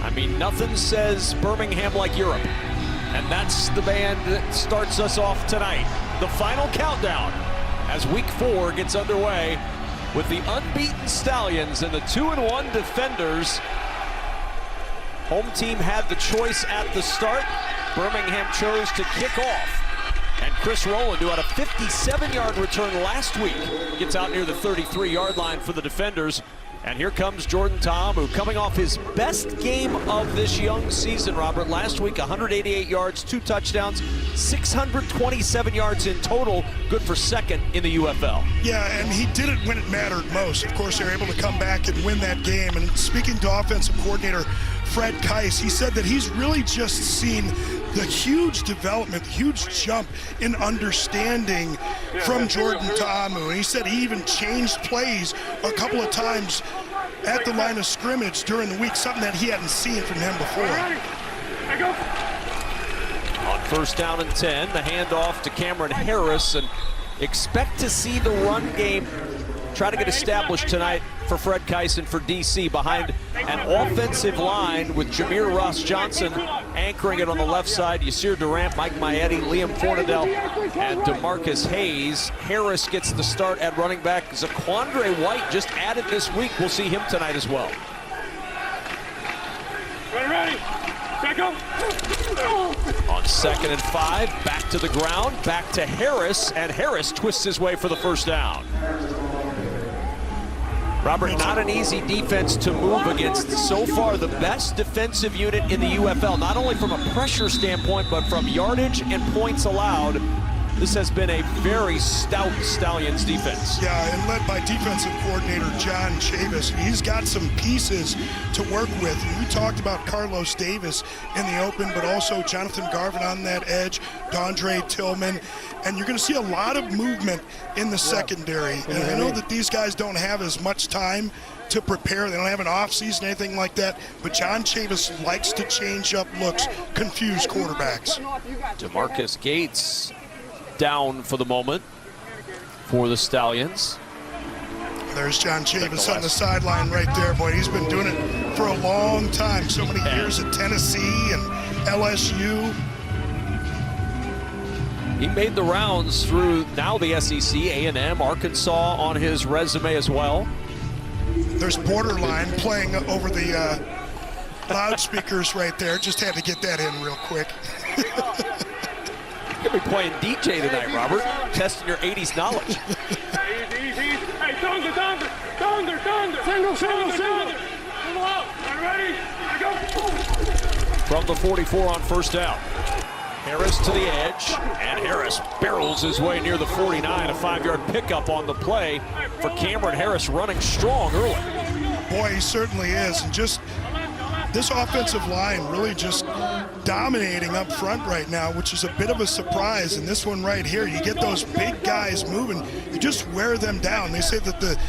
I mean, nothing says Birmingham like Europe. And that's the band that starts us off tonight. The final countdown as week 4 gets underway with the unbeaten Stallions and the 2-1 defenders. Home team had the choice at the start. Birmingham chose to kick off. And Chris Rowland, who had a 57-yard return last week, gets out near the 33-yard line for the defenders. And here comes Jordan Ta'amu, coming off his best game of this young season, Robert. Last week, 188 yards, 2 touchdowns, 627 yards in total. Good for second in the UFL. Yeah, and he did it when it mattered most. Of course, they're able to come back and win that game. And speaking to offensive coordinator Fred Keiss, he said that he's really just seen the huge development, huge jump in understanding from Jordan Ta'amu. And he said he even changed plays a couple of times at the line of scrimmage during the week, something that he hadn't seen from him before. On first down and 10, the handoff to Cameron Harris, and expect to see the run game try to get established tonight for Fred Keiss and for DC behind an offensive line with Jameer Ross Johnson anchoring it on the left side. Yasir Durant, Mike Maietti, Liam Fornadell, and DeMarcus Hayes. Harris gets the start at running back. Zaquandre White just added this week. We'll see him tonight as well. Ready. Back up. On 2nd and 5, back to the ground, back to Harris, and Harris twists his way for the first down. Robert, not an easy defense to move against. So far, the best defensive unit in the UFL, not only from a pressure standpoint, but from yardage and points allowed. This has been a very stout Stallions defense. Yeah, and led by defensive coordinator John Chavis. He's got some pieces to work with. And we talked about Carlos Davis in the open, but also Jonathan Garvin on that edge, Dondre Tillman. And you're going to see a lot of movement in the secondary. And I know that these guys don't have as much time to prepare. They don't have an off-season, anything like that. But John Chavis likes to change up looks, confuse quarterbacks. DeMarcus Gates down for the moment for the Stallions. There's John Chavis on the sideline right there. Boy, he's been doing it for a long time. So many years at Tennessee and LSU. He made the rounds through now the SEC, A&M, Arkansas on his resume as well. There's Borderline playing over the loudspeakers right there. Just had to get that in real quick. You're going to be playing DJ tonight, Robert. Testing your 80s knowledge. Hey, thunder. Single. Move out. Ready? Go. From the 44 on first down. Harris to the edge, and Harris barrels his way near the 49. A 5-yard pickup on the play for Cameron Harris, running strong early. Boy, he certainly is. And just this offensive line really just dominating up front right now, which is a bit of a surprise. And this one right here, you get those big guys moving, you just wear them down. They say that the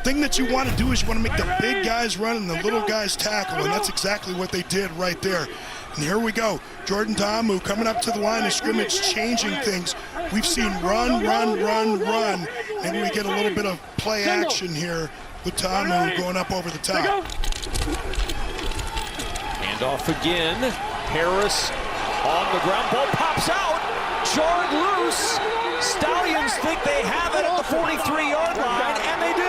thing that you want to do is you want to make the big guys run and the little guys tackle, and that's exactly what they did right there. And here we go. Jordan Ta'amu coming up to the line of scrimmage, changing things. We've seen run. Maybe we get a little bit of play action here with Ta'amu going up over the top. Handoff again. Harris on the ground. Ball pops out. Jarred loose. Stallions think they have it at the 43-yard line, and they do.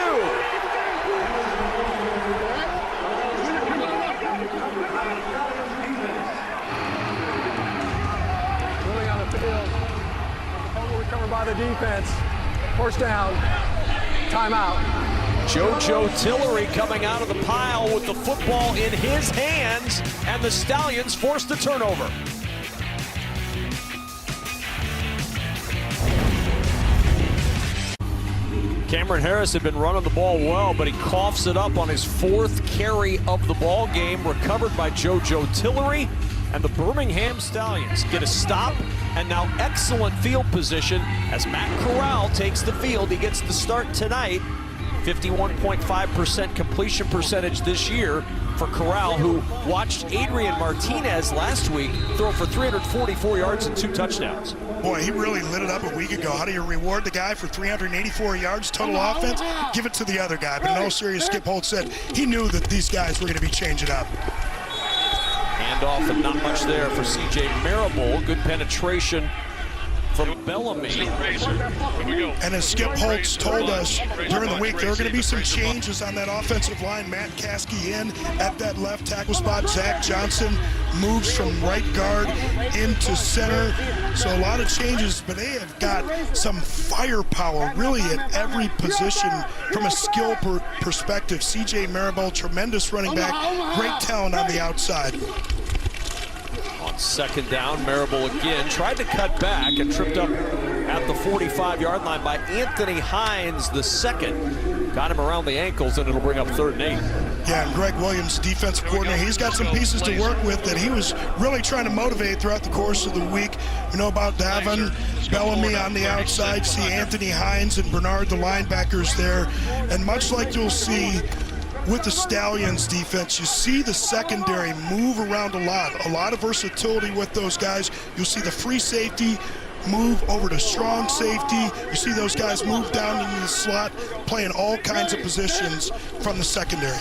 Recovered by the defense. First down. Timeout. JoJo Tillery coming out of the pile with the football in his hands, and the Stallions forced the turnover. Cameron Harris had been running the ball well, but he coughs it up on his 4th carry of the ball game, recovered by JoJo Tillery. And the Birmingham Stallions get a stop and now excellent field position as Matt Corral takes the field. He gets the start tonight. 51.5% completion percentage this year for Corral, who watched Adrian Martinez last week throw for 344 yards and 2 touchdowns. Boy, he really lit it up a week ago. How do you reward the guy for 384 yards total offense? Give it to the other guy. But in all seriousness, Skip Holt said he knew that these guys were going to be changing up. Handoff and not much there for C.J. Marable. Good penetration from Bellamy. And as Skip Holtz told us during the week, there are going to be some changes on that offensive line. Matt Caskey in at that left tackle spot. Zach Johnson moves from right guard into center. So a lot of changes, but they have got some firepower really at every position from a skill perspective. C.J. Marable, tremendous running back, great talent on the outside. On second down, Marable again tried to cut back and tripped up at the 45-yard line by Anthony Hines, the second. Got him around the ankles, and it'll bring up 3rd and 8. Yeah, and Greg Williams, defensive coordinator, he's got some pieces to work with that he was really trying to motivate throughout the course of the week. We know about Davin Bellamy on the outside, see Anthony Hines and Bernard, the linebackers there. And much like you'll see with the Stallions defense, you see the secondary move around a lot of versatility with those guys. You'll see the free safety move over to strong safety. You see those guys move down into the slot, playing all kinds of positions from the secondary.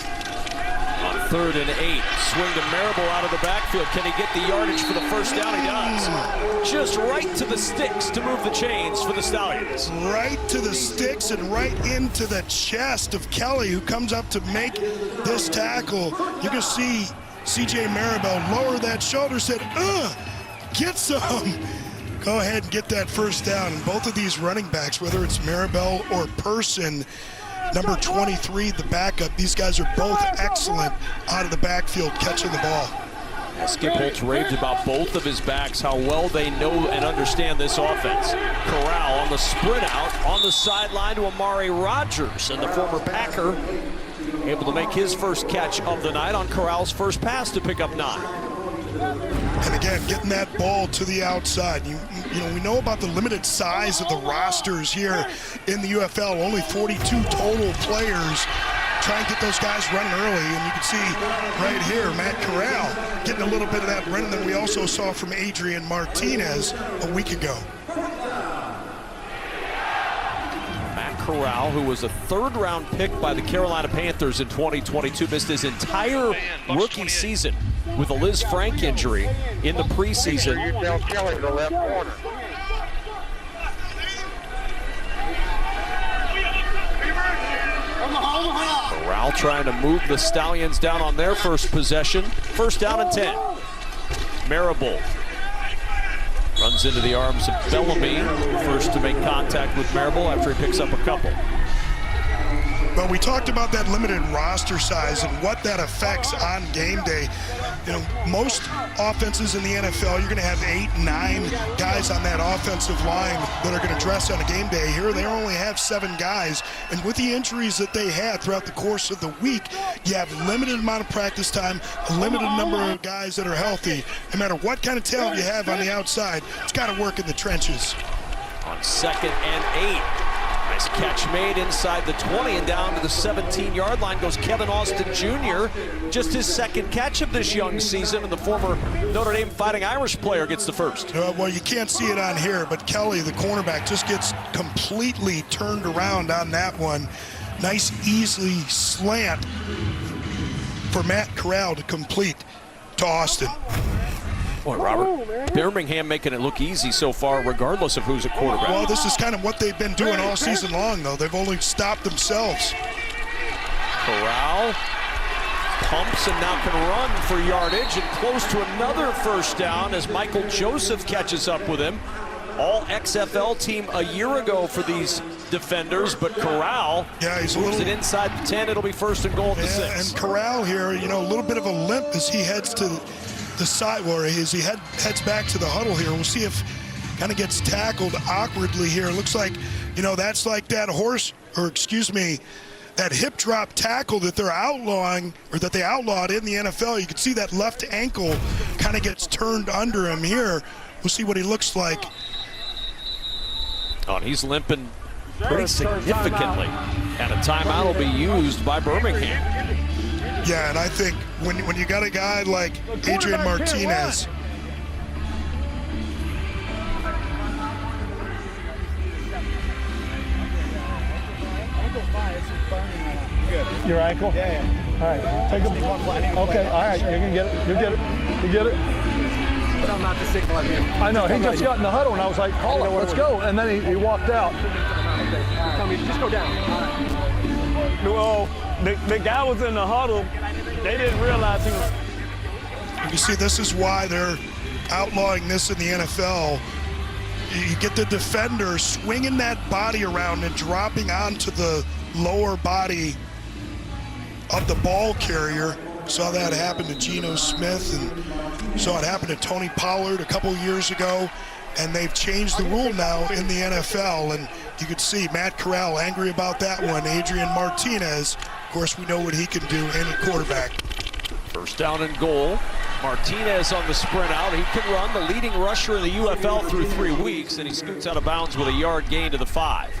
On 3rd and 8, swing to Marable out of the backfield. Can he get the yardage for the first down? He does. Just right to the sticks to move the chains for the Stallions. Right to the sticks and right into the chest of Kelly, who comes up to make this tackle. You can see C.J. Marable lower that shoulder, said, get some. Go ahead and get that first down. And both of these running backs, whether it's Marable or Person, number 23, the backup, these guys are both excellent out of the backfield catching the ball. Skip Holtz raved about both of his backs, how well they know and understand this offense. Corral on the sprint out, on the sideline to Amari Rogers, and the former Packer able to make his first catch of the night on Corral's first pass to pick up 9. And again, getting that ball to the outside. You know, we know about the limited size of the rosters here in the UFL. Only 42 total players. Try and get those guys running early. And you can see right here, Matt Corral getting a little bit of that run that we also saw from Adrian Martinez a week ago. Matt Corral, who was a 3rd-round pick by the Carolina Panthers in 2022, missed his entire rookie season with a Liz Frank injury in the preseason. You tell Kelly the left corner. Corral trying to move the Stallions down on their first possession. First down and 10. Marable runs into the arms of Bellamy, first to make contact with Marable after he picks up a couple. But we talked about that limited roster size and what that affects on game day. You know, most offenses in the NFL, you're going to have 8, 9 guys on that offensive line that are going to dress on a game day. Here, they only have 7 guys. And with the injuries that they had throughout the course of the week, you have a limited amount of practice time, a limited number of guys that are healthy. No matter what kind of talent you have on the outside, it's got to work in the trenches. On 2nd and 8. Nice catch made inside the 20 and down to the 17-yard line goes Kevin Austin Jr. Just his 2nd catch of this young season, and the former Notre Dame Fighting Irish player gets the first. Well, you can't see it on here, but Kelly, the cornerback, just gets completely turned around on that one. Nice, easy slant for Matt Corral to complete to Austin. Boy, Robert, Birmingham making it look easy so far, regardless of who's at quarterback. Well, this is kind of what they've been doing all season long, though. They've only stopped themselves. Corral pumps and now can run for yardage and close to another first down as Michael Joseph catches up with him. All XFL team a year ago for these defenders, but Corral he's moves it inside the 10. It'll be 1st and goal at the 6. And Corral here, you know, a little bit of a limp as he heads to the side, or as he heads back to the huddle here. We'll see if kind of gets tackled awkwardly here. It looks like, you know, that's like that that hip drop tackle that they're outlawing, or that they outlawed in the NFL. You can see that left ankle kind of gets turned under him here. We'll see what he looks like. Oh, and he's limping pretty significantly. And a timeout will be used by Birmingham. Yeah, and I think when you got a guy like Adrian Martinez, Your ankle? Yeah. All right, take him. Okay, all right, you can get it. You get it. You get it. Tell him not to signal at me. I know, he just got in the huddle, and I was like, call it, let's go. And then he walked out. Just go down. Well, the guy was in the huddle. They didn't realize he was. You see, this is why they're outlawing this in the NFL. You get the defender swinging that body around and dropping onto the lower body of the ball carrier. Saw that happen to Geno Smith, and saw it happen to Tony Pollard a couple years ago. And they've changed the rule now in the NFL. And you could see Matt Corral angry about that one. Adrian Martinez, of course, we know what he can do, any quarterback. First down and goal. Martinez on the sprint out. He can run, the leading rusher in the UFL through 3 weeks, and he scoots out of bounds with a yard gain to the 5.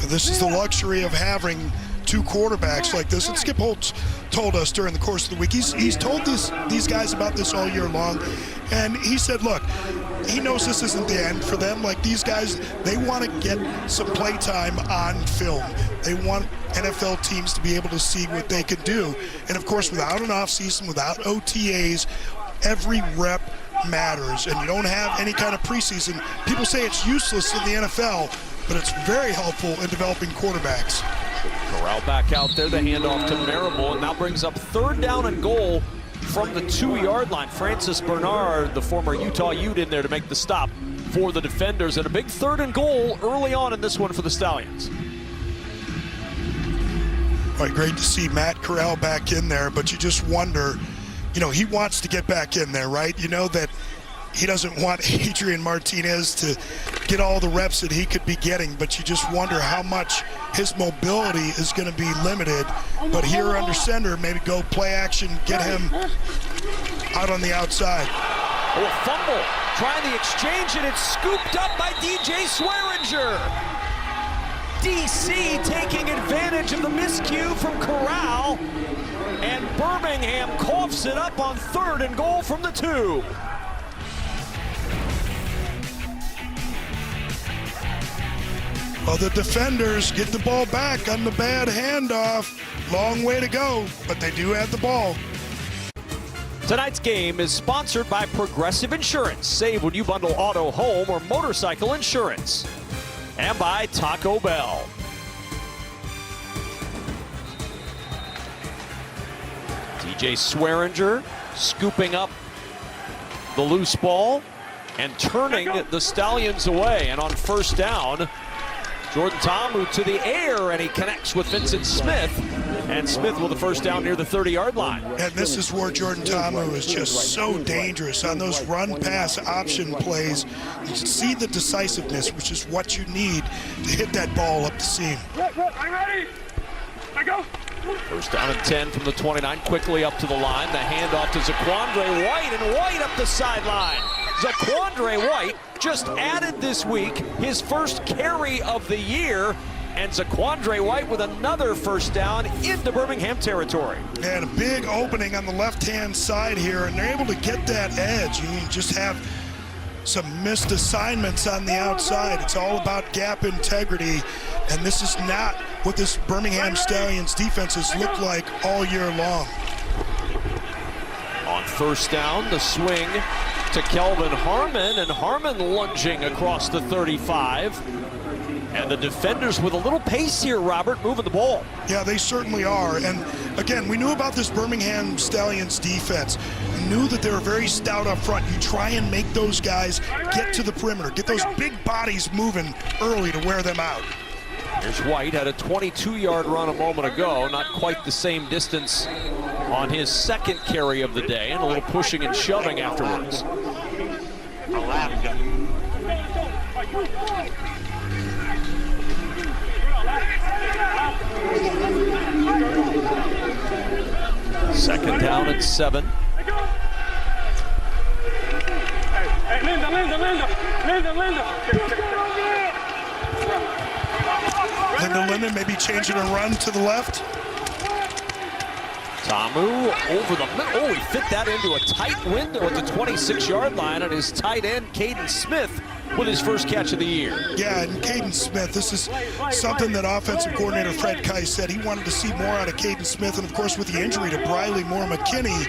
This is the luxury of having two quarterbacks like this. And Skip Holtz told us during the course of the week, he's told these guys about this all year long, and he said, look, he knows this isn't the end for them. Like, these guys, they want to get some play time on film. They want NFL teams to be able to see what they can do. And of course, without an offseason, without OTAs, every rep matters, and you don't have any kind of preseason. People say it's useless in the NFL, but it's very helpful in developing quarterbacks. Corral back out there, the handoff to Marable, and now brings up third down and goal from the 2-yard line. Francis Bernard, the former Utah Ute, in there to make the stop for the defenders, and a big third and goal early on in this one for the Stallions. All right, great to see Matt Corral back in there, but you just wonder, you know, he wants to get back in there, right? You know that he doesn't want Adrian Martinez to get all the reps that he could be getting, but you just wonder how much his mobility is going to be limited. But here under center, maybe go play action, get him out on the outside. Oh, a fumble, trying the exchange, and it's scooped up by DJ Swearinger. DC taking advantage of the miscue from Corral, and Birmingham coughs it up on third and goal from the 2. Well, the defenders get the ball back on the bad handoff. Long way to go, but they do have the ball. Tonight's game is sponsored by Progressive Insurance. Save when you bundle auto, home, or motorcycle insurance. And by Taco Bell. DJ Swearinger scooping up the loose ball and turning the Stallions away. And on first down, Jordan Tamu to the air, and he connects with Vincent Smith. And Smith with the first down near the 30-yard line. And this is where Jordan Tamu is just so dangerous on those run-pass option plays. You see the decisiveness, which is what you need to hit that ball up the seam. I'm ready. I go. First down and 10 from the 29, quickly up to the line. The handoff to Zaquandre White, and White up the sideline. Zaquandre White just added this week his first carry of the year, and Zaquandre White with another first down into Birmingham territory. And a big opening on the left-hand side here, and they're able to get that edge. You just have some missed assignments on the outside. It's all about gap integrity, and this is not what this Birmingham Stallions defense has looked like all year long. On first down, the swing to Kelvin Harmon, and Harmon lunging across the 35. And the defenders with a little pace here, Robert, moving the ball. Yeah, they certainly are. And again, we knew about this Birmingham Stallions defense. We knew that they were very stout up front. You try and make those guys get to the perimeter, get those big bodies moving early to wear them out. Here's White, had a 22-yard run a moment ago, not quite the same distance on his second carry of the day, and a little pushing and shoving afterwards. Alaska. Second down and 7. Hey, Linda. Linda maybe changing a run to the left. Tamu over the middle. Oh, he fit that into a tight window at the 26-yard line, and his tight end, Caden Smith, with his first catch of the year. Yeah, and Caden Smith, this is something that offensive coordinator Fred Keiss said he wanted to see more out of Caden Smith, and of course with the injury to Briley Moore McKinney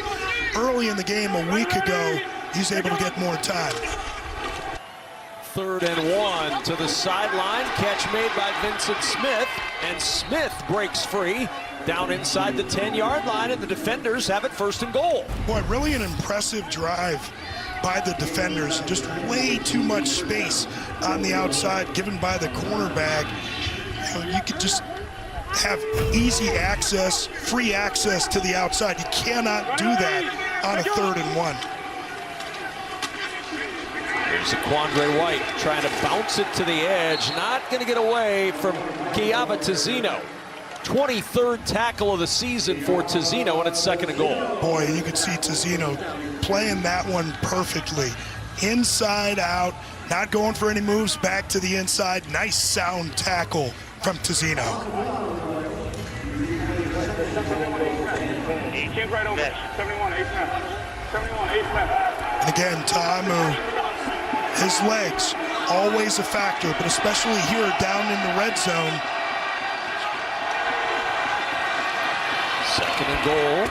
early in the game a week ago, he's able to get more time. 3rd and 1 to the sideline. Catch made by Vincent Smith, and Smith breaks free down inside the 10-yard line, and the defenders have it 1st and goal. Boy, really an impressive drive by the defenders. Just way too much space on the outside given by the cornerback. You could just have easy access, free access to the outside. You cannot do that on a 3rd and 1. Here's Quandre White trying to bounce it to the edge. Not going to get away from Kiava Tizino. 23rd tackle of the season for Tizino, and it's 2nd and goal. Boy, you could see Tizino playing that one perfectly. Inside out, not going for any moves back to the inside. Nice sound tackle from Tizino. He came right over. 71, 8 men. 71, 8 men. And again, Tamu, his legs, always a factor, but especially here down in the red zone. 2nd and goal.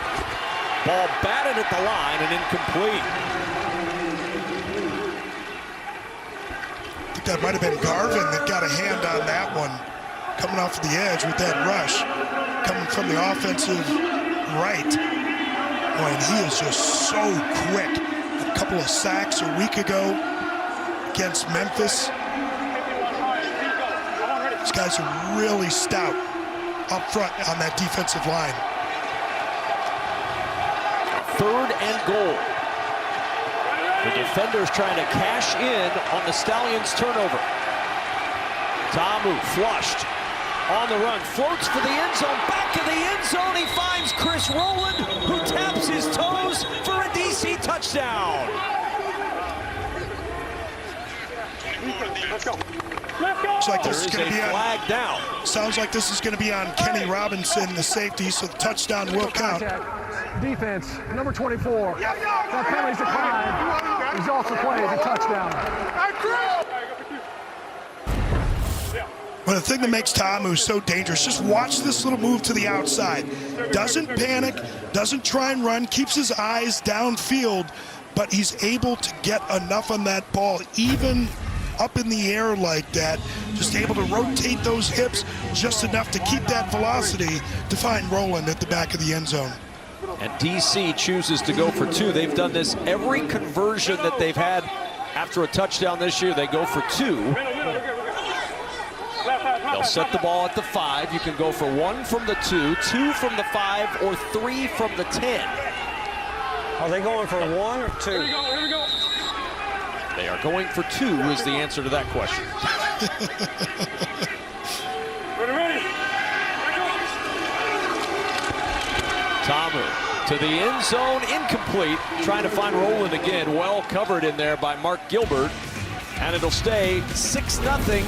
Ball batted at the line and incomplete. I think that might have been Garvin that got a hand on that one. Coming off the edge with that rush. Coming from the offensive right. Boy, and he is just so quick. A couple of sacks a week ago against Memphis. These guys are really stout up front on that defensive line. 3rd and goal. The defenders trying to cash in on the Stallions' turnover. Tamu flushed on the run, floats for the end zone, back to the end zone. He finds Chris Rowland, who taps his toes for a DC touchdown. Let's go. Let's go. Looks like this is There going is to a be flag on. down. Sounds like this is going to be on Kenny Robinson, the safety, so the touchdown will count. Defense, number 24. That penalty's declined. He's also played a touchdown. But the thing that makes Tamu so dangerous, just watch this little move to the outside. Doesn't panic, doesn't try and run, keeps his eyes downfield, but he's able to get enough on that ball, even up in the air like that, just able to rotate those hips just enough to keep that velocity to find Rowland at the back of the end zone. And DC chooses to go for 2. They've done this every conversion that they've had after a touchdown this year. They go for 2. They'll set the ball at the 5. You can go for 1 from the 2, 2 from the 5, or 3 from the 10. Are they going for 1 or 2? Here we go. They are going for 2 is the answer to that question. Ready. Tamu to the end zone, incomplete. Trying to find Rowland again. Well covered in there by Mark Gilbert. And it'll stay 6-0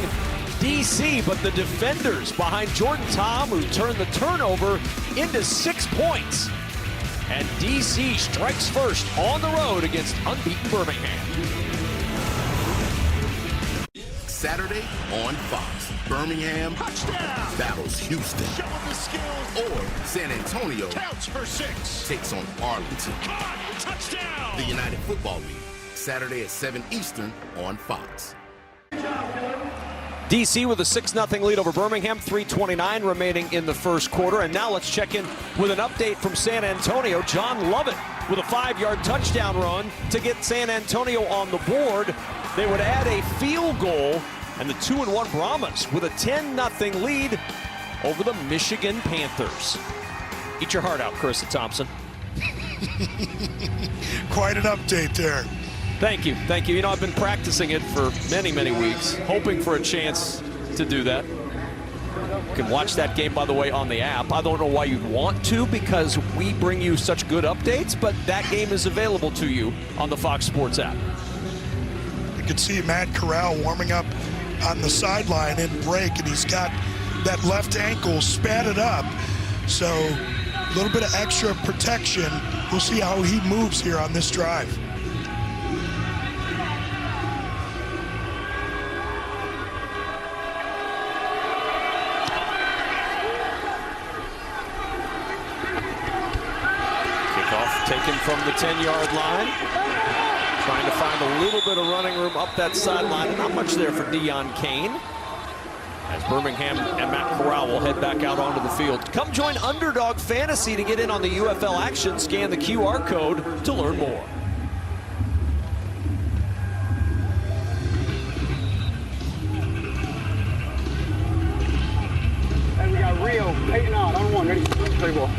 DC, but the defenders behind Jordan Tamu turn the turnover into 6 points. And DC strikes first on the road against unbeaten Birmingham. Saturday on Fox, Birmingham battles Houston, or San Antonio takes on Arlington. The United Football League, Saturday at 7 Eastern on Fox. DC with a 6-0 lead over Birmingham, 3:29 remaining in the first quarter. And now let's check in with an update from San Antonio. John Lovett with a 5-yard touchdown run to get San Antonio on the board. They would add a field goal, and the 2-1 Brahmas with a 10-0 lead over the Michigan Panthers. Eat your heart out, Carissa Thompson. Quite an update there. Thank you. You know, I've been practicing it for many, many weeks, hoping for a chance to do that. You can watch that game, by the way, on the app. I don't know why you'd want to, because we bring you such good updates, but that game is available to you on the Fox Sports app. You can see Matt Corral warming up on the sideline in break, and he's got that left ankle spatted up. So A little bit of extra protection. We'll see how he moves here on this drive. Kickoff taken from the 10-yard line. Trying to find a little bit of running room up that sideline. Not much there for Deon Kane. As Birmingham and Matt Corral will head back out onto the field. Come join Underdog Fantasy to get in on the UFL action. Scan the QR code to learn more. Hey, we got Rio, 8 on 1, ready? Play ball.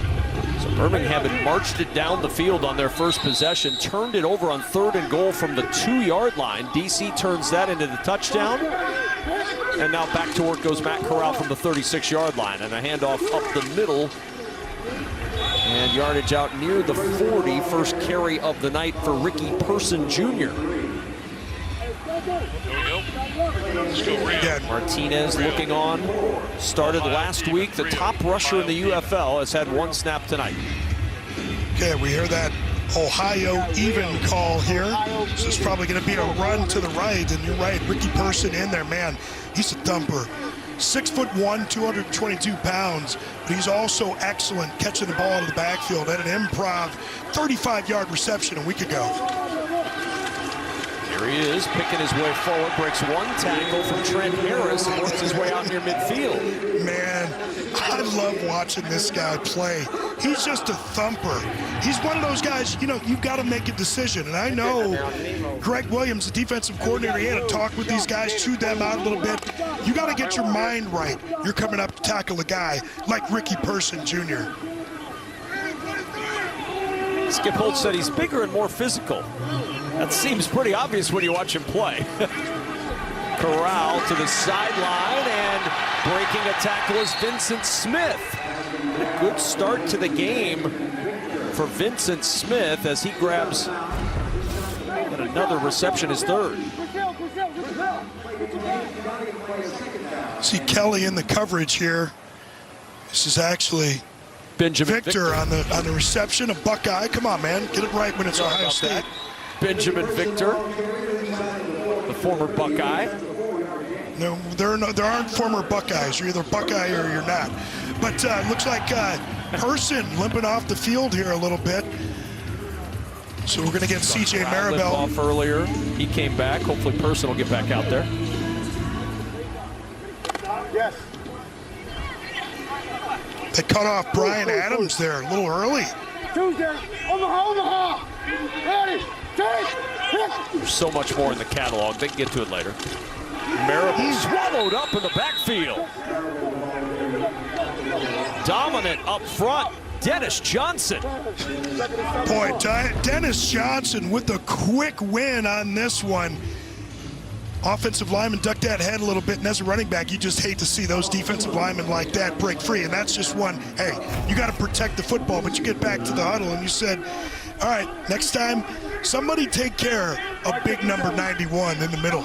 So Birmingham had marched it down the field on their first possession, turned it over on 3rd and goal from the 2-yard line. DC turns that into the touchdown. And now back to work goes Matt Corral from the 36-yard line. And a handoff up the middle. And yardage out near the 40. First carry of the night for Ricky Person Jr. Martinez looking on. Started last week. The top rusher in the UFL has had 1 snap tonight. Okay, we hear that Ohio even call here. So it's probably going to be a run to the right. And you're right, Ricky Person in there, man. He's a thumper. 6'1", 222 pounds, but he's also excellent catching the ball out of the backfield at an improv 35-yard reception a week ago. Here he is, picking his way forward, breaks 1 tackle from Trent Harris and works his way out near midfield. Man, I love watching this guy play. He's just a thumper. He's one of those guys, you know, you've got to make a decision. And I know Greg Williams, the defensive coordinator, he had a talk with these guys, chewed them out a little bit. You got to get your mind right. You're coming up to tackle a guy like Ricky Person Jr. Skip Holt said he's bigger and more physical. That seems pretty obvious when you watch him play. Corral to the sideline, and breaking a tackle is Vincent Smith. A good start to the game for Vincent Smith as he grabs another reception, his 3rd. See Kelly in the coverage here. This is actually Benjamin Victor on the reception, a Buckeye. Come on, man, get it right when it's Ohio State. Benjamin Victor, the former Buckeye. No, there aren't former Buckeyes. You're either Buckeye or you're not. But looks like Person limping off the field here a little bit. So we're going to get C.J. Maribel off earlier. He came back. Hopefully Person will get back out there. Yes. They cut off Brian Adams there a little early. Tuesday, Omaha. Ready, There's so much more in the catalog. They can get to it later. Maribel swallowed up in the backfield. Dominant up front, Dennis Johnson. Boy, Dennis Johnson with the quick win on this one. Offensive lineman ducked that head a little bit, and as a running back, you just hate to see those defensive linemen like that break free, and that's just one, hey, you got to protect the football, but you get back to the huddle, and you said, all right, next time, somebody take care of big number 91 in the middle.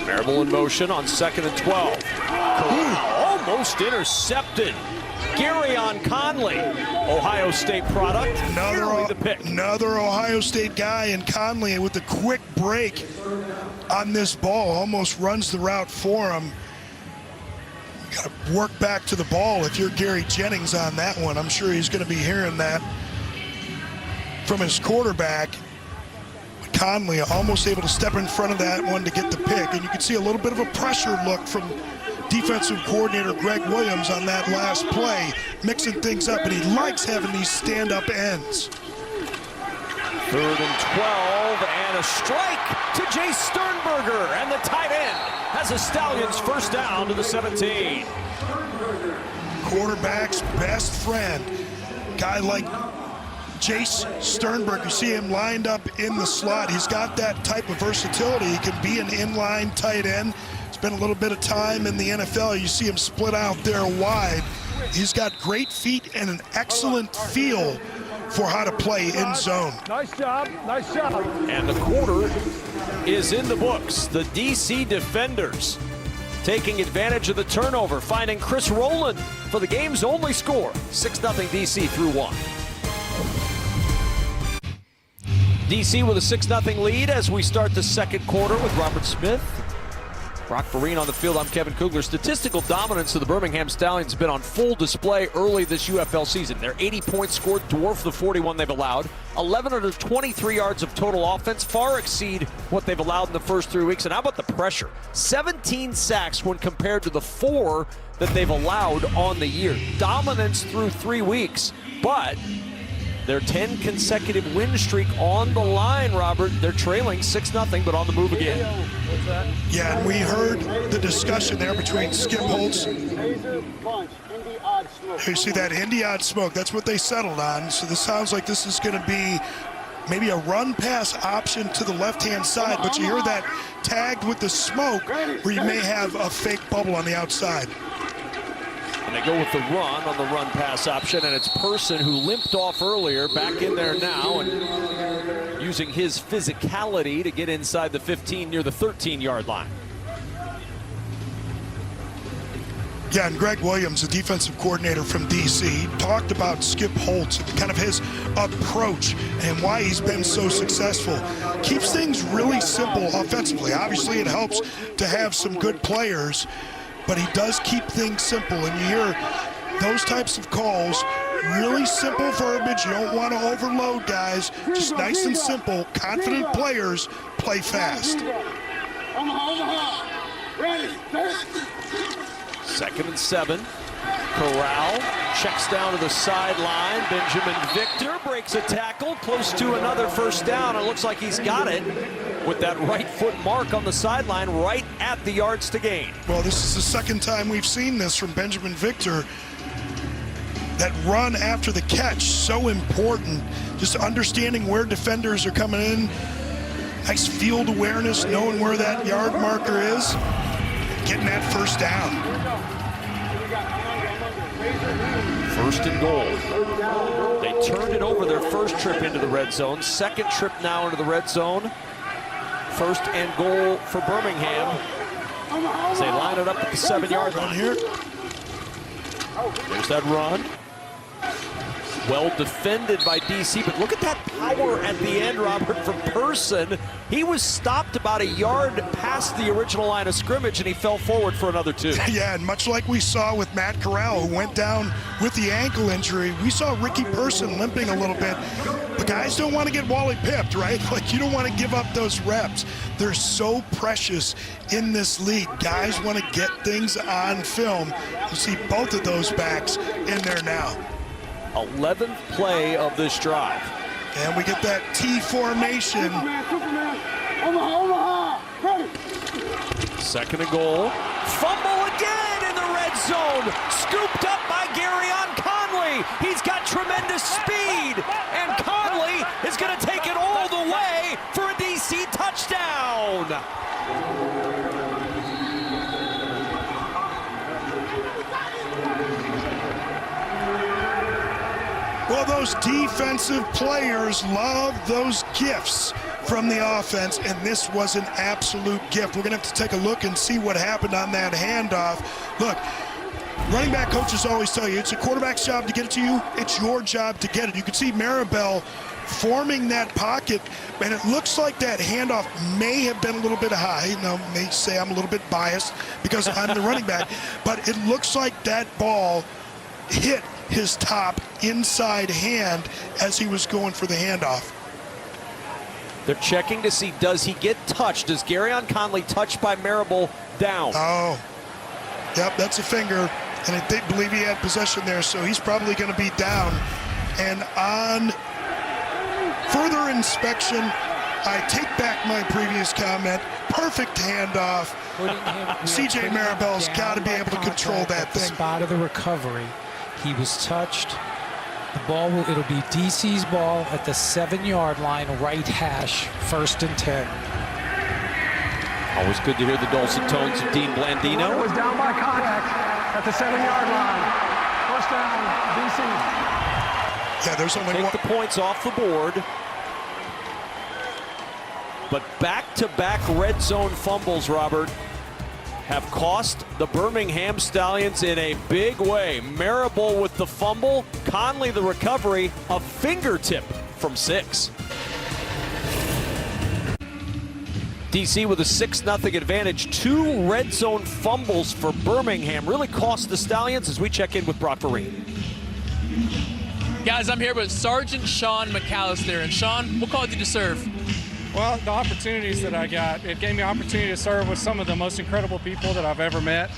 Maribel in motion on 2nd and 12. Almost intercepted. Garyon Conley, Ohio State product. Another Ohio State guy, and Conley with the quick break on this ball almost runs the route for him. You got to work back to the ball if you're Gary Jennings on that one. I'm sure he's going to be hearing that from his quarterback. Conley almost able to step in front of that one to get the pick, and you can see a little bit of a pressure look from defensive coordinator Greg Williams on that last play, mixing things up, and he likes having these stand-up ends. 3rd and 12, and a strike to Jay Sternberger, and the tight end has the Stallions first down to the 17. Quarterback's best friend, guy like Jace Sternberg, you see him lined up in the slot. He's got that type of versatility. He can be an inline tight end. Spent a little bit of time in the NFL. You see him split out there wide. He's got great feet and an excellent feel for how to play in zone. Nice job. Nice job. And the quarter is in the books. The DC Defenders taking advantage of the turnover, finding Chris Rowland for the game's only score. 6-0 DC through 1. DC with a 6-0 lead as we start the second quarter with Robert Smith. Brock Vereen on the field. I'm Kevin Kugler. Statistical dominance of the Birmingham Stallions has been on full display early this UFL season. Their 80 points scored dwarf the 41 they've allowed. 11 out of 23 yards of total offense, far exceed what they've allowed in the first 3 weeks. And how about the pressure? 17 sacks when compared to the 4 that they've allowed on the year. Dominance through 3 weeks, but their 10 consecutive win streak on the line, Robert. They're trailing 6-0, but on the move again. Yeah, and we heard the discussion there between Skip Holtz. You see that Indy odd smoke. That's what they settled on. So this sounds like this is going to be maybe a run-pass option to the left-hand side. But you hear that tagged with the smoke where you may have a fake bubble on the outside. And they go with the run on the run-pass option, and it's Person who limped off earlier, back in there now, and using his physicality to get inside the 15 near the 13-yard line. Yeah, and Greg Williams, the defensive coordinator from D.C., talked about Skip Holtz, kind of his approach and why he's been so successful. Keeps things really simple offensively. Obviously, it helps to have some good players, but he does keep things simple, and you hear those types of calls, really simple verbiage. You don't want to overload guys, just nice and simple. Confident players play fast. 2nd and 7. Corral checks down to the sideline. Benjamin Victor breaks a tackle, close to another first down. It looks like he's got it with that right foot mark on the sideline right at the yards to gain. Well, this is the second time we've seen this from Benjamin Victor. That run after the catch, so important. Just understanding where defenders are coming in. Nice field awareness, knowing where that yard marker is. Getting that first down. 1st and goal. They turned it over their first trip into the red zone. Second trip now into the red zone. 1st and goal for Birmingham as they line it up at the 7-yard line. Here. There's that run. Well defended by DC, but look at that power at the end, Robert, from Person. He was stopped about a yard past the original line of scrimmage, and he fell forward for another 2. Yeah, and much like we saw with Matt Corral, who went down with the ankle injury, we saw Ricky Person limping a little bit. But guys don't want to get Wally pipped, right? Like, you don't want to give up those reps. They're so precious in this league. Guys want to get things on film. You see both of those backs in there now. 11th play of this drive. And we get that T formation. 2nd and goal. Fumble again in the red zone. Scooped up by Garyon Conley. He's got tremendous speed. And Conley is going to take it all the way for a DC touchdown. Well, those defensive players love those gifts from the offense, and this was an absolute gift. We're going to have to take a look and see what happened on that handoff. Look, running back coaches always tell you it's a quarterback's job to get it to you. It's your job to get it. You can see Maribel forming that pocket, and it looks like that handoff may have been a little bit high. Now, may say I'm a little bit biased because I'm the running back, but it looks like that ball hit his top inside hand as he was going for the handoff. They're checking to see, does he get touched? Does Garyon Conley touched by Maribel down? Oh, yep, that's a finger, and they believe he had possession there, so he's probably going to be down. And on further inspection, I take back my previous comment. Perfect handoff. CJ Maribel's got to be able to control that thing. Spot of the recovery. He was touched. The ball it'll be DC's ball at the 7-yard line, right hash, 1st and 10. Always good to hear the dulcet tones of Dean Blandino. It was down by contact at the 7-yard line. 1st down, DC. Yeah, there's only Take one. the points off the board. But back-to-back red zone fumbles, Robert. have cost the Birmingham Stallions in a big way. Marable with the fumble, Conley the recovery, a fingertip from 6. DC with a 6-0 advantage. 2 red zone fumbles for Birmingham really cost the Stallions as we check in with Brock Vereen. Guys, I'm here with Sergeant Sean McAllister. And Sean, what called you to serve? Well, the opportunities that I got, it gave me an opportunity to serve with some of the most incredible people that I've ever met.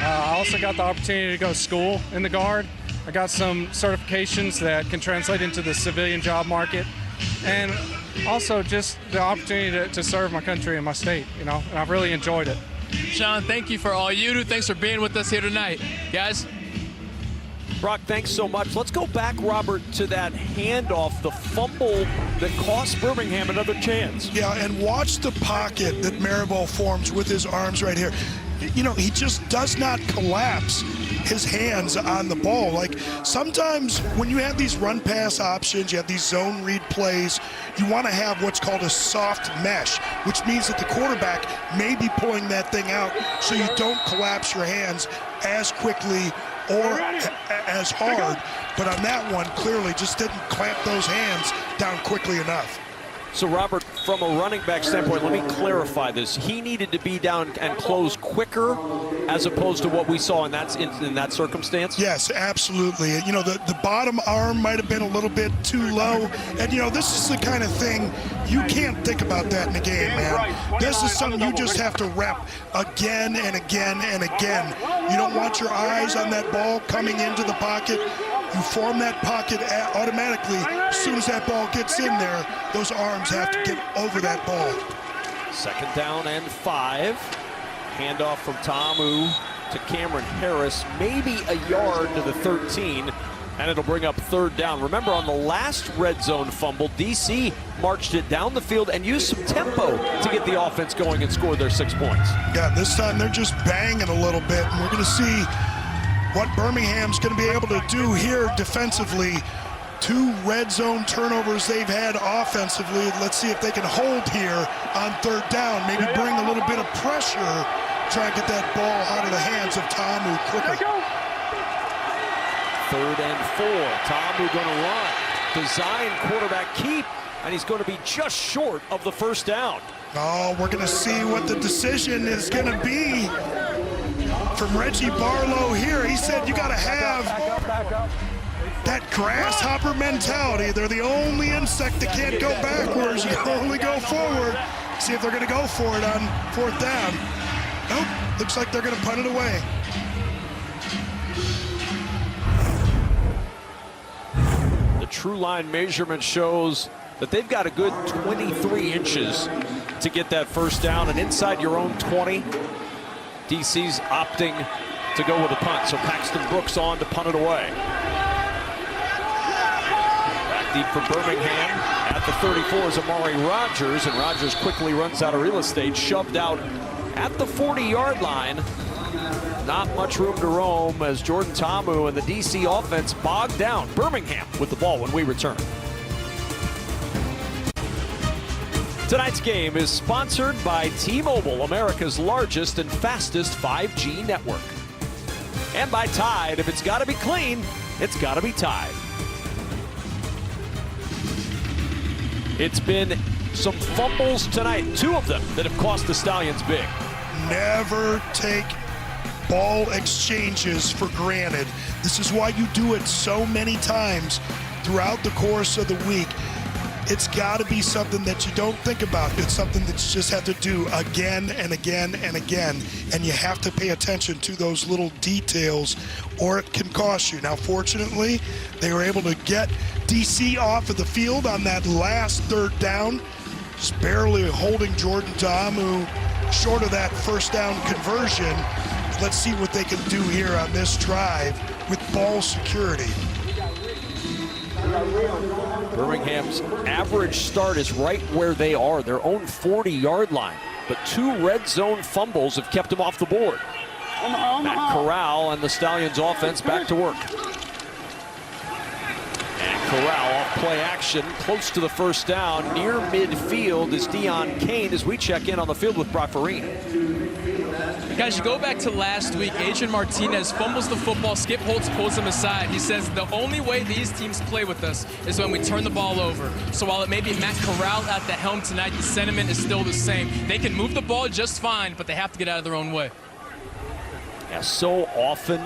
I also got the opportunity to go to school in the Guard. I got some certifications that can translate into the civilian job market. And also just the opportunity to serve my country and my state, and I've really enjoyed it. Sean, thank you for all you do. Thanks for being with us here tonight. Guys. Brock, thanks so much. Let's go back, Robert, to that handoff, the fumble that cost Birmingham another chance. Yeah, and watch the pocket that Marable forms with his arms right here. He just does not collapse his hands on the ball. Like, sometimes when you have these run pass options, you have these zone read plays, you want to have what's called a soft mesh, which means that the quarterback may be pulling that thing out so you don't collapse your hands as quickly or as hard. But on that one, clearly just didn't clamp those hands down quickly enough. So, Robert, from a running back standpoint, let me clarify this. He needed to be down and close quicker as opposed to what we saw in that circumstance? Yes, absolutely. The bottom arm might have been a little bit too low. And, this is the kind of thing you can't think about that in a game, man. This is something you just have to rep again and again and again. You don't want your eyes on that ball coming into the pocket. You form that pocket automatically. As soon as that ball gets in there, those arms have to get over that ball. 2nd down and 5. Handoff from Tamu to Cameron Harris, maybe a yard to the 13, and it'll bring up 3rd down. Remember, on the last red zone fumble, DC marched it down the field and used some tempo to get the offense going and score their 6 points. Yeah, this time they're just banging a little bit, and we're going to see what Birmingham's going to be able to do here defensively. 2 red zone turnovers they've had offensively. Let's see if they can hold here on 3rd down. Maybe bring a little bit of pressure, try and get that ball out of the hands of Tamu quicker. 3rd and 4. Tamu going to run. Design quarterback keep, and he's going to be just short of the 1st down. Oh, we're going to see what the decision is going to be from Reggie Barlow here. He said you got to have that grasshopper mentality. They're the only insect that can't go backwards. You can only go forward. See if they're going to go for it on 4th down. Nope, looks like they're going to punt it away. The true line measurement shows that they've got a good 23 inches to get that 1st down, and inside your own 20. DC's opting to go with a punt, so Paxton Brooks on to punt it away. Back deep for Birmingham. At the 34 is Amari Rogers, and Rogers quickly runs out of real estate, shoved out at the 40-yard line. Not much room to roam as Jordan Tamu and the DC offense bogged down. Birmingham with the ball when we return. Tonight's game is sponsored by T-Mobile, America's largest and fastest 5G network. And by Tide. If it's got to be clean, it's got to be Tide. It's been some fumbles tonight, 2 of them that have cost the Stallions big. Never take ball exchanges for granted. This is why you do it so many times throughout the course of the week. It's got to be something that you don't think about. It's something that you just have to do again and again and again. And you have to pay attention to those little details or it can cost you. Now, fortunately, they were able to get DC off of the field on that last 3rd down, just barely holding Jordan Tamu short of that 1st down conversion. Let's see what they can do here on this drive with ball security. Birmingham's average start is right where they are, their own 40-yard line. But 2 red zone fumbles have kept them off the board. Matt Corral and the Stallions offense back to work. And Corral off play action close to the first down. Near midfield is Deion Kane as we check in on the field with Brock Vereen. Guys, you go back to last week, Adrian Martinez fumbles the football, Skip Holtz pulls him aside. He says the only way these teams play with us is when we turn the ball over. So while it may be Matt Corral at the helm tonight, the sentiment is still the same. They can move the ball just fine, but they have to get out of their own way. Yeah, so often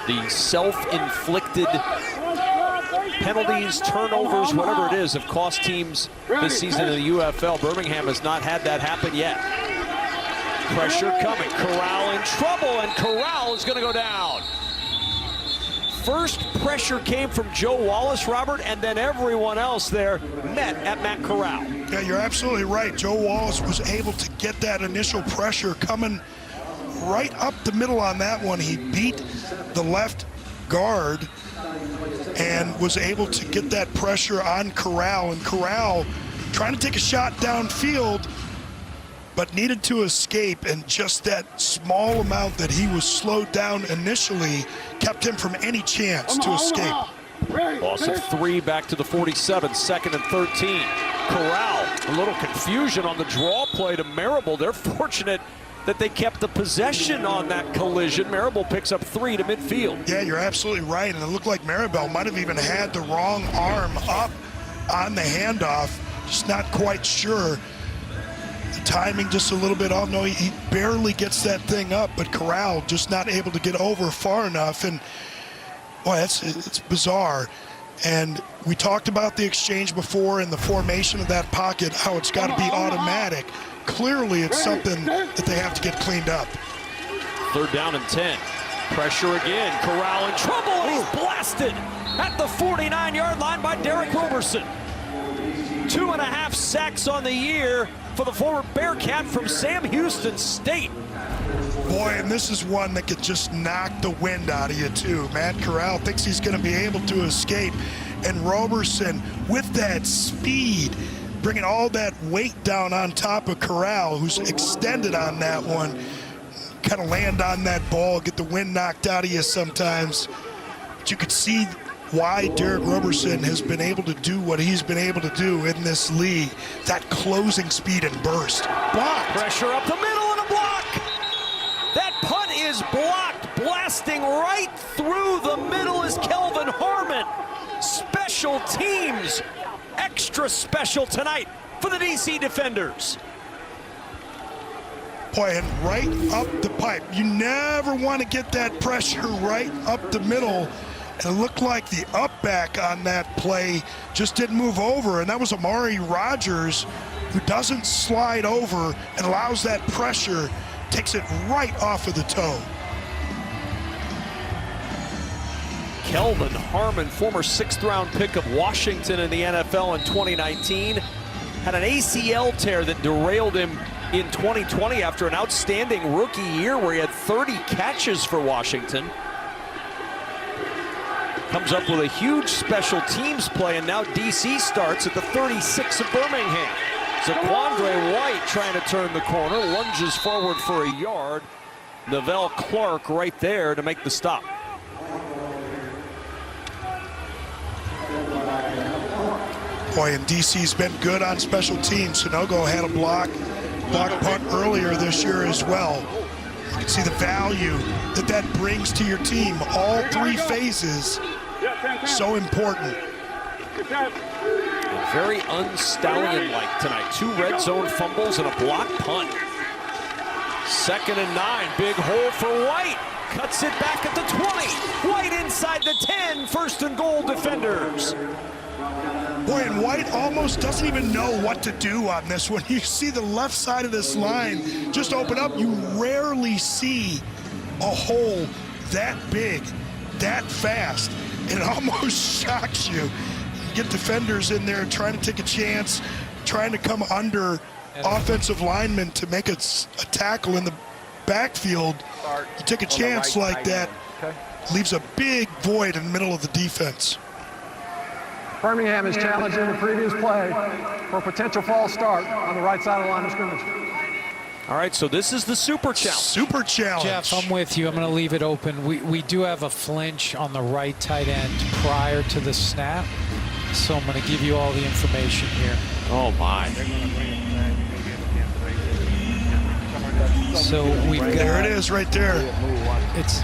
the self-inflicted penalties, turnovers, whatever it is, have cost teams this season in the UFL. Birmingham has not had that happen yet. Pressure coming. Corral in trouble, and Corral is going to go down. First pressure came from Joe Wallace, Robert, and then everyone else there met at Matt Corral. Yeah, you're absolutely right. Joe Wallace was able to get that initial pressure coming right up the middle on that one. He beat the left guard and was able to get that pressure on Corral. And Corral trying to take a shot downfield, but needed to escape, and just that small amount that he was slowed down initially kept him from any chance to escape. Loss of 3 back to the 47, 2nd and 13. Corral, a little confusion on the draw play to Marable. They're fortunate that they kept the possession on that collision. Marable picks up 3 to midfield. Yeah, you're absolutely right, and it looked like Marable might have even had the wrong arm up on the handoff. Just not quite sure. The timing just a little bit off. No, he barely gets that thing up, but Corral just not able to get over far enough. And boy, it's bizarre. And we talked about the exchange before and the formation of that pocket, how it's got to be automatic. Clearly, it's something that they have to get cleaned up. 3rd down and 10. Pressure again. Corral in trouble, and he's blasted at the 49-yard line by Derek Roberson. 2.5 sacks on the year for the former Bearcat from Sam Houston State. Boy, and this is one that could just knock the wind out of you, too. Matt Corral thinks he's going to be able to escape, and Roberson, with that speed, bringing all that weight down on top of Corral, who's extended on that one, kind of land on that ball, get the wind knocked out of you sometimes. But you could see why Derek Roberson has been able to do what he's been able to do in this league. That closing speed and burst. Blocked. Pressure up the middle and a block. That punt is blocked. Blasting right through the middle is Kelvin Harmon. Special teams. Extra special tonight for the DC Defenders. Boy, and right up the pipe. You never want to get that pressure right up the middle. And it looked like the up back on that play just didn't move over. And that was Amari Rogers, who doesn't slide over and allows that pressure, takes it right off of the toe. Kelvin Harmon, former 6th-round pick of Washington in the NFL in 2019, had an ACL tear that derailed him in 2020 after an outstanding rookie year where he had 30 catches for Washington. Comes up with a huge special teams play, and now DC starts at the 36 of Birmingham. Zaquandre White trying to turn the corner, lunges forward for a yard. Neville Clark right there to make the stop. Boy, and DC's been good on special teams. Sonogo had a block punt earlier this year as well. You can see the value that that brings to your team. All 3 phases, so important. Very un-Stallion-like tonight. 2 red zone fumbles and a block punt. 2nd and 9, big hole for White. Cuts it back at the 20. White inside the 10, 1st and goal Defenders. Boy, and White almost doesn't even know what to do on this one. You see the left side of this line just open up. You rarely see a hole that big, that fast. It almost shocks you. You get defenders in there trying to take a chance, trying to come under offensive linemen to make a tackle in the backfield. You take a chance like that, leaves a big void in the middle of the defense. Birmingham is challenging the previous play for a potential false start on the right side of the line of scrimmage. All right, so this is the super challenge. Super challenge. Jeff, I'm with you. I'm going to leave it open. We do have a flinch on the right tight end prior to the snap. So I'm going to give you all the information here. Oh, my. So we've got... There it is right there. It's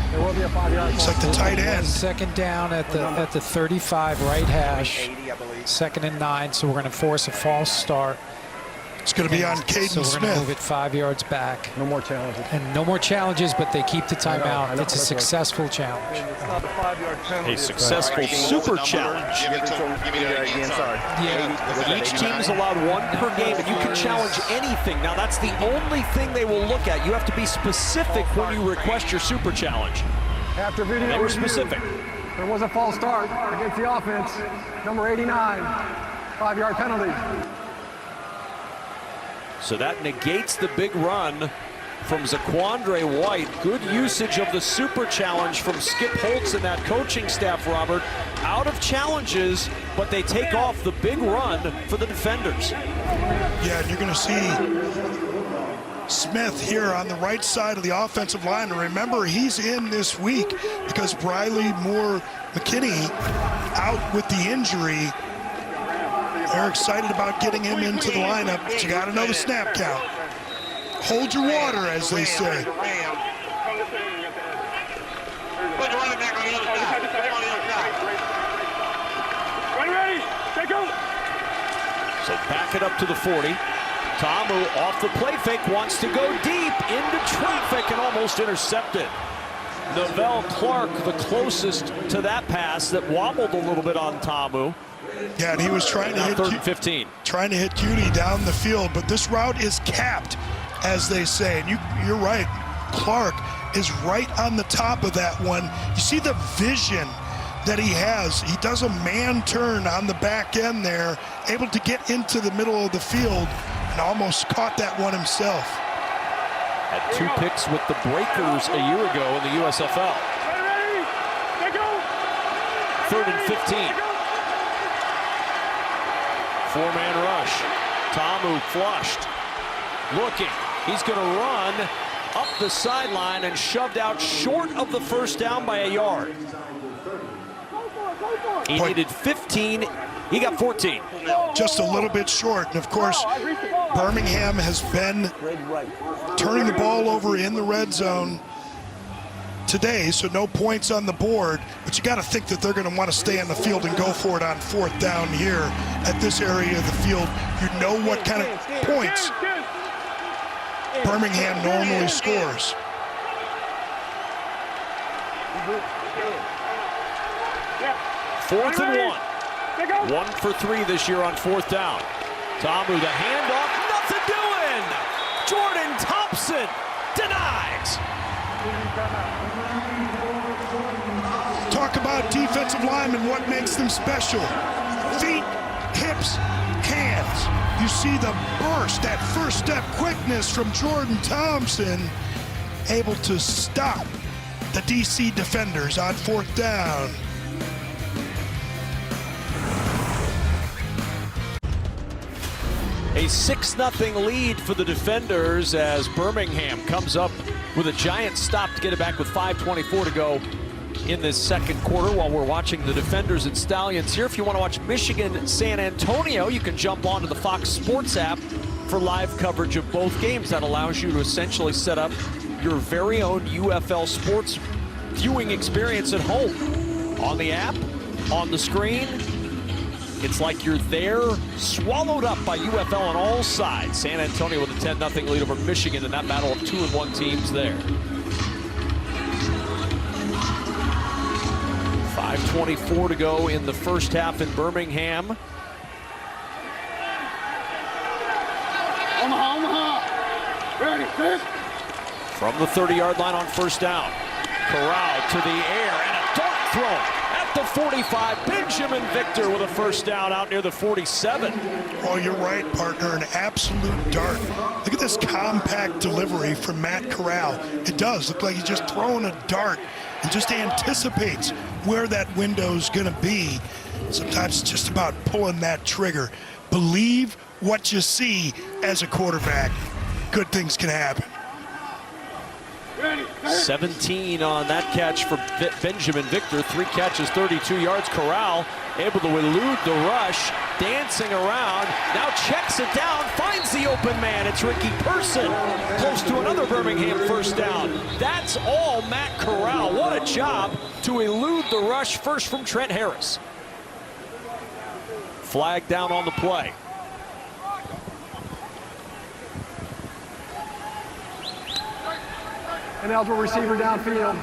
like the tight end. Second down at the 35 right hash. 2nd and 9, so we're going to force a false start. It's going to be on Caden So we're going to move Smith. it 5 yards back. No more challenges. And no more challenges, but they keep the timeout. It's a successful challenge. A successful super challenge. Yeah. Each team is allowed 1 per game, and you can challenge anything. Now, that's the only thing they will look at. You have to be specific when you request your super challenge. After video They were review, specific. there was a false start against the offense. Number 89, 5-yard penalty. So that negates the big run from Zaquandre White. Good usage of the super challenge from Skip Holtz and that coaching staff, Robert. Out of challenges, but they take off the big run for the defenders. Yeah, and you're going to see Smith here on the right side of the offensive line. And remember, he's in this week because Briley Moore McKinney out with the injury. They're excited about getting him into the lineup, but you got to know the snap count. Hold your water, as they say. Put the running back on the other side. Put him on the other side. Ready? Take go. So back it up to the 40. Tamu off the play fake, wants to go deep into traffic and almost intercepted. Novell Clark, the closest to that pass that wobbled a little bit on Tamu. Yeah, and he was trying to hit 3rd and 15. Trying to hit Cutie down the field, but this route is capped, as they say. And you're right. Clark is right on the top of that one. You see the vision that he has. He does a man turn on the back end there, able to get into the middle of the field, and almost caught that one himself. Had 2 picks with the Breakers a year ago in the USFL. 3rd and 15. 4-man rush. Tamu flushed. Looking. He's going to run up the sideline and shoved out short of the first down by a yard. He needed 15. He got 14. Just a little bit short. And of course, Birmingham has been turning the ball over in the red zone today, so no points on the board, but you got to think that they're going to want to stay on the field and go for it on 4th down here at this area of the field. You know what kind of points Birmingham normally scores. Fourth and 1. 1 for 3 this year on 4th down. Tamu, the handoff, nothing doing. Jordan Thompson denies. Talk about defensive linemen, what makes them special. Feet, hips, hands. You see the burst, that first step quickness from Jordan Thompson, able to stop the DC defenders on 4th down. A 6-0 lead for the defenders as Birmingham comes up with a giant stop to get it back with 5:24 to go in this second quarter while we're watching the defenders and Stallions here. If you want to watch Michigan San Antonio, you can jump onto the Fox Sports app for live coverage of both games. That allows you to essentially set up your very own UFL sports viewing experience at home. On the app, on the screen, it's like you're there, swallowed up by UFL on all sides. San Antonio with a 10-0 lead over Michigan in that battle of 2-1 teams there. 5:24 to go in the first half in Birmingham. Omaha. Ready, finish. From the 30-yard line on 1st down. Corral to the air and a dart throw at the 45. Benjamin Victor with a 1st down out near the 47. Oh, you're right, partner, an absolute dart. Look at this compact delivery from Matt Corral. It does look like he's just throwing a dart and just anticipates where that window's gonna be. Sometimes it's just about pulling that trigger. Believe what you see as a quarterback. Good things can happen. Ready, 17 on that catch for Benjamin Victor. 3 catches, 32 yards. Corral able to elude the rush, dancing around, now checks it down, finds the open man. It's Ricky Person, close to another Birmingham first down. That's all Matt Corral. What a job to elude the rush, first from Trent Harris. Flag down on the play. An eligible receiver downfield.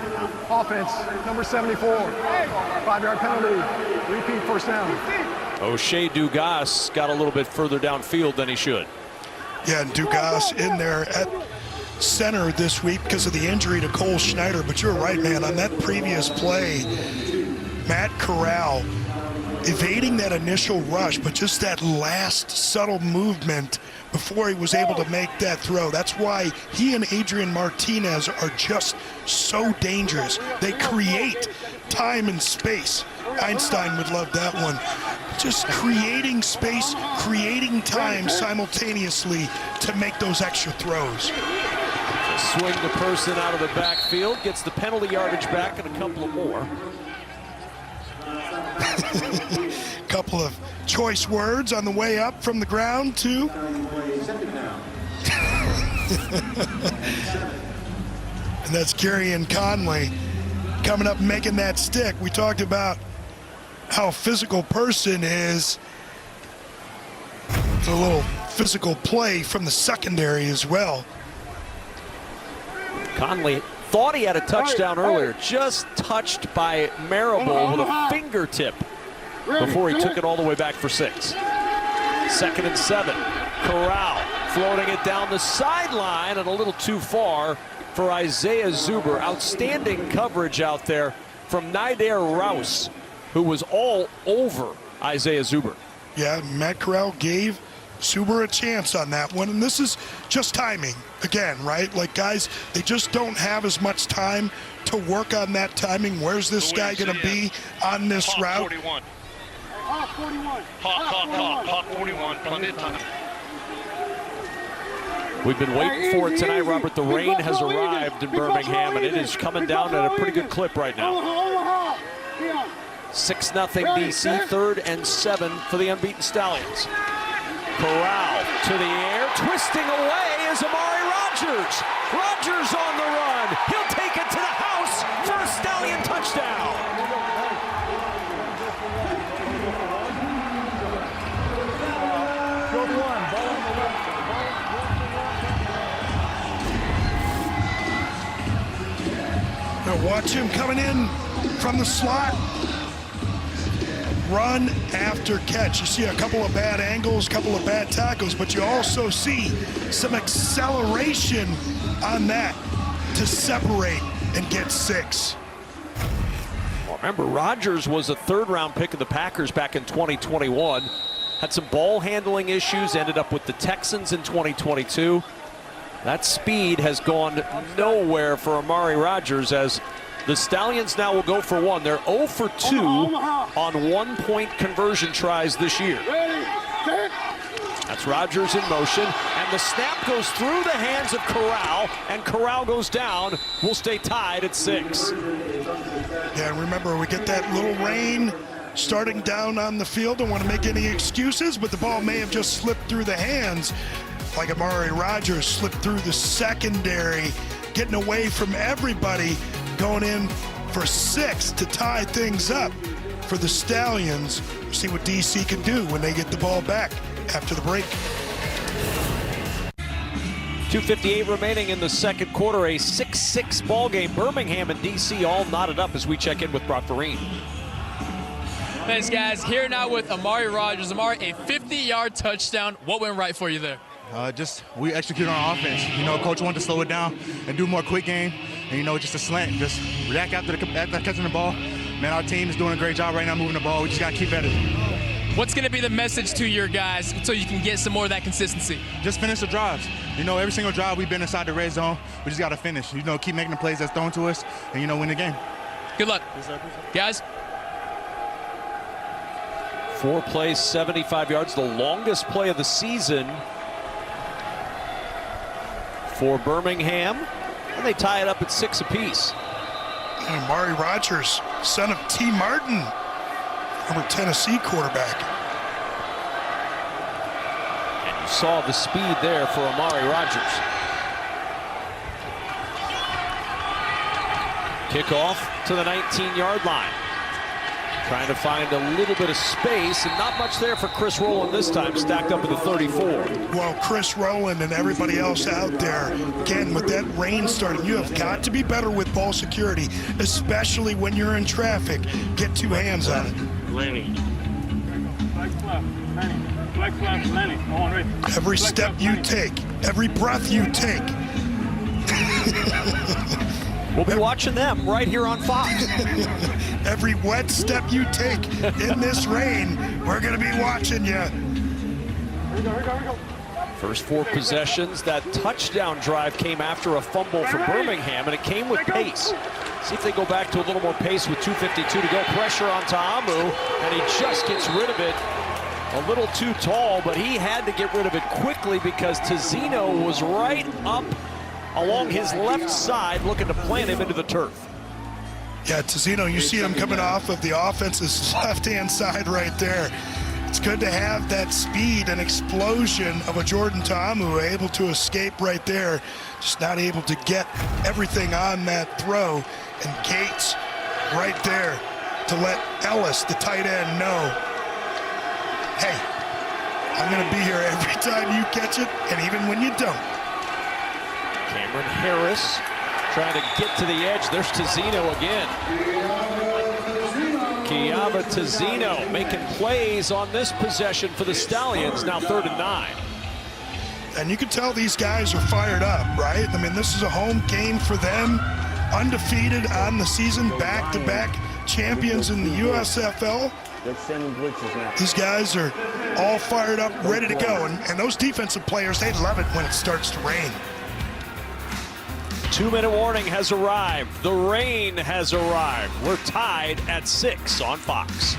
Offense, number 74. 5-yard penalty. Repeat first down. O'Shea Dugas got a little bit further downfield than he should. Yeah, and Dugas in there at center this week because of the injury to Cole Schneider. But you're right, man. On that previous play, Matt Corral evading that initial rush, but just that last subtle movement before he was able to make that throw. That's why he and Adrian Martinez are just so dangerous. They create time and space. Einstein would love that one. Just creating space, creating time simultaneously to make those extra throws. Swing the Person out of the backfield, gets the penalty yardage back and a couple of more. Couple of choice words on the way up from the ground too. And that's Kerryon Conley coming up and making that stick. We talked about how physical Person is. A little physical play from the secondary as well. Conley thought he had a touchdown earlier, just touched by Marable with a fingertip before he took it all the way back for 6. 2nd and 7. Corral floating it down the sideline and a little too far for Isaiah Zuber. Outstanding coverage out there from Nidair Rouse, who was all over Isaiah Zuber. Yeah, Matt Corral gave Zuber a chance on that one, and this is just timing again, right? Like, guys, they just don't have as much time to work on that timing. Where's this guy going to be on this route? 41. Hawk 41. Hawk 41. Plenty of time. We've been waiting for it tonight, Robert. The rain has arrived in Birmingham, and it is coming down at a pretty good clip right now. 6-0 DC, 3rd and 7 for the unbeaten Stallions. Corral to the air, twisting away is Amari Rogers. Rogers on the run. He'll take it to the house for a Stallion touchdown. Now watch him coming in from the slot. Run after catch. You see a couple of bad angles, couple of bad tackles, but you also see some acceleration on that to separate and get 6. Well, remember, Rogers was a 3rd-round pick of the Packers back in 2021. Had some ball handling issues, ended up with the Texans in 2022. That speed has gone nowhere for Amari Rogers, as the Stallions now will go for 1. They're 0 for 2 on 1-point conversion tries this year. That's Rogers in motion, and the snap goes through the hands of Corral, and Corral goes down. We'll stay tied at 6. Yeah, remember, we get that little rain starting down on the field. Don't want to make any excuses, but the ball may have just slipped through the hands, like Amari Rogers slipped through the secondary, getting away from everybody, going in for 6 to tie things up for the Stallions. We'll see what DC can do when they get the ball back after the break. 2:58 remaining in the second quarter, a 6-6 ball game. Birmingham and DC all knotted up as we check in with Brock Vereen. Thanks, guys. Here now with Amari Rogers. Amari, a 50-yard touchdown. What went right for you there? We execute on our offense. You know, coach wanted to slow it down and do more quick game. And, you know, just a slant, just react after catching the ball. Man, our team is doing a great job right now moving the ball. We just got to keep at it. What's going to be the message to your guys so you can get some more of that consistency? Just finish the drives. You know, every single drive we've been inside the red zone. We just got to finish. You know, keep making the plays that's thrown to us and, you know, win the game. Good luck. Guys. 4 plays, 75 yards, the longest play of the season for Birmingham. And they tie it up at 6 apiece. And Amari Rogers, son of T. Martin, former Tennessee quarterback. And you saw the speed there for Amari Rogers. Kickoff to the 19-yard line. Trying to find a little bit of space, and not much there for Chris Rowland this time, stacked up at the 34. Well, Chris Rowland and everybody else out there, again, with that rain starting, you have got to be better with ball security, especially when you're in traffic. Get 2 hands on it. Lenny. Flex left, Lenny. On, right. Every step you take, every breath you take. We'll be watching them right here on Fox. Every wet step you take in this rain, we're going to be watching you. Here we go. First 4 possessions. That touchdown drive came after a fumble for Birmingham, and it came with pace. See if they go back to a little more pace with 2:52 to go. Pressure on Ta'amu, and he just gets rid of it. A little too tall, but he had to get rid of it quickly because Tazzino was right up along his left side looking to plant him into the turf. Yeah, Tazzino, you see him coming off of the offense's left-hand side right there. It's good to have that speed and explosion of a Jordan Ta'amu able to escape right there. Just not able to get everything on that throw. And Gates right there to let Ellis, the tight end, know, hey, I'm going to be here every time you catch it, and even when you don't. Cameron Harris trying to get to the edge. There's Tazzino again. Kiava Tazzino making plays on this possession for the Stallions, now 3rd and 9. And you can tell these guys are fired up, right? I mean, this is a home game for them. Undefeated on the season, back-to-back champions in the USFL. These guys are all fired up, ready to go. And those defensive players, they love it when it starts to rain. 2-minute warning has arrived. The rain has arrived. We're tied at 6 on Fox.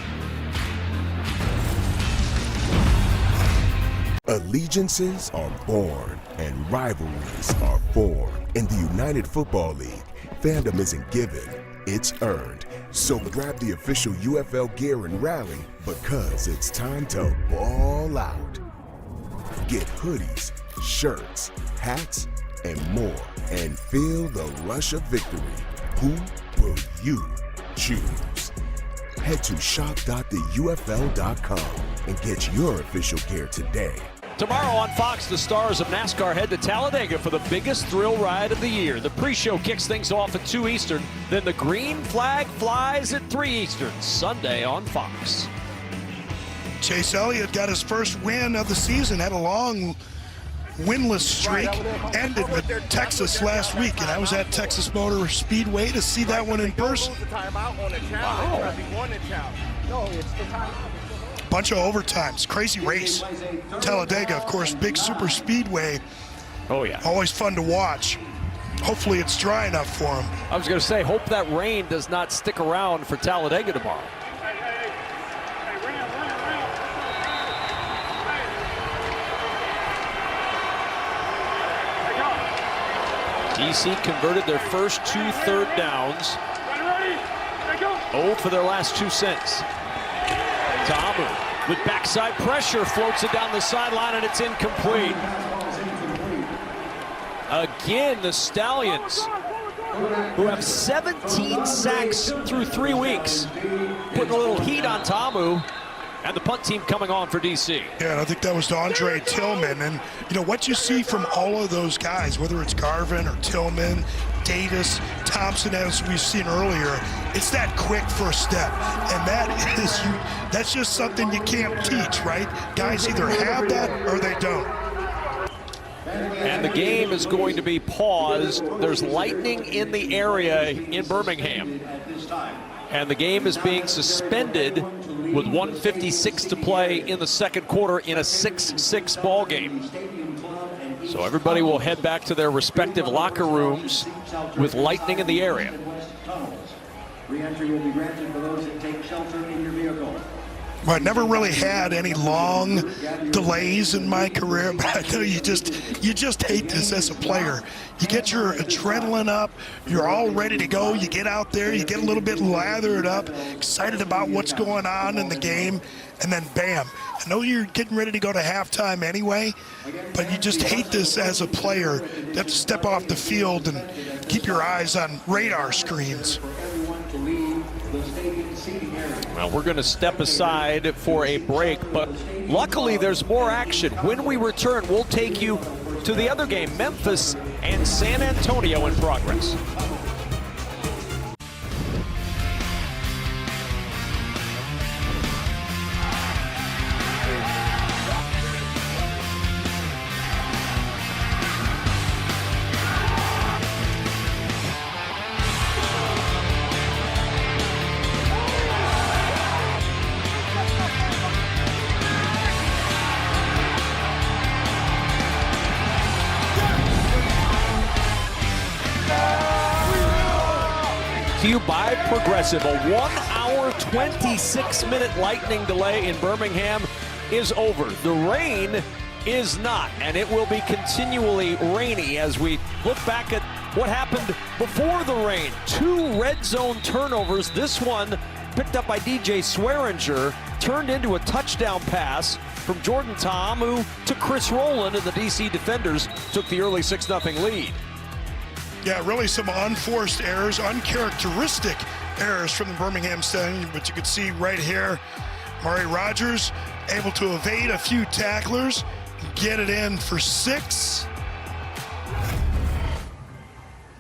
Allegiances are born and rivalries are formed. In the United Football League, fandom isn't given, it's earned. So grab the official UFL gear and rally because it's time to ball out. Get hoodies, shirts, hats, and more, and feel the rush of victory. Who will you choose? Head to shop.theufl.com and get your official gear today. Tomorrow on Fox, the stars of NASCAR head to Talladega for the biggest thrill ride of the year. The pre-show kicks things off at 2 Eastern, then the green flag flies at 3 Eastern, Sunday on Fox. Chase Elliott got his first win of the season, had a long winless streak, ended with Texas last week, and I was at Texas Motor Speedway to see that one in person. Wow. Bunch of overtimes, crazy race. Talladega, of course, big super speedway. Oh yeah. Always fun to watch. Hopefully it's dry enough for him. I was going to say, hope that rain does not stick around for Talladega tomorrow. DC converted their first 2 third downs. 0 for their last 2 cents. Ta'amu with backside pressure floats it down the sideline, and it's incomplete. Again, the Stallions, who have 17 sacks through 3 weeks, putting a little heat on Ta'amu. And the punt team coming on for DC. Yeah, and I think that was to Andre Tillman. And, you know, what you see from all of those guys, whether it's Garvin or Tillman, Davis, Thompson, as we've seen earlier, it's that quick first step. And that's just something you can't teach, right? Guys either have that or they don't. And the game is going to be paused. There's lightning in the area in Birmingham. And the game is being suspended with 1:56 to play in the second quarter in a 6-6 ball game. So everybody will head back to their respective locker rooms with lightning in the area. Re-entry will be granted for those that take shelter in your vehicle. Well, I never really had any long delays in my career, but I know you just hate this as a player. You get your adrenaline up, you're all ready to go, you get out there, you get a little bit lathered up, excited about what's going on in the game, and then bam. I know you're getting ready to go to halftime anyway, but you just hate this as a player. You have to step off the field and keep your eyes on radar screens. Well, we're going to step aside for a break, but luckily there's more action. When we return, we'll take you to the other game, Memphis and San Antonio in progress. To you by Progressive. A 1 hour, 26-minute lightning delay in Birmingham is over. The rain is not, and it will be continually rainy as we look back at what happened before the rain. 2 red zone turnovers. This one picked up by DJ Swearinger, turned into a touchdown pass from Jordan Ta'amu to Chris Rowland, and the DC defenders took the early 6-0 lead. Yeah, really some unforced errors, uncharacteristic errors from the Birmingham Stallions, but you could see right here, Murray Rogers able to evade a few tacklers, get it in for 6.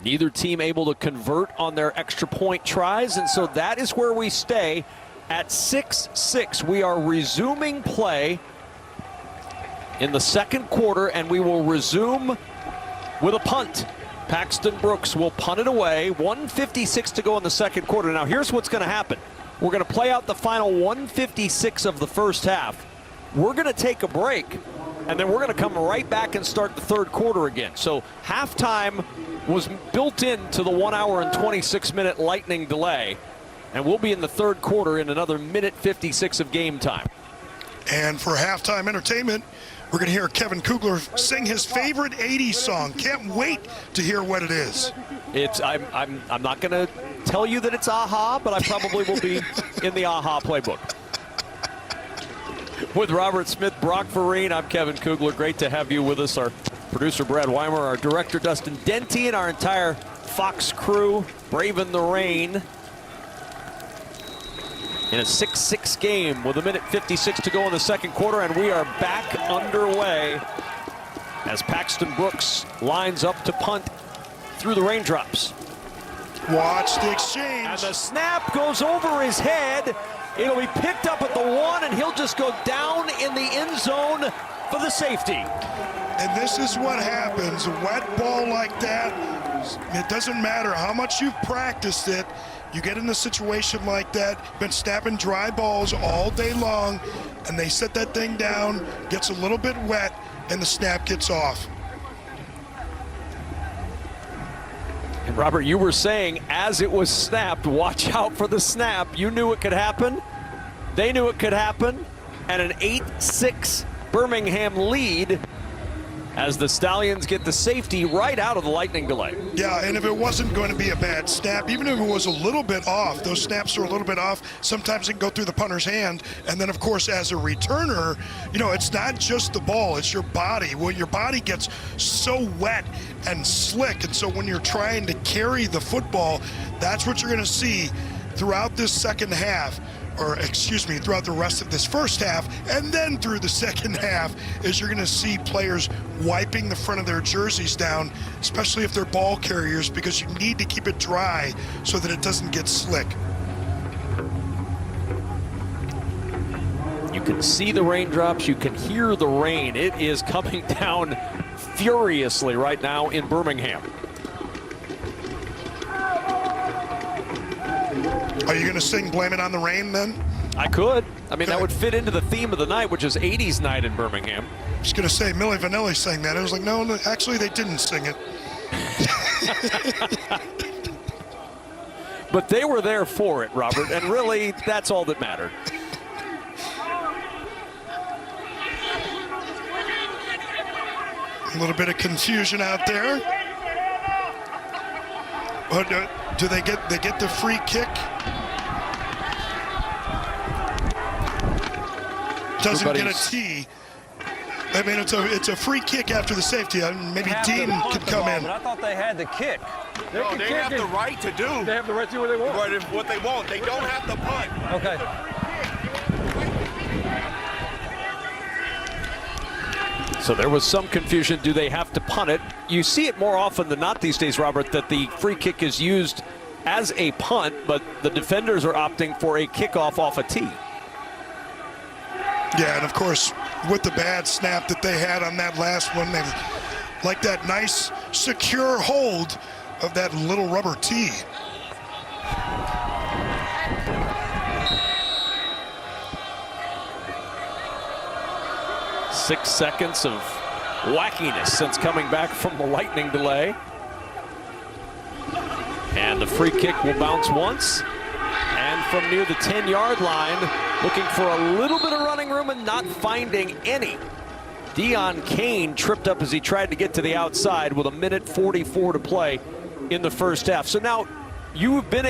Neither team able to convert on their extra point tries, and so that is where we stay at 6-6. We are resuming play in the second quarter, and we will resume with a punt. Paxton Brooks will punt it away. 1:56 to go in the second quarter. Now here's what's going to happen. We're going to play out the final 1:56 of the first half. We're going to take a break, and then we're going to come right back and start the third quarter again. So halftime was built into the 1 hour and 26-minute lightning delay, and we'll be in the third quarter in another minute 56 of game time. And for halftime entertainment, we're going to hear Kevin Kugler sing his favorite 80s song. Can't wait to hear what it is. I'm not going to tell you that it's AHA, but I probably will be in the AHA playbook. With Robert Smith, Brock Vereen, I'm Kevin Kugler. Great to have you with us. Our producer Brad Weimer, our director Dustin Denty, and our entire Fox crew braving the rain in a 6-6 game with 1:56 to go in the second quarter, and we are back underway as Paxton Brooks lines up to punt through the raindrops. Watch the exchange. And the snap goes over his head. It'll be picked up at the 1, and he'll just go down in the end zone for the safety. And this is what happens. A wet ball like that, it doesn't matter how much you've practiced it. You get in a situation like that, been snapping dry balls all day long, and they set that thing down, gets a little bit wet, and the snap gets off. And Robert, you were saying as it was snapped, watch out for the snap. You knew it could happen. They knew it could happen. And an 8-6 Birmingham lead as the Stallions get the safety right out of the lightning delay. Yeah, and if it wasn't going to be a bad snap, even if it was a little bit off, those snaps are a little bit off, sometimes it can go through the punter's hand. And then, of course, as a returner, you know, it's not just the ball, it's your body. Well, your body gets so wet and slick, and so when you're trying to carry the football, that's what you're going to see throughout this second half. Or excuse me, throughout the rest of this first half, and then through the second half, is you're going to see players wiping the front of their jerseys down, especially if they're ball carriers, because you need to keep it dry so that it doesn't get slick. You can see the raindrops, you can hear the rain. It is coming down furiously right now in Birmingham. Are you going to sing Blame It on the Rain then? I could. I mean, that would fit into the theme of the night, which is 80s night in Birmingham. I was going to say Milli Vanilli sang that. I was like, no, actually they didn't sing it. But they were there for it, Robert, and really, that's all that mattered. A little bit of confusion out there. But do they get the free kick? Doesn't get a tee. I mean, it's a free kick after the safety. Maybe Dean could come in. But I thought they had the kick. No, they have the right to do. They have the right to do what they want. What they want. They don't have to punt. Okay. So there was some confusion. Do they have to punt it? You see it more often than not these days, Robert, that the free kick is used as a punt, but the defenders are opting for a kickoff off a tee. Yeah, and of course, with the bad snap that they had on that last one, they like that nice, secure hold of that little rubber tee. Six seconds of wackiness since coming back from the lightning delay. And the free kick will bounce once. And from near the 10-yard line, looking for a little bit of running room and not finding any. Deon Cain tripped up as he tried to get to the outside with 1:44 to play in the first half. So now you've been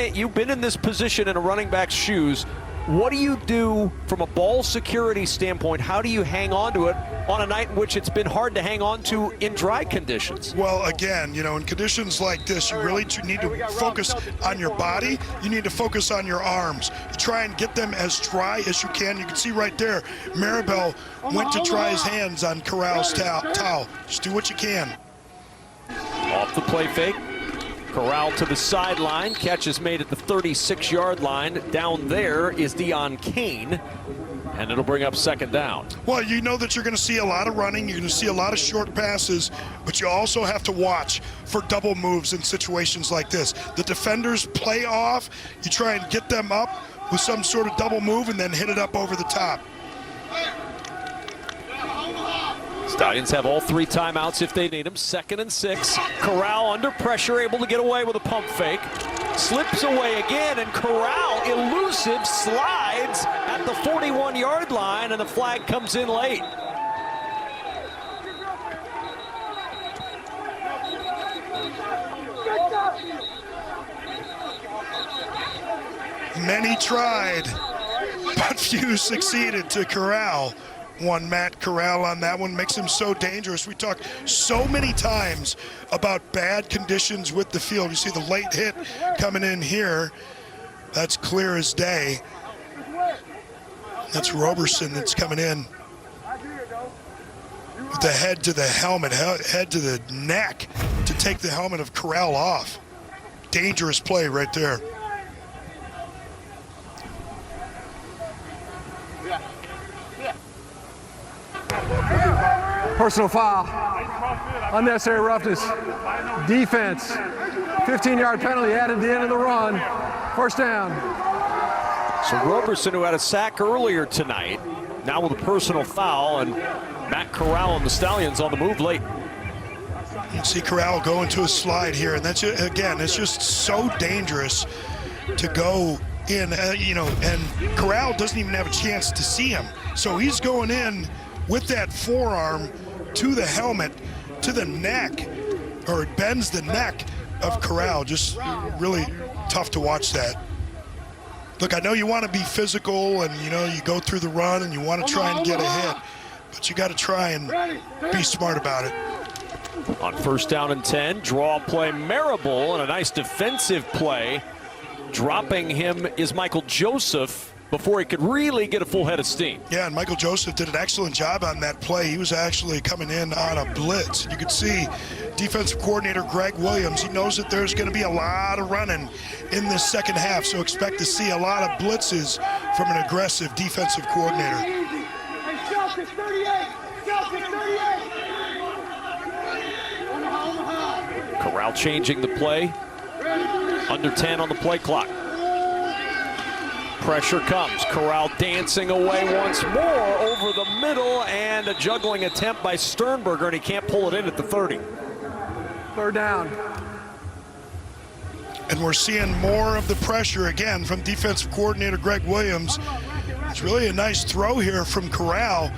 in this position in a running back's shoes. What do you do from a ball security standpoint? How do you hang on to it on a night in which it's been hard to hang on to in dry conditions? Well, again, you know, in conditions like this, you really need to focus on your body. You need to focus on your arms. You try and get them as dry as you can. You can see right there, Maribel went to dry his hands on Corral's towel. Just do what you can. Off the play fake. Corral to the sideline. Catch is made at the 36-yard line. Down there is Deon Cain, and it'll bring up second down. Well, you know that you're going to see a lot of running. You're going to see a lot of short passes, but you also have to watch for double moves in situations like this. The defenders play off. You try and get them up with some sort of double move and then hit it up over the top. Stallions have all three timeouts if they need them. 2nd and 6. Corral under pressure, able to get away with a pump fake. Slips away again, and Corral, elusive, slides at the 41-yard line, and the flag comes in late. Many tried, but few succeeded to Corral. One Matt Corral on that one makes him so dangerous. We talk so many times about bad conditions with the field. You see the late hit coming in here. That's clear as day. That's Roberson that's coming in with the head to the helmet, head to the neck to take the helmet of Corral off. Dangerous play right there. Personal foul, unnecessary roughness, defense, 15-yard penalty added at the end of the run, first down. So Roberson, who had a sack earlier tonight, now with a personal foul, and Matt Corral and the Stallions on the move late. You see Corral go into a slide here, and that's, again, it's just so dangerous to go in, and Corral doesn't even have a chance to see him. So he's going in with that forearm to the helmet, to the neck, or it bends the neck of Corral. Just really tough to watch that. Look, I know you want to be physical and, you go through the run and you want to try and get a hit, but you got to try and be smart about it. On 1st down and 10, draw play Maribel, and a nice defensive play. Dropping him is Michael Joseph before he could really get a full head of steam. Yeah, and Michael Joseph did an excellent job on that play. He was actually coming in on a blitz. You could see defensive coordinator Greg Williams, he knows that there's going to be a lot of running in this second half, so expect to see a lot of blitzes from an aggressive defensive coordinator. Corral changing the play. Under 10 on the play clock. Pressure comes. Corral dancing away once more over the middle, and a juggling attempt by Sternberger, and he can't pull it in at the 30. Third down. And we're seeing more of the pressure again from defensive coordinator Greg Williams. It's really a nice throw here from Corral.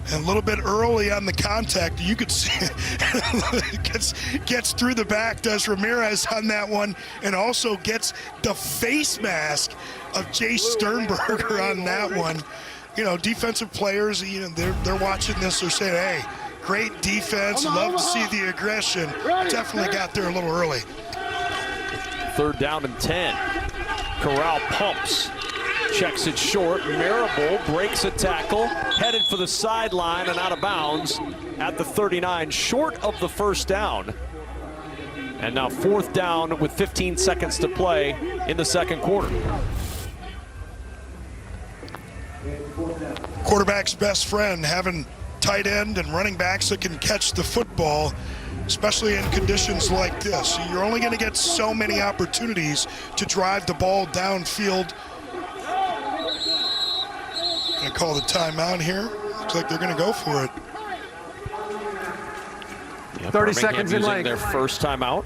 And a little bit early on the contact, you could see gets through the back, does Ramirez on that one, and also gets the face mask of Jay Sternberger on that one. You know, defensive players, you know, they're watching this, they're saying, hey, great defense, love to see the aggression. Definitely got there a little early. 3rd down and 10. Corral pumps. Checks it short. Marable breaks a tackle, headed for the sideline and out of bounds at the 39, short of the 1st down. And now 4th down with 15 seconds to play in the 2nd quarter. Quarterback's best friend, having tight end and running backs that can catch the football, especially in conditions like this. You're only going to get so many opportunities to drive the ball downfield. Gonna call the timeout here. Looks like they're gonna go for it. Yeah, 30 seconds in length. Their first timeout.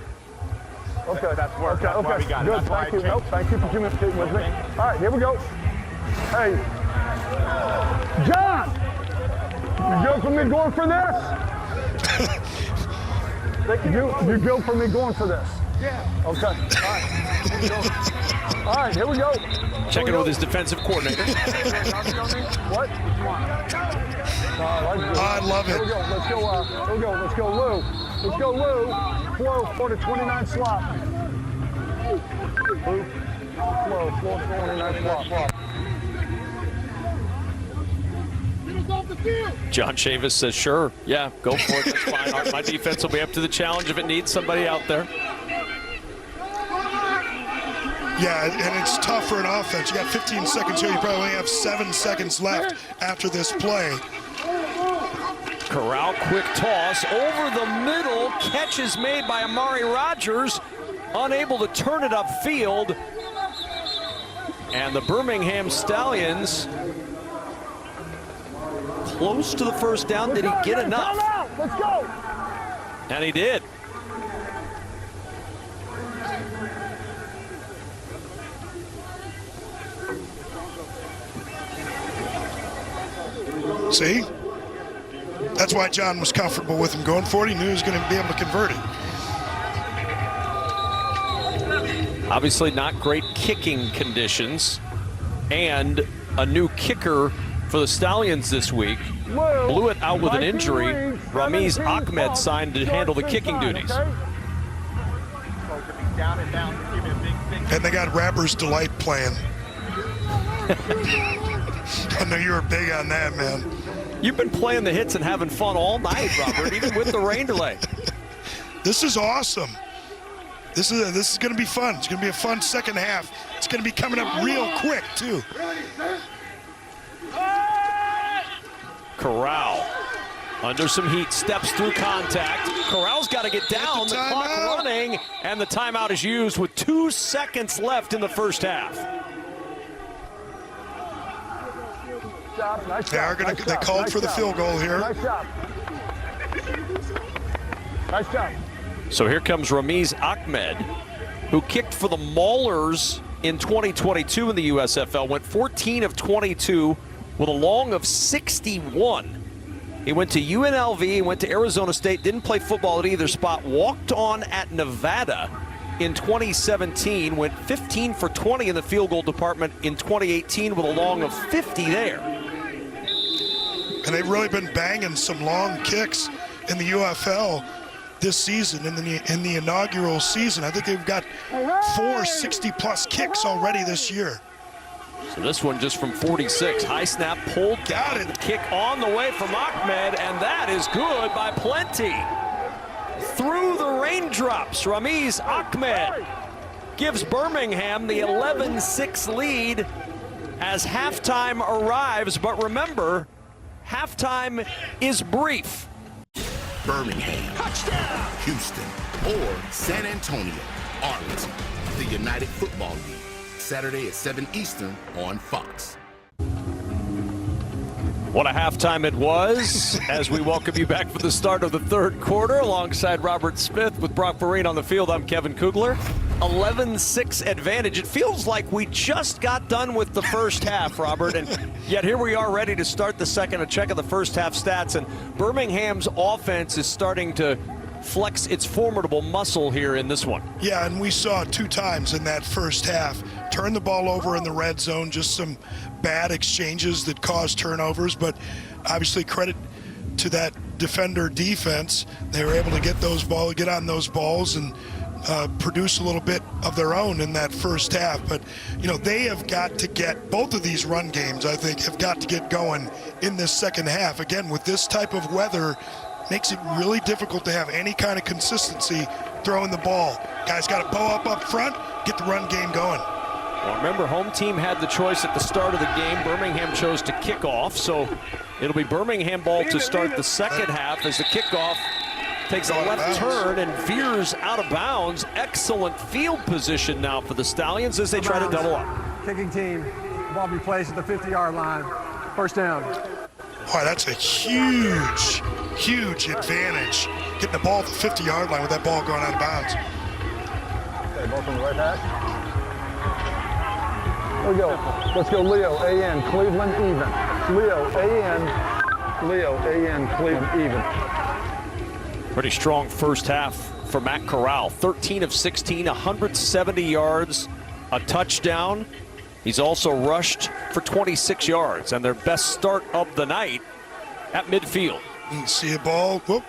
Okay, that's work. Okay, okay. Good. Thank you. Nope, thank you for communicating with me. All right, here we go. Hey, John, you go for me going for this? you go for me going for this? Yeah. Okay. All right. All right, here we go. Checking with his defensive coordinator. What? I love it. Here we go. Let's go. Here we go. Let's go, Lou. Let's go, Lou. Flow for the 29 slot. Lou. Flow 29 slot. John Chavis says, sure, yeah, go for it, that's fine. My defense will be up to the challenge if it needs somebody out there. Yeah, and it's tough for an offense. You got 15 seconds here. You probably only have 7 seconds left after this play. Corral, quick toss over the middle. Catch is made by Amari Rogers, unable to turn it upfield. And the Birmingham Stallions close to the 1st down. Did he get enough? Let's go. And he did. See? That's why John was comfortable with him going for it. He knew he was going to be able to convert it. Obviously not great kicking conditions, and a new kicker for the Stallions this week. Blew it out with an injury. Ramiz Ahmed signed to handle the kicking duties. And they got Rapper's Delight playing. I know you were big on that, man. You've been playing the hits and having fun all night, Robert, even with the rain delay. This is awesome. This is going to be fun. It's going to be a fun 2nd half. It's going to be coming up real quick, too. Corral under some heat, steps through contact. Corral's got to get down, the clock running, and the timeout is used with 2 seconds left in the 1st half. They called for the field goal here. Nice job. Nice job. So here comes Ramiz Ahmed, who kicked for the Maulers in 2022 in the USFL, went 14 of 22 with a long of 61. He went to UNLV, went to Arizona State, didn't play football at either spot, walked on at Nevada in 2017, went 15 for 20 in the field goal department in 2018 with a long of 50 there. And they've really been banging some long kicks in the UFL this season, in the inaugural season. I think they've got 4 60-plus kicks already this year. So this one just from 46. High snap, pulled down. Got it. Kick on the way from Ahmed, and that is good by plenty. Through the raindrops, Ramiz Ahmed gives Birmingham the 11-6 lead as halftime arrives. But remember, halftime is brief. Birmingham, touchdown, Houston, or San Antonio, Arlington, the United Football League. Saturday at 7 Eastern on Fox. What a halftime it was as we welcome you back for the start of the 3rd quarter alongside Robert Smith with Brock Vereen on the field. I'm Kevin Kugler. 11-6 advantage. It feels like we just got done with the first half, Robert, and yet here we are ready to start the second. A check of the first half stats, and Birmingham's offense is starting to flex its formidable muscle here in this one. Yeah, and we saw 2 times in that first half. Turn the ball over in the red zone, just some bad exchanges that caused turnovers, but obviously credit to that defender defense. They were able to get on those balls and produce a little bit of their own in that first half. But, you know, they have got to get, both of these run games, I think, have got to get going in this second half. Again, with this type of weather, makes it really difficult to have any kind of consistency throwing the ball. Guys got to bow up front, get the run game going. Well, remember, home team had the choice at the start of the game. Birmingham chose to kick off, so it'll be Birmingham ball to start the second half as the kickoff takes a left turn and veers out of bounds. Excellent field position now for the Stallions as they try to double up. Kicking team, ball be placed at the 50-yard line. First down. Boy, that's a huge, huge advantage. Getting the ball at the 50-yard line with that ball going out of bounds. Okay, ball from the right hash. Here we go. Let's go Leo, A-N, Cleveland, even. Leo, A-N, Leo, A-N, Cleveland, even. Pretty strong first half for Matt Corral. 13 of 16, 170 yards, a touchdown. He's also rushed for 26 yards, and their best start of the night at midfield. You see a ball, whoop,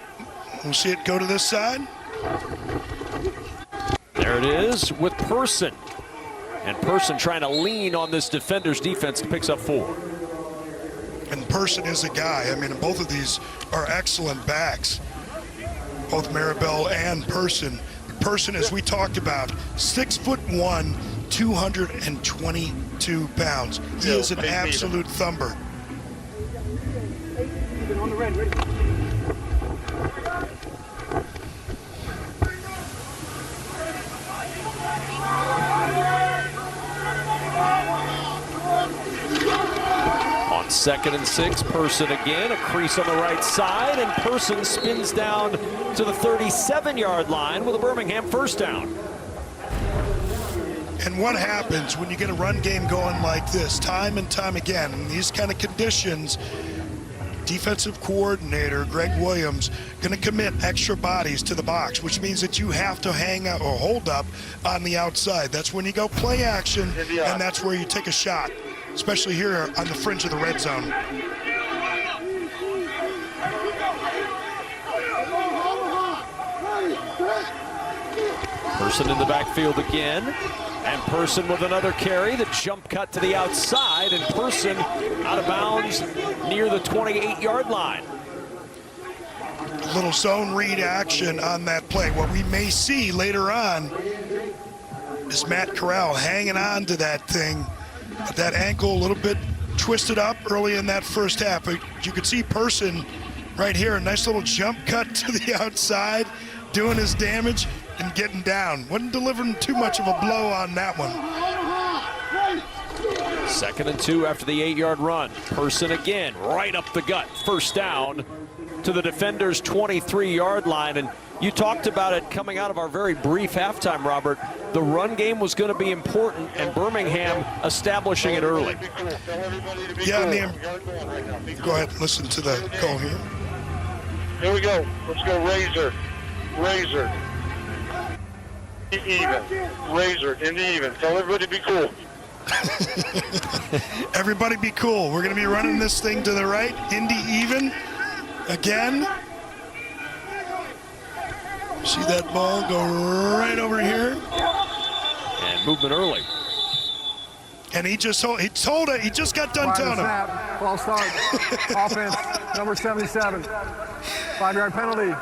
we'll see it go to this side. There it is with Person. And Person trying to lean on this defender's defense and picks up 4. And Person is a guy. I mean, both of these are excellent backs. Both Maribel and Person. Person, as we talked about, 6'1", 222 pounds. He is an absolute thumper. On 2nd and 6, Person again, a crease on the right side, and Person spins down to the 37-yard line with a Birmingham first down. And what happens when you get a run game going like this, time and time again, in these kind of conditions, defensive coordinator Greg Williams going to commit extra bodies to the box, which means that you have to hang out or hold up on the outside. That's when you go play action, and that's where you take a shot, especially here on the fringe of the red zone. Person in the backfield again, and Person with another carry. The jump cut to the outside, and Person out of bounds near the 28-yard line. A little zone read action on that play. What we may see later on is Matt Corral hanging on to that thing, but that ankle a little bit twisted up early in that first half. But you could see Person right here, a nice little jump cut to the outside, doing his damage and getting down. Wasn't delivering too much of a blow on that one. 2nd and 2 after the 8-yard run. Person again, right up the gut. First down to the defender's 23-yard line. And you talked about it coming out of our very brief halftime, Robert. The run game was going to be important, and Birmingham establishing it early. Yeah, go ahead and listen to the call here. Here we go. Let's go Razor. Razor. Even. Razor in the even. Tell everybody to be cool. Everybody be cool. We're going to be running this thing to the right. Indy even. Again. See that ball go right over here. And movement early. And he just told it. He just got done telling him. Ball start. Offense, number 77. 5-yard penalty.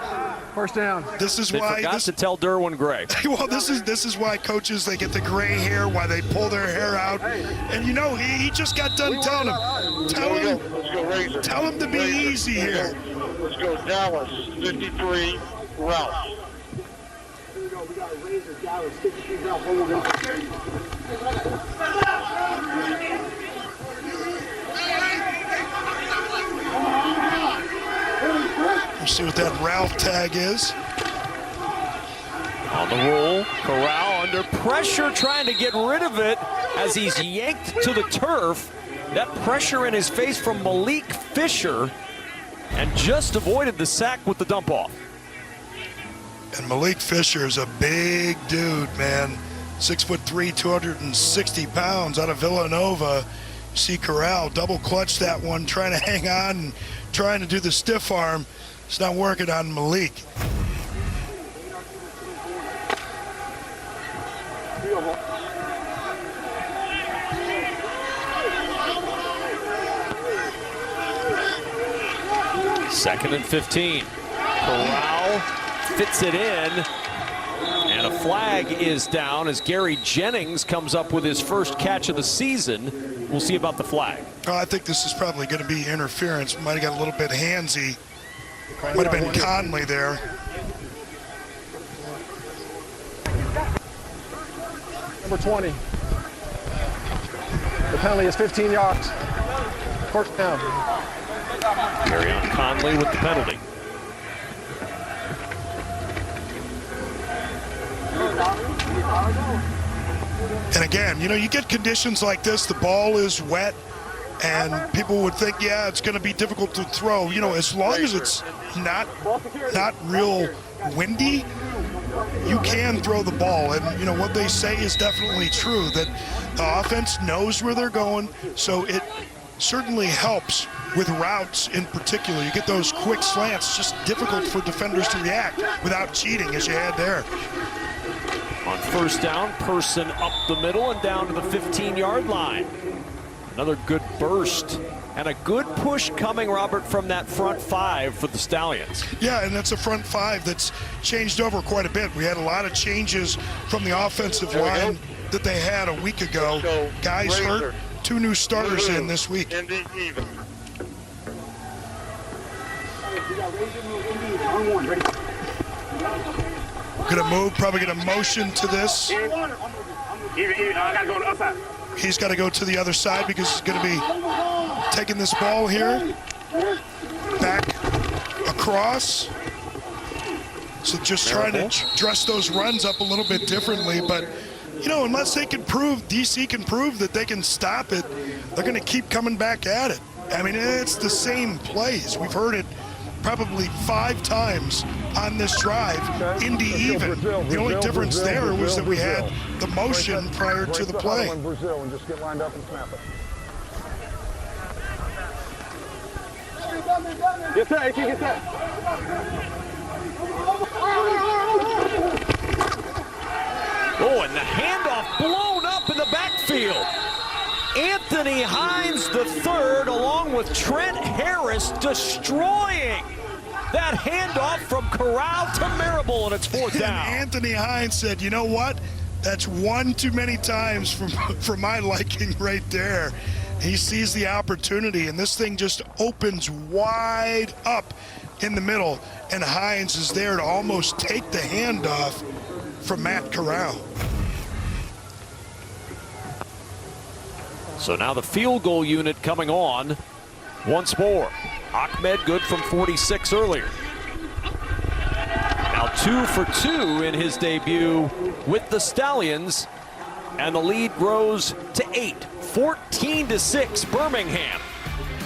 First down. This is they why forgot to tell Derwin Gray. Well, this is why coaches, they get the gray hair, why they pull their hair out. And you know, he just got done telling him. Tell him to be easy here. Let's go Dallas 53 Ralph. Here we go. We got a Razor Dallas 53 Ralph. One more. Let's see what that Ralph tag is. On the roll, Corral under pressure trying to get rid of it as he's yanked to the turf. That pressure in his face from Malik Fisher, and just avoided the sack with the dump off. And Malik Fisher is a big dude, man. 6'3", 260 pounds out of Villanova. See Corral double clutch that one, trying to hang on and trying to do the stiff arm. It's not working on Malik. Second and 15. Corral fits it in, and a flag is down as Gary Jennings comes up with his first catch of the season. We'll see about the flag. Oh, I think this is probably going to be interference. Might have got a little bit handsy. Might have been Conley there. Number 20. The penalty is 15 yards. First down. Carry on Conley with the penalty. And again, you know, you get conditions like this, the ball is wet, and people would think, yeah, it's going to be difficult to throw. You know, as long as it's not real windy, you can throw the ball. And, you know, what they say is definitely true, that the offense knows where they're going, so it certainly helps with routes in particular. You get those quick slants, just difficult for defenders to react without cheating as you had there. On first down, Person up the middle and down to the 15-yard line. Another good burst and a good push coming, Robert, from that front five for the Stallions. Yeah, and that's a front five that's changed over quite a bit. We had a lot of changes from the offensive line that they had a week ago. Guys hurt, 2 new starters in this week. Gonna move, probably gonna motion to this. He's got to go to the other side because he's gonna be taking this ball here. Back across. So just trying to dress those runs up a little bit differently, but you know, unless they can prove, DC can prove that they can stop it, they're gonna keep coming back at it. I mean, it's the same plays. We've heard it probably 5 times on this drive, Indy even. The only difference there was that we had the motion prior to the play. Get that, get that. Oh, and the handoff blown up in the backfield. Anthony Hines III, along with Trent Harris, destroying that handoff from Corral to Marable, and it's 4th down. And Anthony Hines said, you know what? That's one too many times for my liking right there. He sees the opportunity, and this thing just opens wide up in the middle, and Hines is there to almost take the handoff from Matt Corral. So now the field goal unit coming on once more. Ahmed good from 46 earlier. Now 2 for 2 in his debut with the Stallions, and the lead grows to 8, 14-6 Birmingham,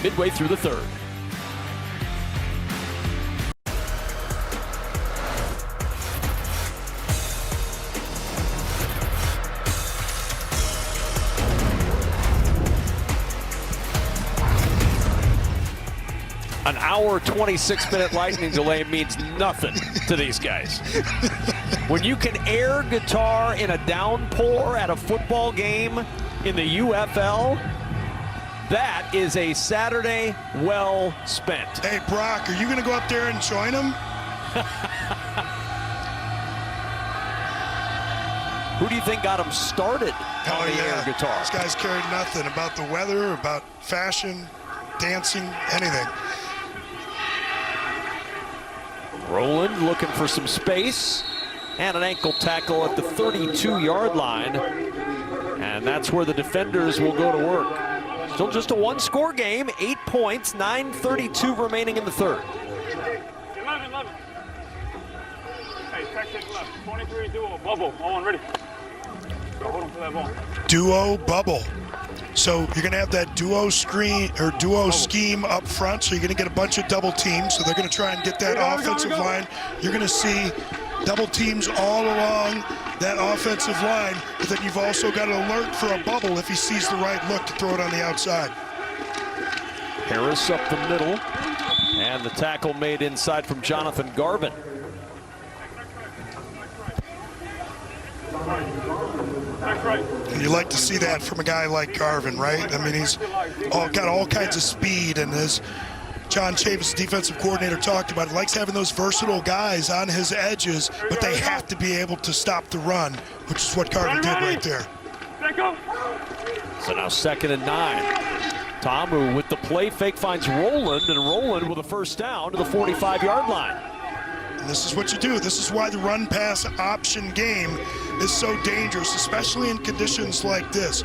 midway through the 3rd. An hour, 26-minute lightning delay means nothing to these guys. When you can air guitar in a downpour at a football game in the UFL, that is a Saturday well spent. Hey, Brock, are you going to go up there and join them? Who do you think got him started on the air guitar? This guy's cared nothing about the weather, about fashion, dancing, anything. Rowland looking for some space, and an ankle tackle at the 32-yard line. And that's where the defenders will go to work. Still just a 1-score game, 8 points, 9:32 remaining in the 3rd. 11. Hey, Texas left. 23 duo. Bubble. On, ready. Duo bubble. So you're going to have that duo screen or duo scheme up front. So you're going to get a bunch of double teams. So they're going to try and get that offensive line. You're going to see double teams all along that offensive line. But then you've also got an alert for a bubble if he sees the right look to throw it on the outside. Harris up the middle. And the tackle made inside from Jonathan Garvin. And you like to see that from a guy like Garvin, right? I mean, he's got all kinds of speed, and as John Chavis, defensive coordinator, talked about, he likes having those versatile guys on his edges, but they have to be able to stop the run, which is what Garvin did right there. So now 2nd and 9. Tamu with the play fake finds Roland, and Roland with a first down to the 45-yard line. And this is what you do. This is why the run-pass option game is so dangerous, especially in conditions like this.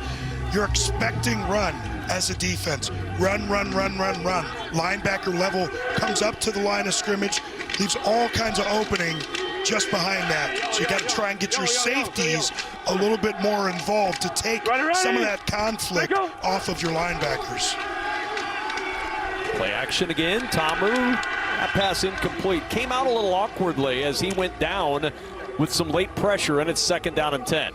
You're expecting run as a defense. Run, run, run, run, run. Linebacker level comes up to the line of scrimmage, leaves all kinds of opening just behind that. So you got to try and get your safeties a little bit more involved to take some of that conflict off of your linebackers. Play action again. Tamu, that pass incomplete. Came out a little awkwardly as he went down with some late pressure, and it's 2nd down and 10.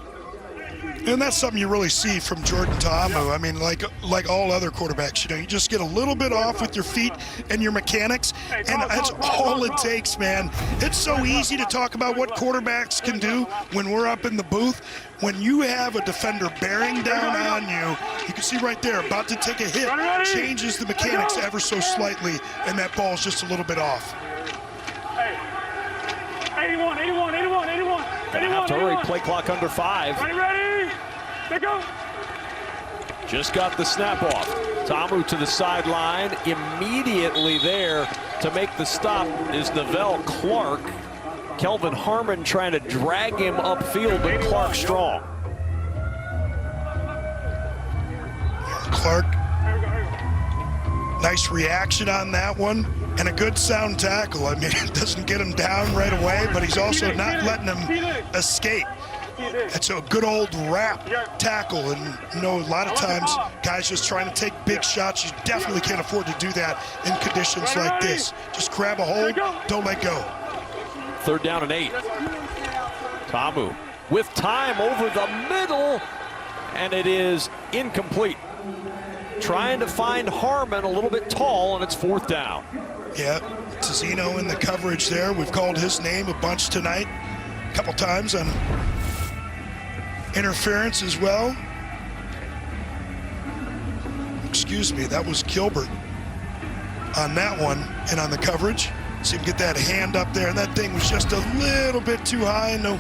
And that's something you really see from Jordan Ta'amu. I mean, like all other quarterbacks, you know, you just get a little bit off with your feet and your mechanics, and that's all it takes, man. It's so easy to talk about what quarterbacks can do when we're up in the booth. When you have a defender bearing down on you, you can see right there, about to take a hit, changes the mechanics ever so slightly, and that ball's just a little bit off. 81. Have to hurry, play clock under 5. Ready? Let go. Just got the snap off. Tamu to the sideline. Immediately there to make the stop is Neville Clark. Kelvin Harmon trying to drag him upfield, but Clark strong. Clark, nice reaction on that one, and a good sound tackle. I mean, it doesn't get him down right away, but he's also not letting him escape. It's a good old wrap tackle, and you know, a lot of times guys just trying to take big shots. You definitely can't afford to do that in conditions like this. Just grab a hold, don't let go. 3rd down and 8. Tamu with time over the middle, and it is incomplete. Trying to find Harmon a little bit tall, and it's 4th down. Yeah, Tizino in the coverage there. We've called his name a bunch tonight, a couple times on interference as well. Excuse me, that was Gilbert on that one and on the coverage. See him get that hand up there, and that thing was just a little bit too high. No,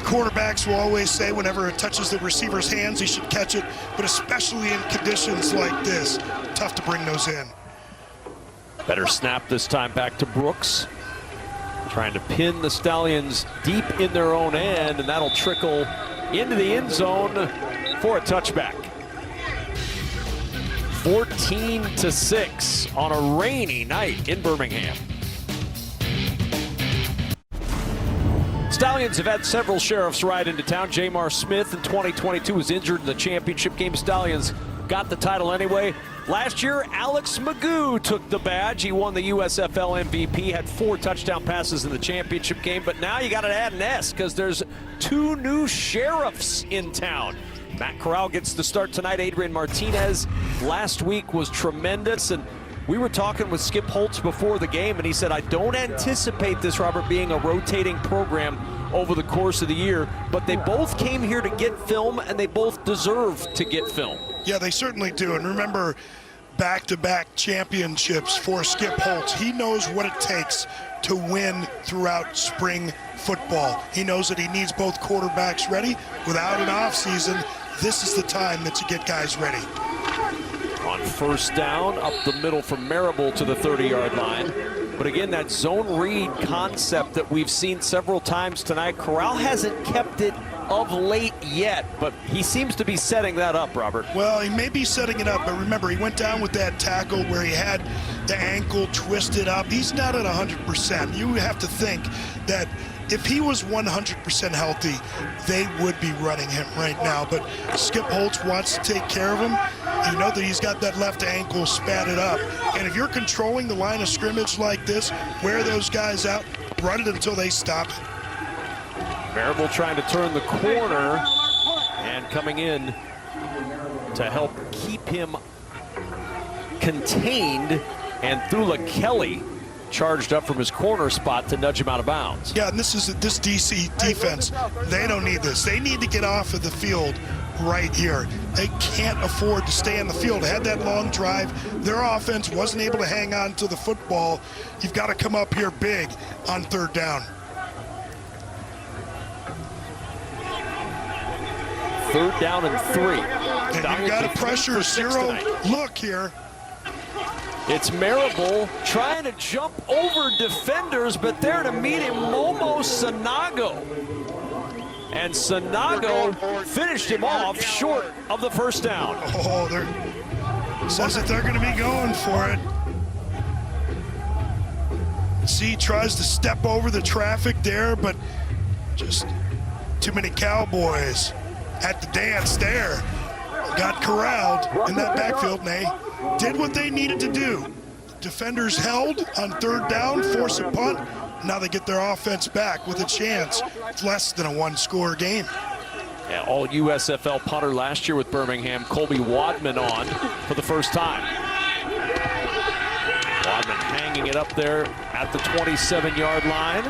quarterbacks will always say whenever it touches the receiver's hands, he should catch it, but especially in conditions like this, tough to bring those in. Better snap this time back to Brooks. Trying to pin the Stallions deep in their own end, and that'll trickle into the end zone for a touchback. 14-6 on a rainy night in Birmingham. Stallions have had several sheriffs ride into town. Jamar Smith in 2022 was injured in the championship game. Stallions got the title anyway. Last year, Alex Magoo took the badge. He won the USFL MVP, had 4 touchdown passes in the championship game. But now you got to add an S because there's 2 new sheriffs in town. Matt Corral gets the start tonight. Adrian Martinez last week was tremendous, and we were talking with Skip Holtz before the game, and he said, I don't anticipate this, Robert, being a rotating program over the course of the year, but they both came here to get film, and they both deserve to get film. Yeah, they certainly do. And remember, back-to-back championships for Skip Holtz. He knows what it takes to win throughout spring football. He knows that he needs both quarterbacks ready. Without an offseason, this is the time that you get guys ready. On 1st down, up the middle from Marable to the 30-yard line. But again, that zone read concept that we've seen several times tonight, Corral hasn't kept it of late yet, but he seems to be setting that up, Robert. Well, he may be setting it up, but remember, he went down with that tackle where he had the ankle twisted up. He's not at 100%. You have to think that if he was 100% healthy, they would be running him right now. But Skip Holtz wants to take care of him. You know that he's got that left ankle spatted up. And if you're controlling the line of scrimmage like this, wear those guys out, run it until they stop it. Marable trying to turn the corner and coming in to help keep him contained, and Thula Kelly charged up from his corner spot to nudge him out of bounds. Yeah, and this DC defense, they don't need this. They need to get off of the field right here. They can't afford to stay on the field. They had that long drive. Their offense wasn't able to hang on to the football. You've got to come up here big on 3rd down. 3rd down and 3. And you've got to pressure 0 look here. It's Marable trying to jump over defenders, but there to meet him, Momo Sanago. And Sanago finished him off short of the 1st down. Oh, says that they're going to be going for it. See, tries to step over the traffic there, but just too many Cowboys at the dance there. Got corralled in that backfield, and they did what they needed to do. Defenders held on 3rd down, force a punt. Now they get their offense back with a chance. It's less than a 1-score game. Yeah, all USFL punter last year with Birmingham, Colby Wadman on for the first time. Wadman hanging it up there at the 27-yard line.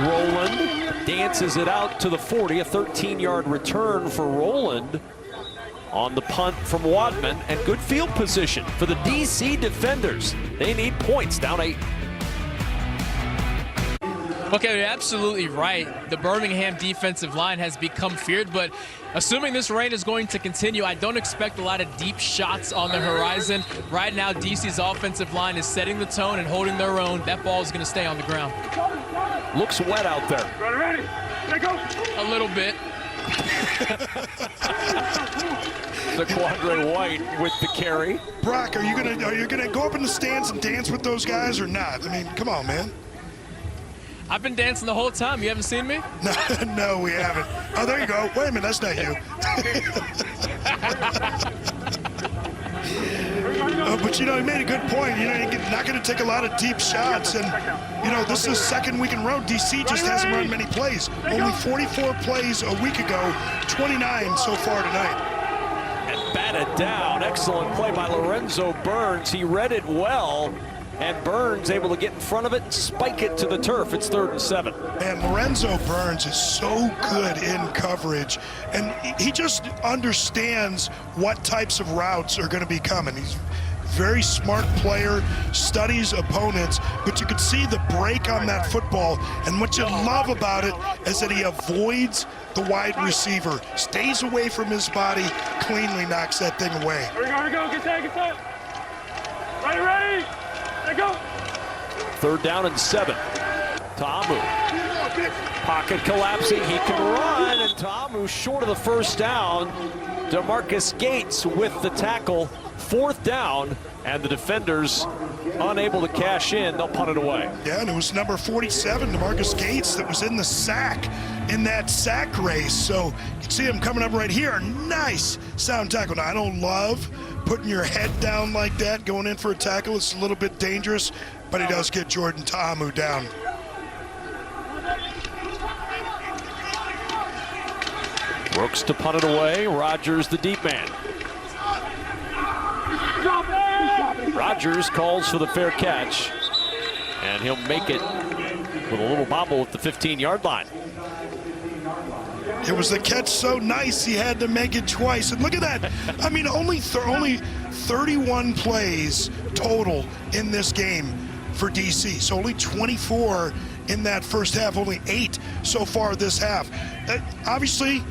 Rowland dances it out to the 40, a 13-yard return for Rowland on the punt from Wadman, and good field position for the DC defenders. They need points, down 8. Okay, you're absolutely right. The Birmingham defensive line has become feared, but assuming this rain is going to continue, I don't expect a lot of deep shots on the horizon. Right now, DC's offensive line is setting the tone and holding their own. That ball is going to stay on the ground. Looks wet out there. Ready? Go. A little bit. Zaquandre White with the carry. Brock, are you gonna go up in the stands and dance with those guys or not? I mean, come on, man. I've been dancing the whole time. You haven't seen me? No, we haven't. Oh, there you go. Wait a minute, that's not you. But you know, he made a good point. You know, you're not going to take a lot of deep shots, and you know, this is 2nd week in a row. DC just hasn't run many plays. Only 44 plays a week ago, 29 so far tonight. And batted down. Excellent play by Lorenzo Burns. He read it well, and Burns able to get in front of it and spike it to the turf. It's 3rd and 7. And Lorenzo Burns is so good in coverage, and he just understands what types of routes are going to be coming. He's a very smart player, studies opponents, but you can see the break on that football, and what you love about it is that he avoids the wide receiver, stays away from his body, cleanly knocks that thing away. Here we go, get set. Ready? There go. 3rd down and 7. Ta'amu. Pocket collapsing, he can run, and Ta'amu short of the 1st down. DeMarcus Gates with the tackle. 4th down, and the defenders unable to cash in. They'll punt it away. Yeah, and it was number 47, DeMarcus Gates, that was in the sack, in that sack race. So you can see him coming up right here. Nice sound tackle. Now, I don't love putting your head down like that, going in for a tackle. It's a little bit dangerous, but he does get Jordan Ta'amu down. Brooks to punt it away. Rogers, the deep man. Rogers calls for the fair catch, and he'll make it with a little bobble at the 15-yard line. It was the catch so nice he had to make it twice. And look at that. I mean, only 31 plays total in this game for DC. So only 24 in that first half, only 8 so far this half. Obviously,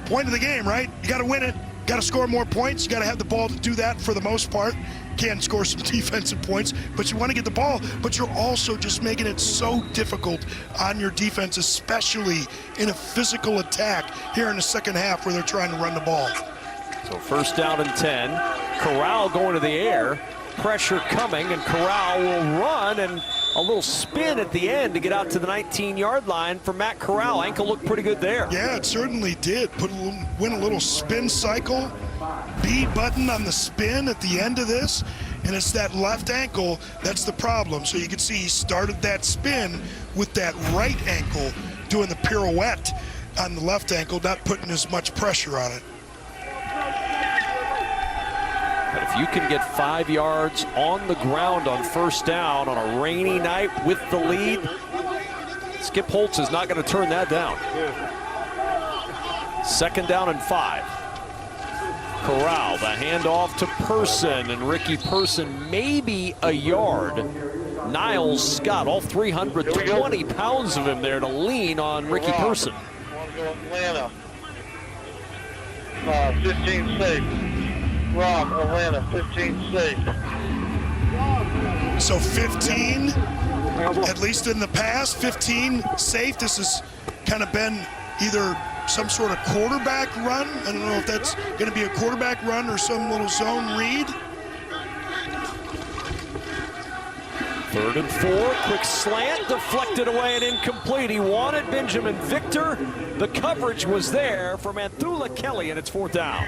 point of the game, right? You got to win it. Got to score more points. You got to have the ball to do that for the most part. Can score some defensive points, but you want to get the ball, but you're also just making it so difficult on your defense, especially in a physical attack here in the second half where they're trying to run the ball. So 1st down and 10. Corral going to the air. Pressure coming, and Corral will run, and a little spin at the end to get out to the 19-yard line for Matt Corral. Ankle looked pretty good there. Yeah, it certainly did. Went a little spin cycle. B button on the spin at the end of this, and it's that left ankle that's the problem. So you can see he started that spin with that right ankle, doing the pirouette on the left ankle, not putting as much pressure on it. But if you can get 5 yards on the ground on first down on a rainy night with the lead, Skip Holtz is not going to turn that down. 2nd down and 5. Corral, the handoff to Person, and Ricky Person maybe a yard. Niles Scott, all 320 pounds of him there to lean on Ricky Person. Atlanta. 15 safe. Rob, Atlanta, 15 safe. So 15, at least in the past, 15 safe. This has kind of been either some sort of quarterback run. I don't know if that's going to be a quarterback run or some little zone read. 3rd and 4, quick slant, deflected away and incomplete. He wanted Benjamin Victor. The coverage was there for Manthula Kelly, and it's 4th down.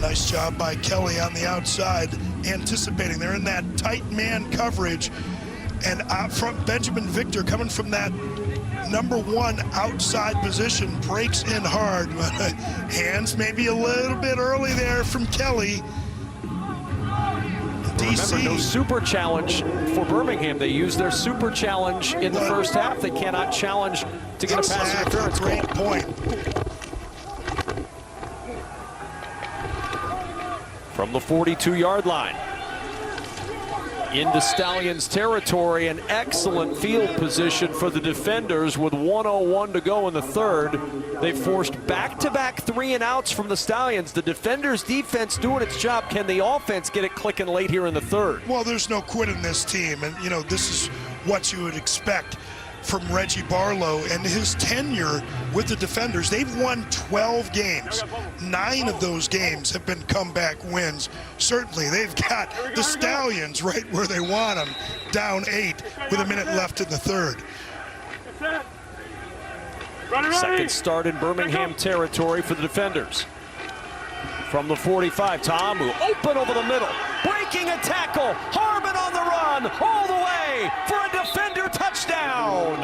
Nice job by Kelly on the outside, anticipating. They're in that tight man coverage, and out from Benjamin Victor, coming from that #1 outside position, breaks in hard. Hands maybe a little bit early there from Kelly. DC. Remember, no super challenge for Birmingham. They used their super challenge in the first half. They cannot challenge to get a pass interference call. Great point. From the 42-yard line. Into Stallions territory, an excellent field position for the defenders with 1:01 to go in the 3rd. They forced back-to-back 3-and-outs from the Stallions. The defenders' defense doing its job. Can the offense get it clicking late here in the 3rd? Well, there's no quit in this team, and you know this is what you would expect from Reggie Barlow and his tenure with the defenders. They've won 12 games. 9 of those games have been comeback wins. Certainly, they've got the Stallions right where they want them, down 8 with a minute left in the 3rd. 2nd start in Birmingham territory for the defenders. From the 45, Ta'amu open over the middle, breaking a tackle. Harmon on the run, all the way for a defender touchdown.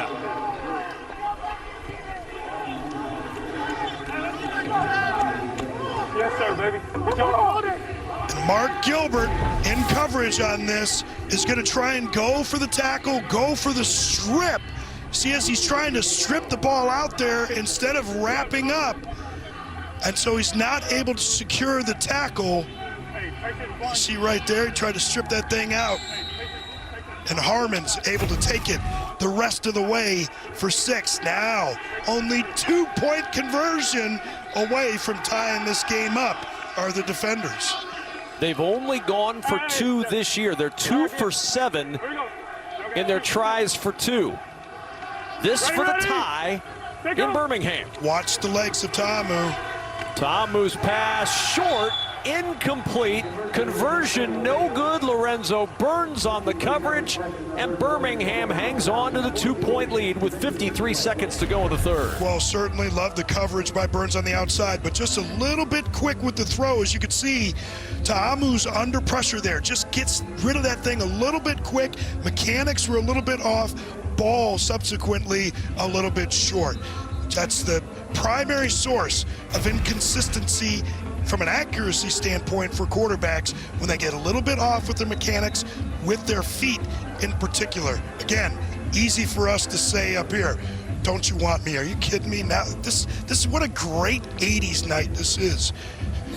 Yes, sir, baby. And Mark Gilbert in coverage on this is going to try and go for the tackle, go for the strip. See, as he's trying to strip the ball out there instead of wrapping up. And so he's not able to secure the tackle. You see right there, he tried to strip that thing out. And Harmon's able to take it the rest of the way for 6. Now, only 2-point conversion away from tying this game up are the defenders. They've only gone for 2 this year. They're 2 for 7 in their tries for 2. This for the tie in Birmingham. Watch the legs of Ta'amu. Ta'amu's pass short, incomplete, conversion no good. Lorenzo Burns on the coverage, and Birmingham hangs on to the 2-point lead with 53 seconds to go in the 3rd. Well, certainly love the coverage by Burns on the outside, but just a little bit quick with the throw. As you can see, Ta'amu's under pressure there. Just gets rid of that thing a little bit quick. Mechanics were a little bit off. Ball subsequently a little bit short. That's the primary source of inconsistency from an accuracy standpoint for quarterbacks when they get a little bit off with their mechanics, with their feet in particular. Again, easy for us to say up here, don't you want me? Are you kidding me? Now, this is what a great 80s night this is.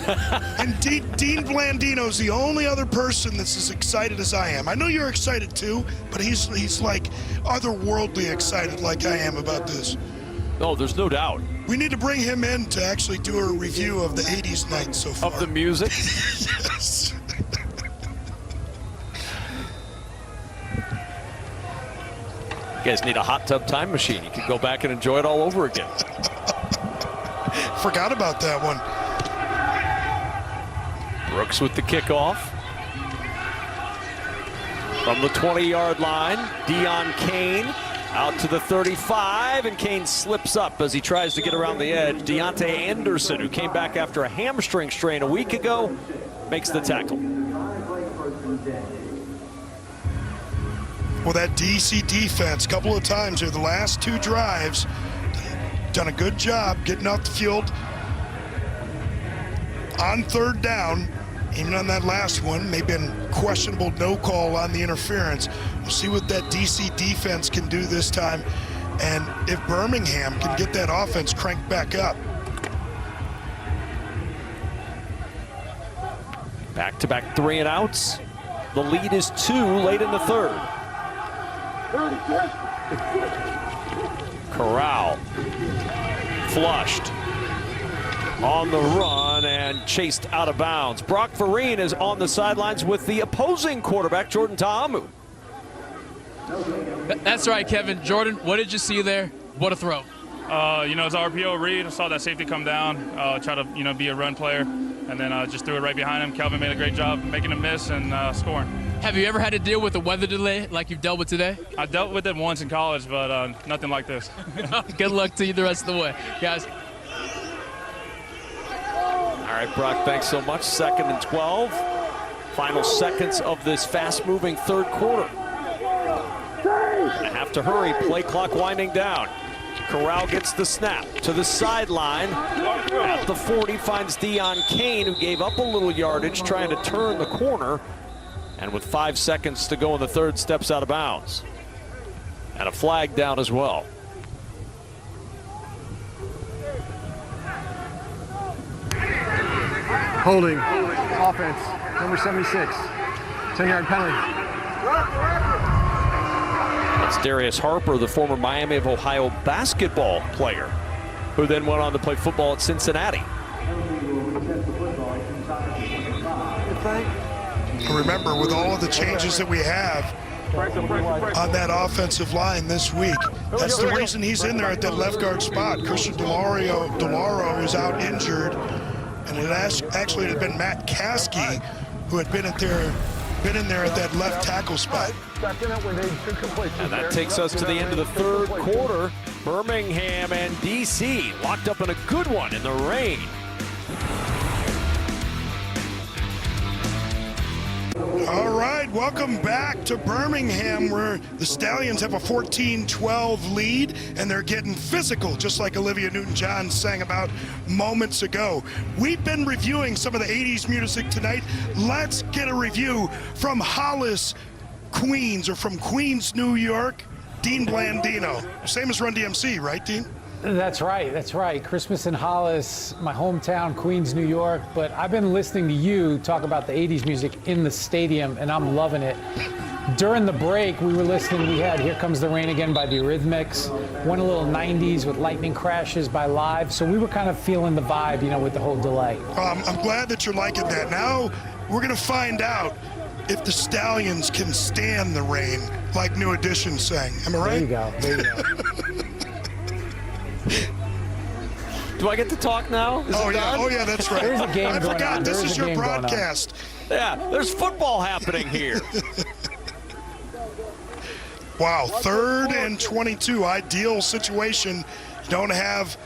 And Dean Blandino's the only other person that's as excited as I am. I know you're excited too, but he's like otherworldly excited like I am about this. Oh, there's no doubt. We need to bring him in to actually do a review of the 80s night so far. Of the music? Yes. You guys need a hot tub time machine. You could go back and enjoy it all over again. Forgot about that one. Brooks with the kickoff. From the 20-yard line, Deon Kane out to the 35, and Kane slips up as he tries to get around the edge. Deontay Anderson, who came back after a hamstring strain a week ago, makes the tackle. Well, that DC defense, a couple of times here, the last 2 drives, done a good job getting off the field on 3rd down. Even on that last one, maybe a questionable no call on the interference. We'll see what that DC defense can do this time, and if Birmingham can get that offense cranked back up. Back-to-back 3 and outs. The lead is 2 late in the 3rd. Corral flushed on the run and chased out of bounds. Brock Vereen is on the sidelines with the opposing quarterback, Jordan Ta'amu. That's right, Kevin. Jordan, what did you see there? What a throw. It's RPO read. I saw that safety come down, try to, be a run player, and then just threw it right behind him. Calvin made a great job making a miss and scoring. Have you ever had to deal with a weather delay like you've dealt with today? I dealt with it once in college, but nothing like this. Good luck to you the rest of the way, guys. All right, Brock, thanks so much. 2nd and 12. Final seconds of this fast-moving 3rd quarter. I have to hurry. Play clock winding down. Corral gets the snap to the sideline. At the 40 finds Deon Kane, who gave up a little yardage trying to turn the corner. And with 5 seconds to go in the 3rd, steps out of bounds. And a flag down as well. Holding. Offense. Number 76. 10-yard penalty. That's Darius Harper, the former Miami of Ohio basketball player, who then went on to play football at Cincinnati. Remember, with all of the changes that we have on that offensive line this week, that's the reason he's in there at that left guard spot. Christian DeLauro is out injured, and it actually had been Matt Caskey who had been in there at that left tackle spot. And that takes us to the end of the 3rd quarter. Birmingham and DC locked up in a good one in the rain. All right, welcome back to Birmingham, where the Stallions have a 14-12 lead, and they're getting physical, just like Olivia Newton-John sang about moments ago. We've been reviewing some of the 80s music tonight. Let's get a review from Hollis, Queens, or from Queens, New York, Dean Blandino. Same as Run DMC, right, Dean? That's right. That's right. Christmas in Hollis, my hometown, Queens, New York. But I've been listening to you talk about the 80s music in the stadium, and I'm loving it. During the break, we were listening. We had Here Comes the Rain Again by the Eurythmics, went a little 90s with Lightning Crashes by Live. So we were kind of feeling the vibe, with the whole delay. I'm glad that you're liking that. Now we're going to find out if the Stallions can stand the rain, like New Edition sang. Am I right? There you go. There you go. Do I get to talk now? Oh yeah, that's right. There's a game I going forgot. on. This is your broadcast. Yeah, there's football happening here. Wow, 3rd and 22, ideal situation. You don't have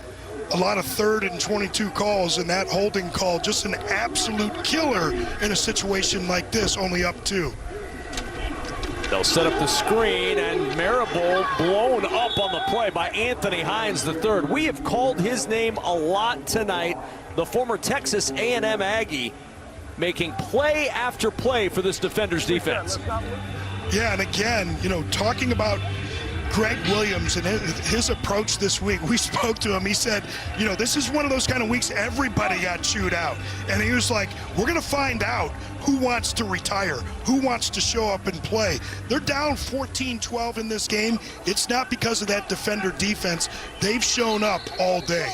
a lot of 3rd and 22 calls, and that holding call, just an absolute killer in a situation like this, only up 2. They'll set up the screen, and Marable blown up on the play by Anthony Hines III. We have called his name a lot tonight. The former Texas A&M Aggie making play after play for this Defenders defense. Yeah, and again, talking about Greg Williams and his approach this week, we spoke to him. He said, this is one of those kind of weeks everybody got chewed out. And he was like, we're going to find out who wants to retire, who wants to show up and play. They're down 14-12 in this game. It's not because of that Defender defense. They've shown up all day.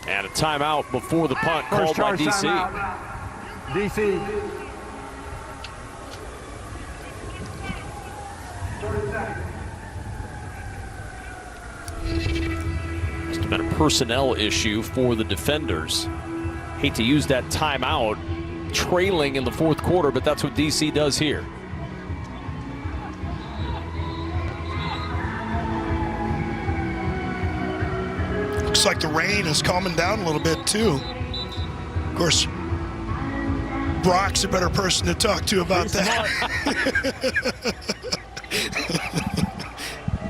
And a timeout before the punt called by DC. DC. Must have been a personnel issue for the Defenders. Hate to use that timeout trailing in the fourth quarter, but that's what DC does here. Looks like the rain is calming down a little bit too. Of course, Brock's a better person to talk to about that.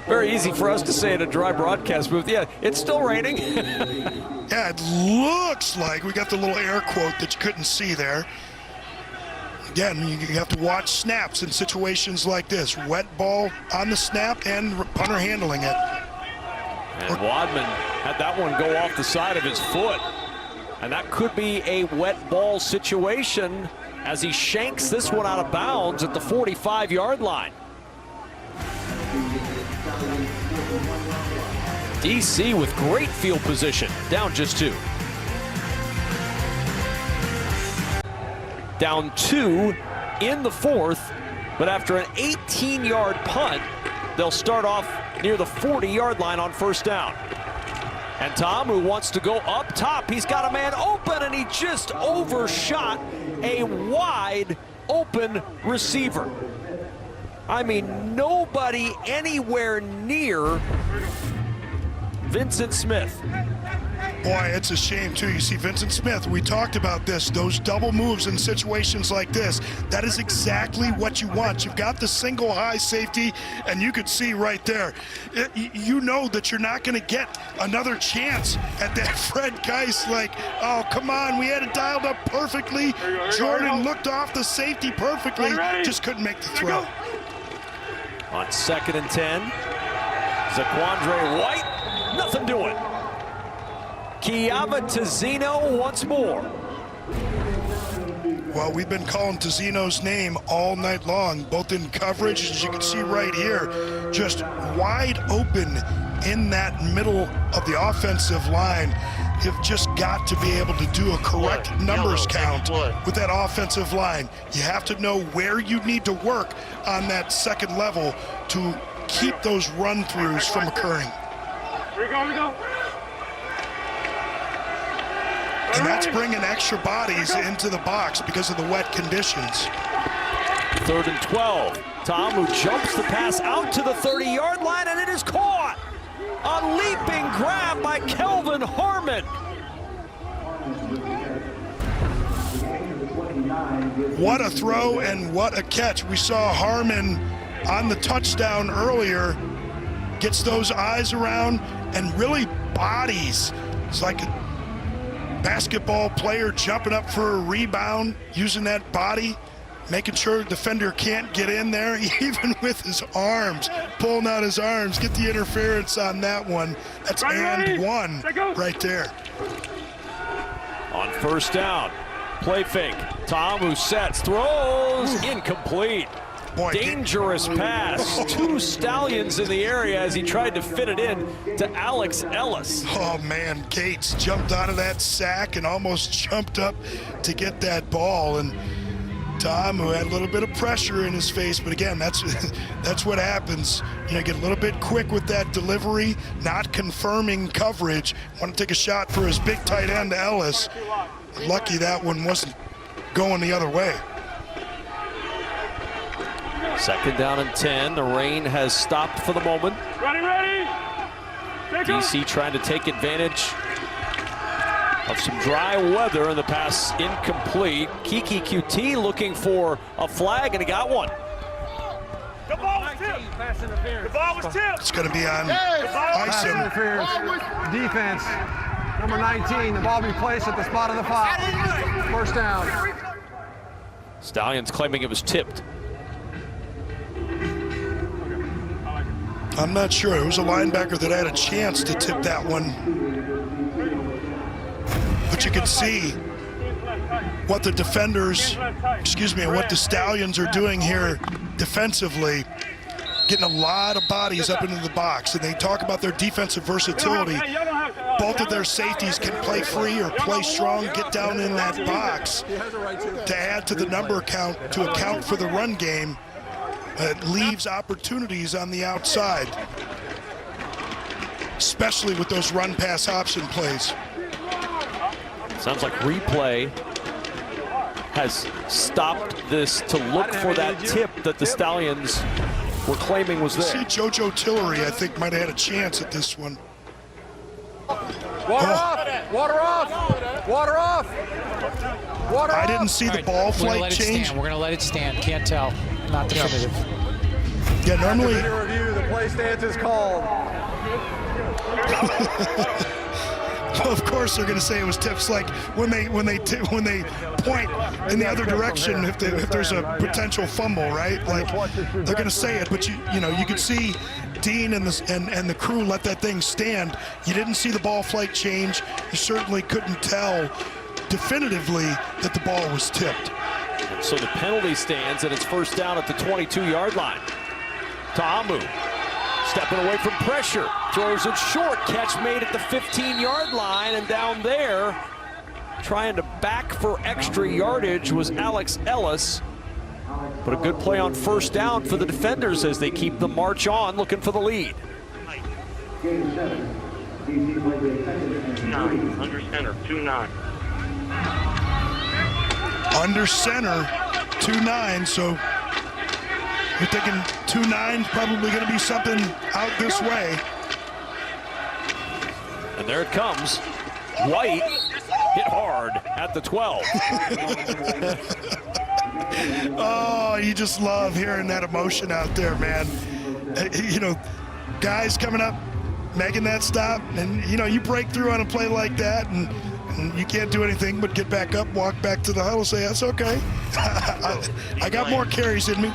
Very easy for us to say in a dry broadcast booth. Yeah, it's still raining. Yeah, it looks like we got the little air quote that you couldn't see there. Again, you have to watch snaps in situations like this. Wet ball on the snap and punter handling it. And Wadman had that one go off the side of his foot. And that could be a wet ball situation as he shanks this one out of bounds at the 45-yard line. DC with great field position, down just 2. Down 2 in the fourth, but after an 18-yard punt, they'll start off near the 40-yard line on first down. And Tom, who wants to go up top, he's got a man open, and he just overshot a wide open receiver. I mean, nobody anywhere near Vincent Smith. Boy, it's a shame, too. You see, Vincent Smith, we talked about this, those double moves in situations like this. That is exactly what you want. You've got the single high safety, and you could see right there. You know that you're not going to get another chance at that. Fred Geist, like, oh, come on, we had it dialed up perfectly. Jordan looked off the safety perfectly, just couldn't make the throw. On 2nd and 10, Zaquandre White, nothing doing. Kiava Tazzino once more. Well, we've been calling Tazzino's name all night long, both in coverage, as you can see right here, just wide open in that middle of the offensive line. You've just got to be able to do a correct numbers count with that offensive line. You have to know where you need to work on that second level to keep those run-throughs from occurring. Here we go, here we go. And that's bringing extra bodies into the box because of the wet conditions. 3rd and 12. Tom, who jumps the pass out to the 30-yard line, and it is caught. A leaping grab by Kelvin Harmon. What a throw and what a catch. We saw Harmon on the touchdown earlier, gets those eyes around and really bodies. It's like a basketball player jumping up for a rebound, using that body, making sure the defender can't get in there, even with his arms, pulling out his arms. Get the interference on that one. That's and one right there. On first down, play fake. Tom, who sets, throws, incomplete. Boy, dangerous pass. 2 Stallions in the area as he tried to fit it in to Alex Ellis. Oh man, Gates jumped out of that sack and almost jumped up to get that ball. And Tom, who had a little bit of pressure in his face, but again, that's what happens. You know, get a little bit quick with that delivery, not confirming coverage. Want to take a shot for his big tight end, Ellis. Lucky that one wasn't going the other way. 2nd down and 10. The rain has stopped for the moment. Ready. DC trying to take advantage of some dry weather, and the pass incomplete. Kiki QT looking for a flag, and he got one. The ball was tipped. The ball was tipped. It's going to be on Pass interference. Defense. Number 19. The ball be placed at the spot of the foul. First down. Stallions claiming it was tipped. I'm not sure. It was a linebacker that had a chance to tip that one. But you can see what the defenders, what the Stallions are doing here defensively, getting a lot of bodies up into the box. And they talk about their defensive versatility. Both of their safeties can play free or play strong, get down in that box to add to the number count, to account for the run game. It leaves opportunities on the outside, especially with those run-pass option plays. Sounds like replay has stopped this to look for that tip that the Stallions were claiming was there. See, JoJo Tillery, I think, might have had a chance at this one. Water off! Water off! Water off! Water I off! didn't see the ball flight change. We're going to let it stand. Can't tell. Not definitive. Yeah, normally. Video review, the play stance is called. Well, of course they're going to say it was tips, like when they point in the other direction if there's a potential fumble, right? Like they're going to say it, but you know you could see Dean and the crew let that thing stand. You didn't see the ball flight change. You certainly couldn't tell definitively that the ball was tipped. So the penalty stands, and it's first down at the 22-yard line. Ta'amu stepping away from pressure, throws it short. Catch made at the 15-yard line, and down there, trying to back for extra yardage was Alex Ellis. But a good play on first down for the defenders as they keep the march on, looking for the lead. 9, under center, 2-9. Under center, 2-9, so you're thinking 2-9 probably going to be something out this way. And there it comes. White hit hard at the 12. Oh, you just love hearing that emotion out there, man. You know, guys coming up, making that stop, and, you know, you break through on a play like that, and you can't do anything but get back up, walk back to the huddle, say, that's okay. I got more carries in me.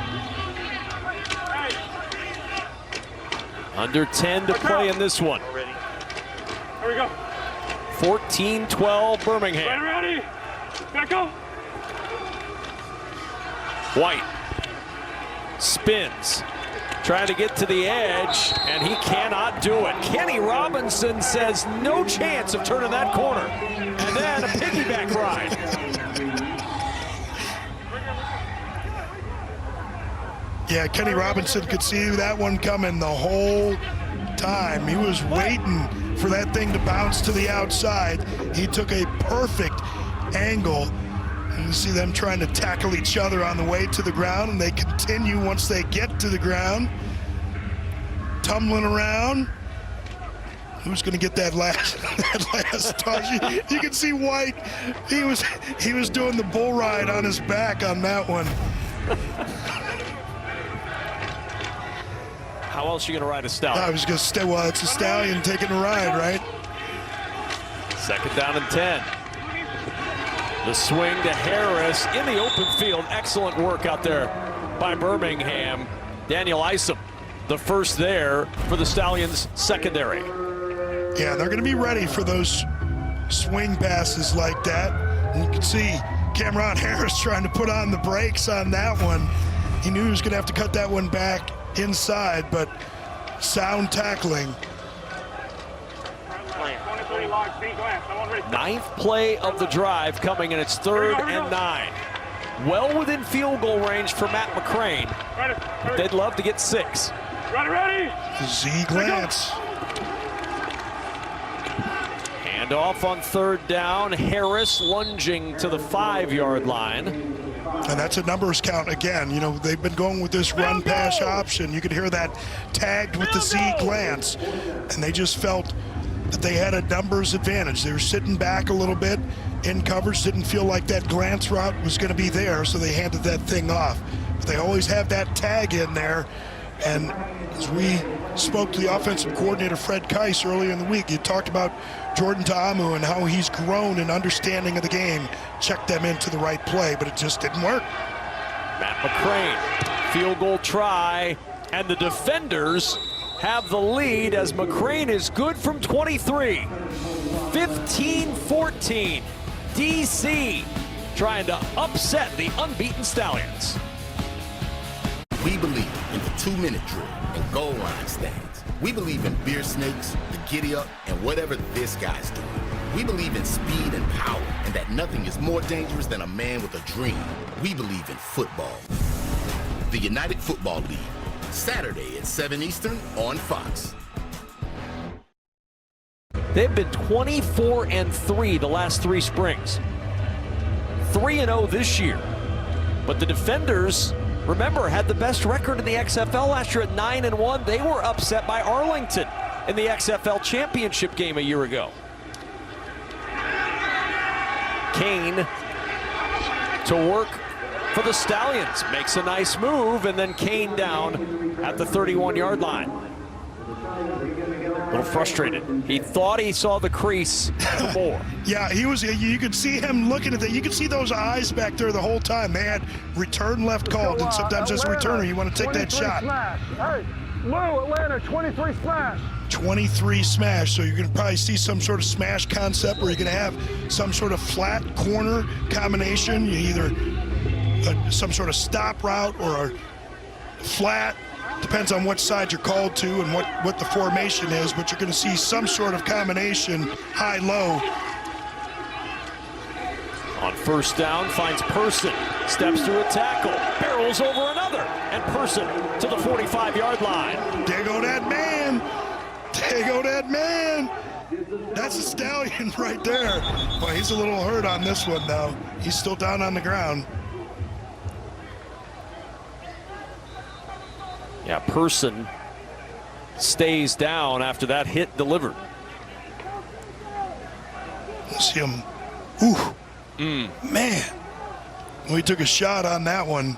Under 10 to play in this one. Here we go. 14-12 Birmingham. Ready? Back go. White spins, trying to get to the edge, and he cannot do it. Kenny Robinson says no chance of turning that corner. And then a piggyback ride. Yeah, Kenny Robinson could see that one coming the whole time. He was waiting for that thing to bounce to the outside. He took a perfect angle. And you see them trying to tackle each other on the way to the ground, and they continue once they get to the ground. Tumbling around. Who's going to get that last toss? You can see White. He was doing the bull ride on his back on that one. How else are you going to ride a Stallion? I was going to stay. Well, it's a Stallion taking a ride, right? Second down and 10. The swing to Harris in the open field. Excellent work out there by Birmingham. Daniel Isom, the first there for the Stallions secondary. Yeah, they're going to be ready for those swing passes like that. And you can see Cameron Harris trying to put on the brakes on that one. He knew he was going to have to cut that one back inside, but sound tackling. Ninth play of the drive coming, and it's 3rd and 9. Well within field goal range for Matt McCrane. They'd love to get 6. Ready? Z glance. Hand off on 3rd down. Harris lunging to the 5-yard line. And that's a numbers count again. You know, they've been going with this run pass option. You could hear that tagged with the Z glance. And they just felt that they had a numbers advantage. They were sitting back a little bit in coverage, didn't feel like that glance route was going to be there, so they handed that thing off. But they always have that tag in there. And as we spoke to the offensive coordinator, Fred Keiss, earlier in the week, he talked about Jordan Ta'amu and how he's grown in understanding of the game, checked them into the right play, but it just didn't work. Matt McCrane, field goal try, and the defenders have the lead as McCrane is good from 23. 15-14, DC trying to upset the unbeaten Stallions. We believe in the 2-minute drill and goal line stands. We believe in beer snakes, the giddy up, and whatever this guy's doing. We believe in speed and power, and that nothing is more dangerous than a man with a dream. We believe in football. The United Football League, Saturday at 7 Eastern on Fox. They've been 24-3 the last 3 springs. 3-0 this year. But the Defenders, remember, had the best record in the XFL last year at 9-1. They were upset by Arlington in the XFL championship game a year ago. Kane to work for the Stallions. Makes a nice move, and then Kane down at the 31-yard line. A little frustrated. He thought he saw the crease more. Yeah, he was. You could see him looking at that. You could see those eyes back there the whole time. They had return left called, and sometimes as a returner, you want to take that shot. Smash. Hey, Lou, Atlanta, 23 smash. 23 smash, so you're going to probably see some sort of smash concept where you're going to have some sort of flat corner combination. You either some sort of stop route or a flat. Depends on what side you're called to and what the formation is, but you're going to see some sort of combination, high-low. On first down, finds Person, steps through a tackle, barrels over another, and Person to the 45-yard line. There go that man. There go that man. That's a Stallion right there. Boy, he's a little hurt on this one, though. He's still down on the ground. Yeah, Person stays down after that hit delivered. See him. Ooh. Man. We took a shot on that one.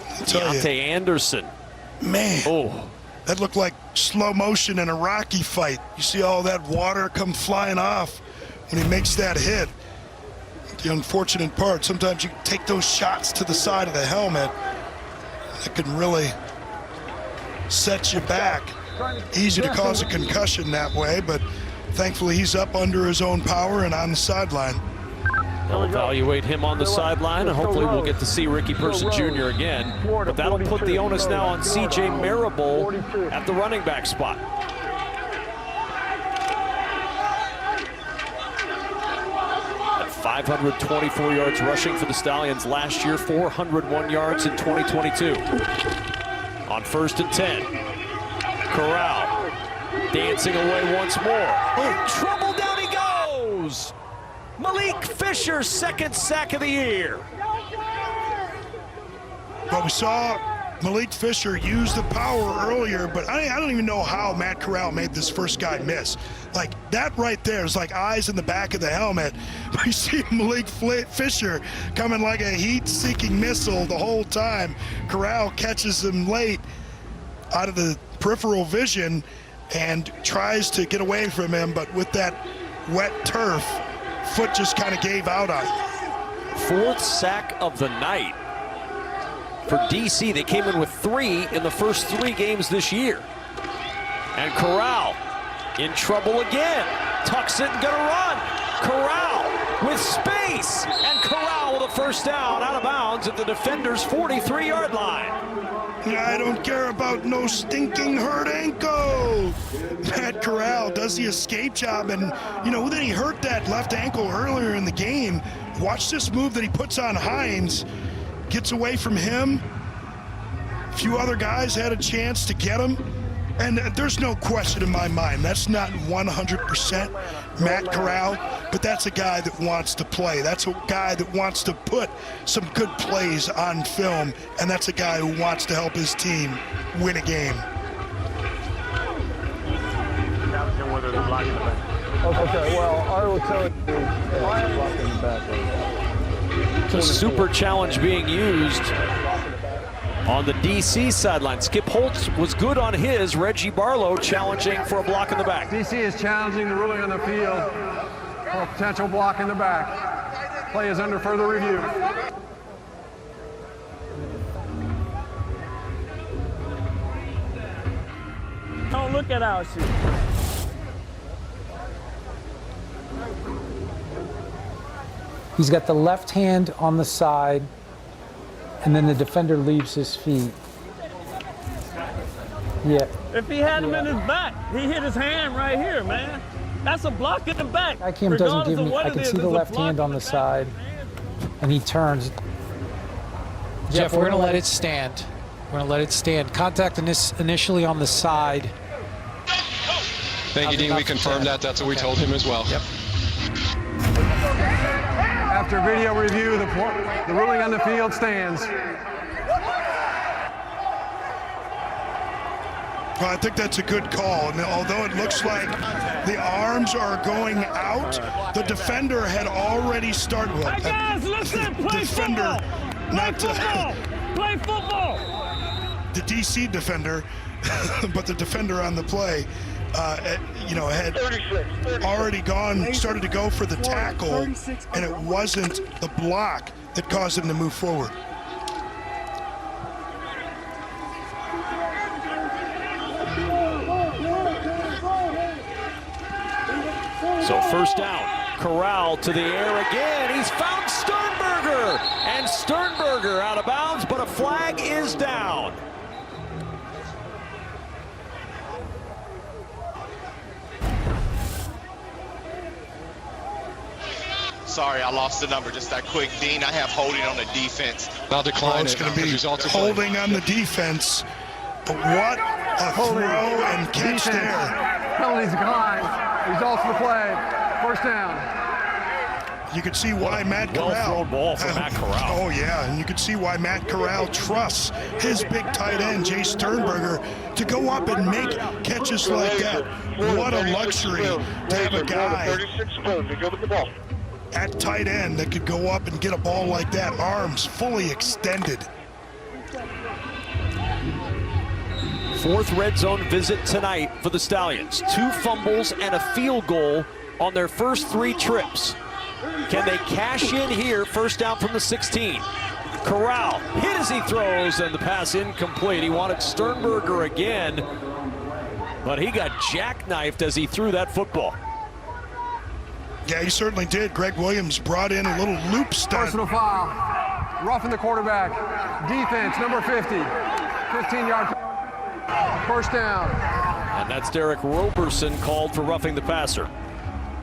Deontay Anderson. Man. Oh. That looked like slow motion in a Rocky fight. You see all that water come flying off when he makes that hit. The unfortunate part, sometimes you take those shots to the side of the helmet. That can really set you back. Easy to cause a concussion that way, but thankfully he's up under his own power and on the sideline. They'll evaluate him on the sideline, and hopefully we'll get to see Ricky Person Jr. again. But that'll put the onus now on C.J. Marable at the running back spot. At 524 yards rushing for the Stallions last year, 401 yards in 2022. On 1st and 10, Corral dancing away once more. In trouble, down he goes! Malik Fisher's second sack of the year. But we saw Malik Fisher use the power earlier, but I don't even know how Matt Corral made this first guy miss. Like, that right there is like eyes in the back of the helmet. We see Malik Fisher coming like a heat-seeking missile the whole time. Corral catches him late out of the peripheral vision and tries to get away from him, but with that wet turf, foot just kind of gave out on him. Fourth sack of the night for DC. They came in with 3 in the first 3 games this year. And Corral in trouble again. Tucks it and gonna run. Corral with space. And Corral with a first down out of bounds at the Defenders' 43-yard line. I don't care about no stinking hurt ankle. Matt Corral does the escape job, and then he hurt that left ankle earlier in the game. Watch this move that he puts on Hines. Gets away from him. A few other guys had a chance to get him. And there's no question in my mind, that's not 100% Matt Corral, but that's a guy that wants to play. That's a guy that wants to put some good plays on film, and that's a guy who wants to help his team win a game. Okay, well, I will tell you, blocking the back. It's a super challenge being used on the DC sideline. Skip Holtz was good on his. Reggie Barlow challenging for a block in the back. DC is challenging the ruling on the field for a potential block in the back. Play is under further review. Don't look at our shit. He's got the left hand on the side, and then the defender leaves his feet. Yeah. If he had him in his back, he hit his hand right here, man. That's a block in the back. ICAM doesn't give me, I can see the left hand on the side, and he turns. Jeff, we're gonna let it stand. We're gonna let it stand. Contact initially on the side. Thank you, Dean. We confirmed that. That's what we told him as well. Yep. After video review, the ruling on the field stands. Well, I think that's a good call. And although it looks like the arms are going out, the defender had already started. Well, Hey guys, listen, play defender, football. not Play football. Play football. the DC defender, but the defender on the play, had already started to go for the tackle, and it wasn't the block that caused him to move forward. So first down, Corral to the air again. He's found Sternberger, and Sternberger out of bounds, but a flag is down. Sorry, I lost the number just that quick. Dean, I have holding on the defense. I'll decline it's going to be holding on the defense. But what a throw and catch there. Penalties declined. Results of the play. First down. You could see why Matt Corral. Well-thrown ball for Matt Corral. Oh, yeah, and you could see why Matt Corral trusts his big tight end, Jay Sternberger, to go up and make catches like that. What a luxury to have a guy at tight end that could go up and get a ball like that, arms fully extended. Fourth red zone visit tonight for the Stallions. 2 fumbles and a field goal on their first 3 trips. Can they cash in here? First down from the 16. Corral hit as he throws, and the pass incomplete. He wanted Sternberger again, but he got jackknifed as he threw that football. Yeah, he certainly did. Greg Williams brought in a little loop stunt. Personal foul. Roughing the quarterback. Defense, number 50. 15-yard. First down. And that's Derek Roberson called for roughing the passer.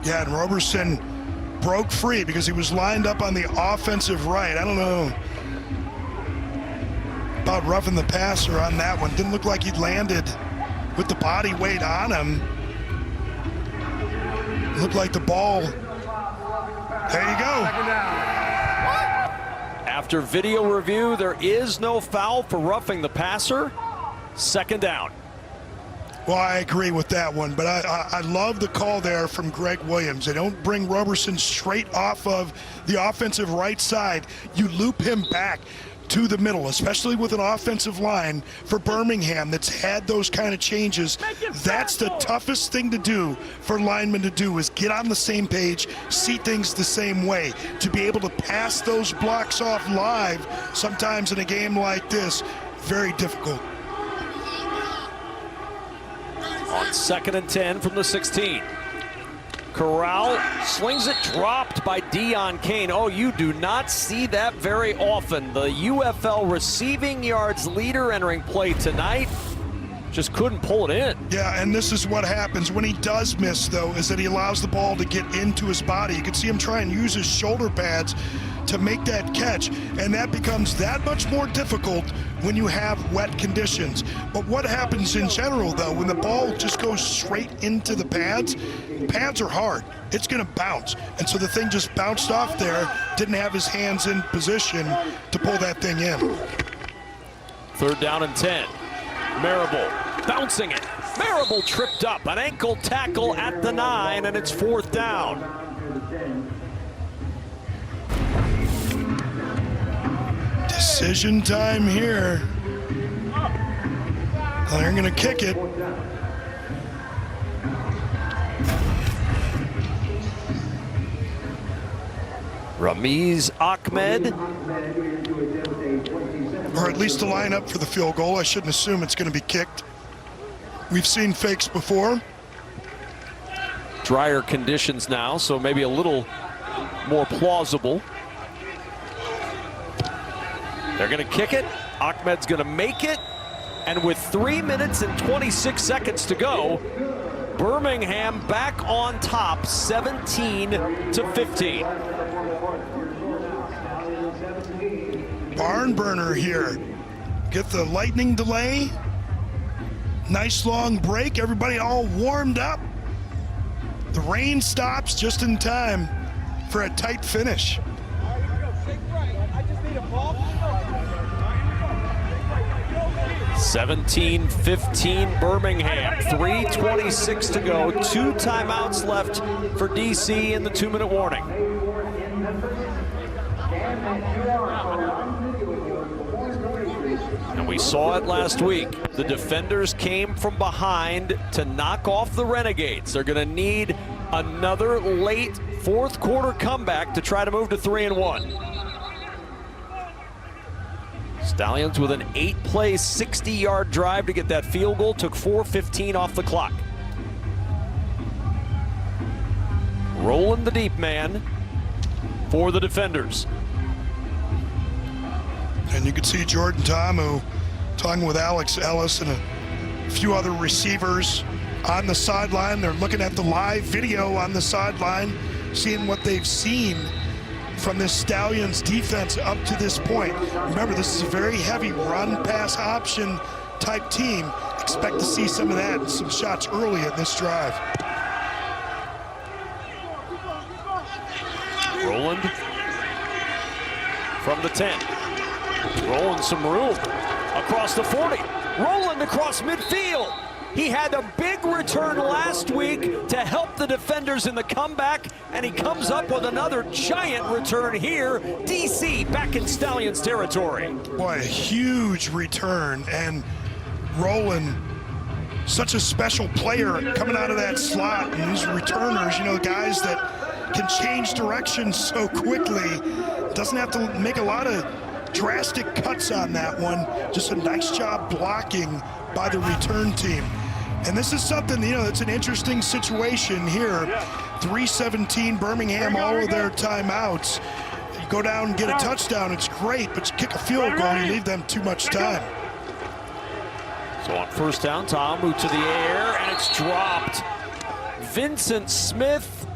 Yeah, and Roberson broke free because he was lined up on the offensive right. I don't know about roughing the passer on that one. Didn't look like he landed with the body weight on him. Looked like the ball. There you go. Second down. After video review, there is no foul for roughing the passer. Second down. Well, I agree with that one, but I love the call there from Greg Williams. They don't bring Roberson straight off of the offensive right side. You loop him back to the middle, especially with an offensive line for Birmingham that's had those kind of changes. That's the toughest thing to do for linemen to do, is get on the same page, see things the same way. To be able to pass those blocks off live, sometimes in a game like this, very difficult. On 2nd and 10 from the 16. Corral slings it, dropped by Deion Kane. Oh, you do not see that very often. The UFL receiving yards leader entering play tonight. Just couldn't pull it in. Yeah, and this is what happens when he does miss, though, is that he allows the ball to get into his body. You can see him try and use his shoulder pads to make that catch, and that becomes that much more difficult when you have wet conditions. But what happens in general, though, when the ball just goes straight into the pads are hard. It's going to bounce. And so the thing just bounced off there, didn't have his hands in position to pull that thing in. 3rd down and 10. Marable bouncing it. Marable tripped up. An ankle tackle at the 9, and it's 4th down. Decision time here. They're going to kick it. Ramiz Ahmed. Or at least to line up for the field goal. I shouldn't assume it's going to be kicked. We've seen fakes before. Drier conditions now, so maybe a little more plausible. They're going to kick it. Ahmed's going to make it. And with 3 minutes and 26 seconds to go, Birmingham back on top, 17-15. Barn burner here. Get the lightning delay. Nice long break. Everybody all warmed up. The rain stops just in time for a tight finish. 17-15 Birmingham, 3:26 to go, 2 timeouts left for DC in the 2-minute warning. And we saw it last week. The defenders came from behind to knock off the Renegades. They're going to need another late fourth quarter comeback to try to move to 3-1. Stallions with an 8-play, 60-yard drive to get that field goal. Took 4:15 off the clock. Rolling the deep man for the defenders. And you can see Jordan Tamu talking with Alex Ellis and a few other receivers on the sideline. They're looking at the live video on the sideline, seeing what they've seen from this Stallions defense up to this point. Remember, this is a very heavy run pass option type team. Expect to see some of that and some shots early in this drive. Roland from the 10. Rolling some room across the 40. Roland across midfield. He had a big return last week to help the defenders in the comeback, and he comes up with another giant return here. DC back in Stallions territory. Boy, a huge return, and Roland, such a special player coming out of that slot. And these returners, you know, guys that can change direction so quickly. Doesn't have to make a lot of drastic cuts on that one. Just a nice job blocking by the return team. And this is something, you know, it's an interesting situation here. 3:17 Birmingham, all of their timeouts. You go down and get a touchdown, it's great, but you kick a field goal, you leave them too much time. So on first down, Tamu to the air, and it's dropped. Vincent Smith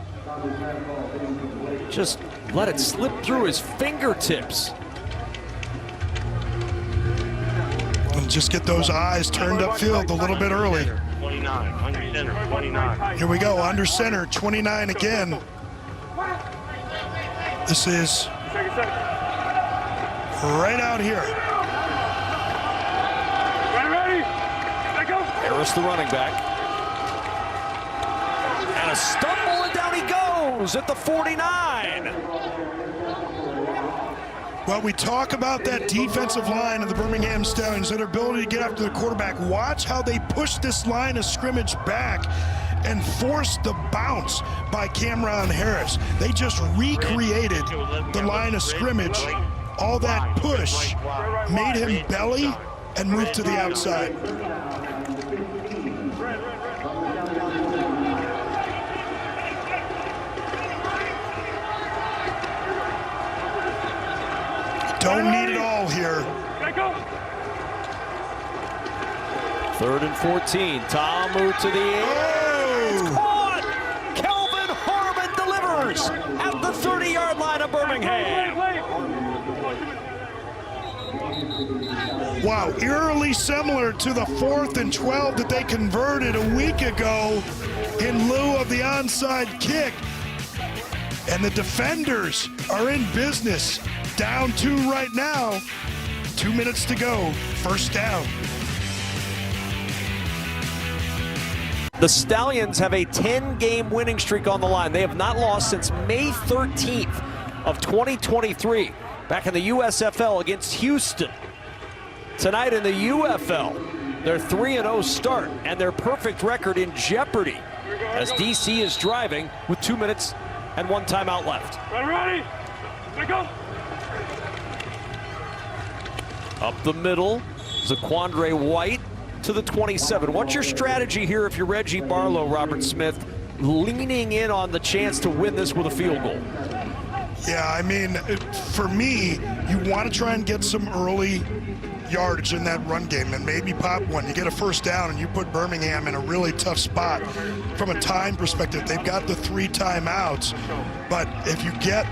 just let it slip through his fingertips. And just get those eyes turned upfield a little bit early. 29, under center, 29. Here we go, under center, 29 again. This is right out here. Harris, the running back. And a stumble, and down he goes at the 49. Well, we talk about that defensive line of the Birmingham Stallions, their ability to get after the quarterback. Watch how they push this line of scrimmage back and force the bounce by Cameron Harris. They just recreated the line of scrimmage. All that push made him belly and move to the outside. Don't need it all here. 3rd and 14. Tamu to the air. It's caught. Kelvin Harmon delivers at the 30-yard line of Birmingham. Wow, eerily similar to the 4th and 12 that they converted a week ago in lieu of the onside kick. And the defenders are in business. Down 2 right now. 2 minutes to go. First down. The Stallions have a 10-game winning streak on the line. They have not lost since May 13th of 2023, back in the USFL against Houston. Tonight in the UFL, their 3-0 start and their perfect record in jeopardy as DC is driving with 2 minutes and 1 timeout left. Ready? Go. Up the middle, Zaquandre White to the 27. What's your strategy here if you're Reggie Barlow, Robert Smith, leaning in on the chance to win this with a field goal? Yeah, I mean, for me, you want to try and get some early yardage in that run game and maybe pop one. You get a first down and you put Birmingham in a really tough spot. From a time perspective, they've got the 3 timeouts, but if you get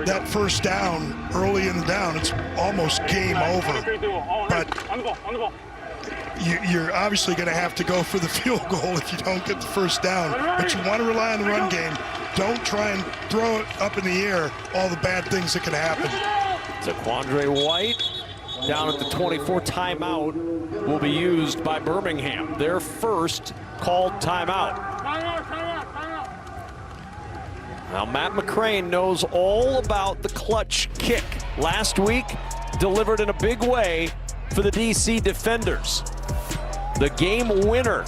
that first down early in the down, it's almost game over. But you're obviously going to have to go for the field goal if you don't get the first down. But you want to rely on the run game. Don't try and throw it up in the air, all the bad things that can happen. Zaquandre White down at the 24. Timeout will be used by Birmingham. Their first called timeout. Now Matt McCrane knows all about the clutch kick. Last week, delivered in a big way for the DC defenders. The game winner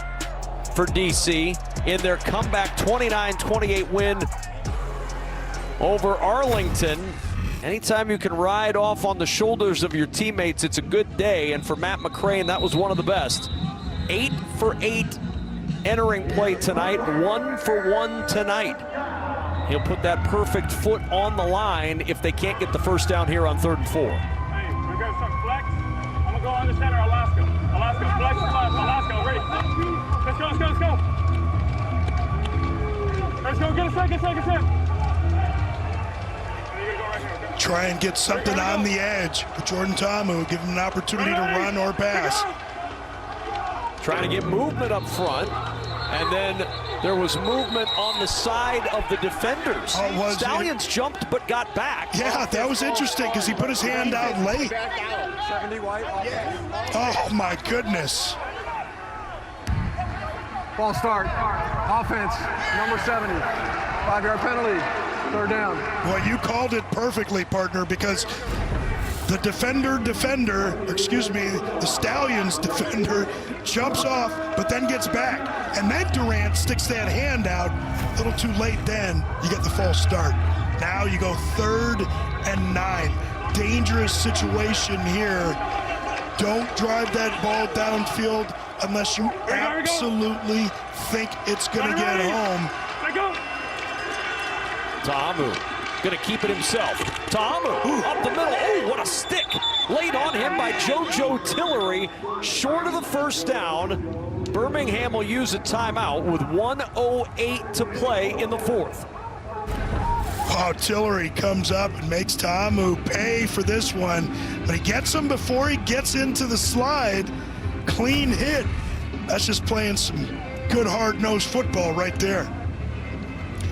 for DC in their comeback 29-28 win over Arlington. Anytime you can ride off on the shoulders of your teammates, it's a good day, and for Matt McCrane, that was one of the best. 8 for 8 entering play tonight, 1 for 1 tonight. He'll put that perfect foot on the line if they can't get the first down here on 3rd and 4. Hey, we're going to start flex. I'm going to go under center, Alaska. Alaska, flex left. Alaska, ready. Let's go, let's go, let's go. Let's go, get a second. Try and get something on the edge with Jordan Tamu, give him an opportunity to run or pass. Trying to get movement up front, and then there was movement on the side of the defenders. Stallions jumped but got back. Yeah, that was interesting because he put his hand out late. 70 white. Oh my goodness. Ball start. Offense, number 70. 5-yard penalty. 3rd down. Well, you called it perfectly, partner, because the the Stallions defender jumps off, but then gets back. And then Durant sticks that hand out. A little too late then. You get the false start. Now you go 3rd and 9. Dangerous situation here. Don't drive that ball downfield unless you absolutely think it's going to get home. Tamu gonna keep it himself. Tamu up the middle. Oh, what a stick laid on him by JoJo Tillery. Short of the first down. Birmingham will use a timeout with 1:08 to play in the 4th. Wow, Tillery comes up and makes Tamu pay for this one, but he gets him before he gets into the slide. Clean hit. That's just playing some good hard-nosed football right there.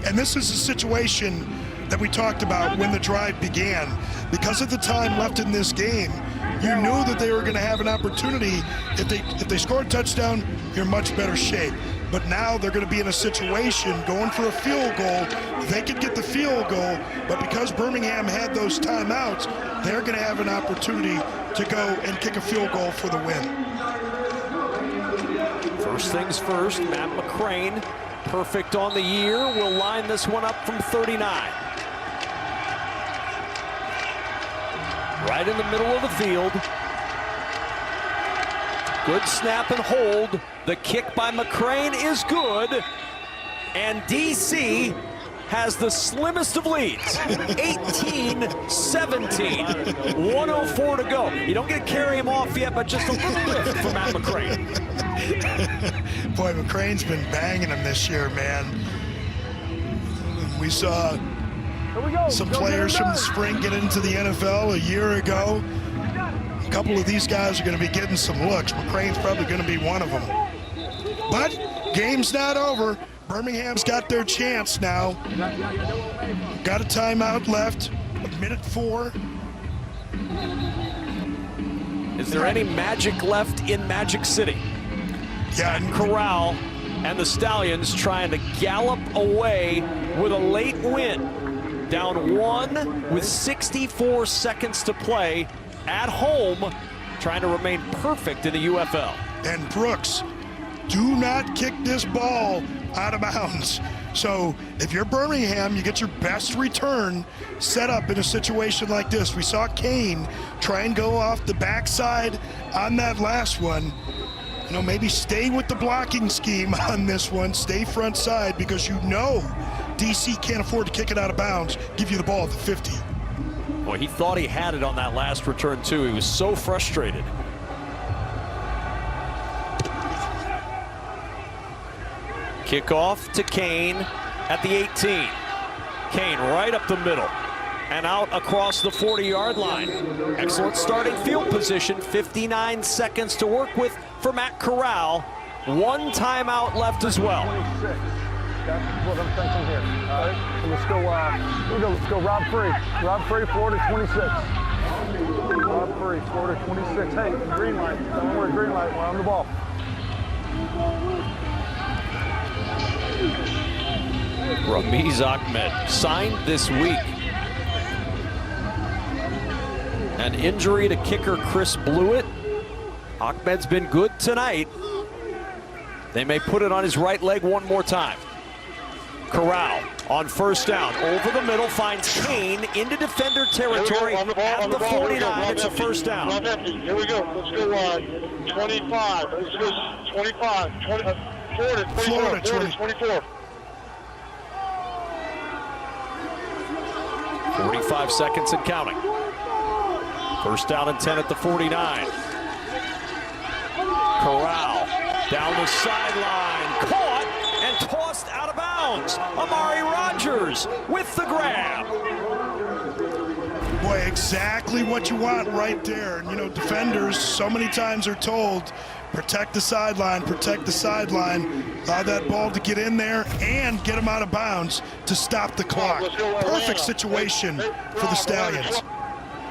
And this is a situation that we talked about when the drive began. Because of the time left in this game, you knew that they were going to have an opportunity. If they score a touchdown, you're in much better shape. But now they're going to be in a situation going for a field goal. They could get the field goal, but because Birmingham had those timeouts, they're going to have an opportunity to go and kick a field goal for the win. First things first, Matt McCrane, perfect on the year, will line this one up from 39. Right in the middle of the field. Good snap and hold. The kick by McCrane is good. And DC has the slimmest of leads. 18-17. 1:04 to go. You don't get to carry him off yet, but just a little lift for Matt McCrane. Boy, McCrane's been banging him this year, man. We saw some players from the spring get into the NFL a year ago. A couple of these guys are going to be getting some looks. McCrane's probably going to be one of them. But game's not over. Birmingham's got their chance now. Got a timeout left. 1:04. Is there any magic left in Magic City? Yeah. Corral and the Stallions trying to gallop away with a late win. Down 1 with 64 seconds to play at home, trying to remain perfect in the UFL. And Brooks, do not kick this ball out of bounds. So if you're Birmingham, you get your best return set up in a situation like this. We saw Kane try and go off the backside on that last one. You know, maybe stay with the blocking scheme on this one. Stay front side because you know DC can't afford to kick it out of bounds. Give you the ball at the 50. Boy, he thought he had it on that last return too. He was so frustrated. Kickoff to Kane at the 18. Kane right up the middle and out across the 40-yard line. Excellent starting field position. 59 seconds to work with for Matt Corral. 1 timeout left as well. That's what I'm thinking here. All right, let's go Rob Free. Rob Free, Florida 26. Rob Free, Florida 26. Hey, green light. Tell them we're green light. We're on the ball. Ramiz Ahmed signed this week. An injury to kicker Chris Blewett. Ahmed's been good tonight. They may put it on his right leg one more time. Corral on first down, over the middle, finds Kane into defender territory at the 49. It's a first down. Here we go. Let's go wide. 25. Let's go 25. 24. 24. 45 seconds and counting. First down and 10 at the 49. Corral down the sideline, caught and tossed out of bounds. Amari Rogers with the grab. Boy, exactly what you want right there. And, you know, defenders so many times are told, protect the sideline, allow that ball to get in there and get them out of bounds to stop the clock. Perfect situation for the Stallions.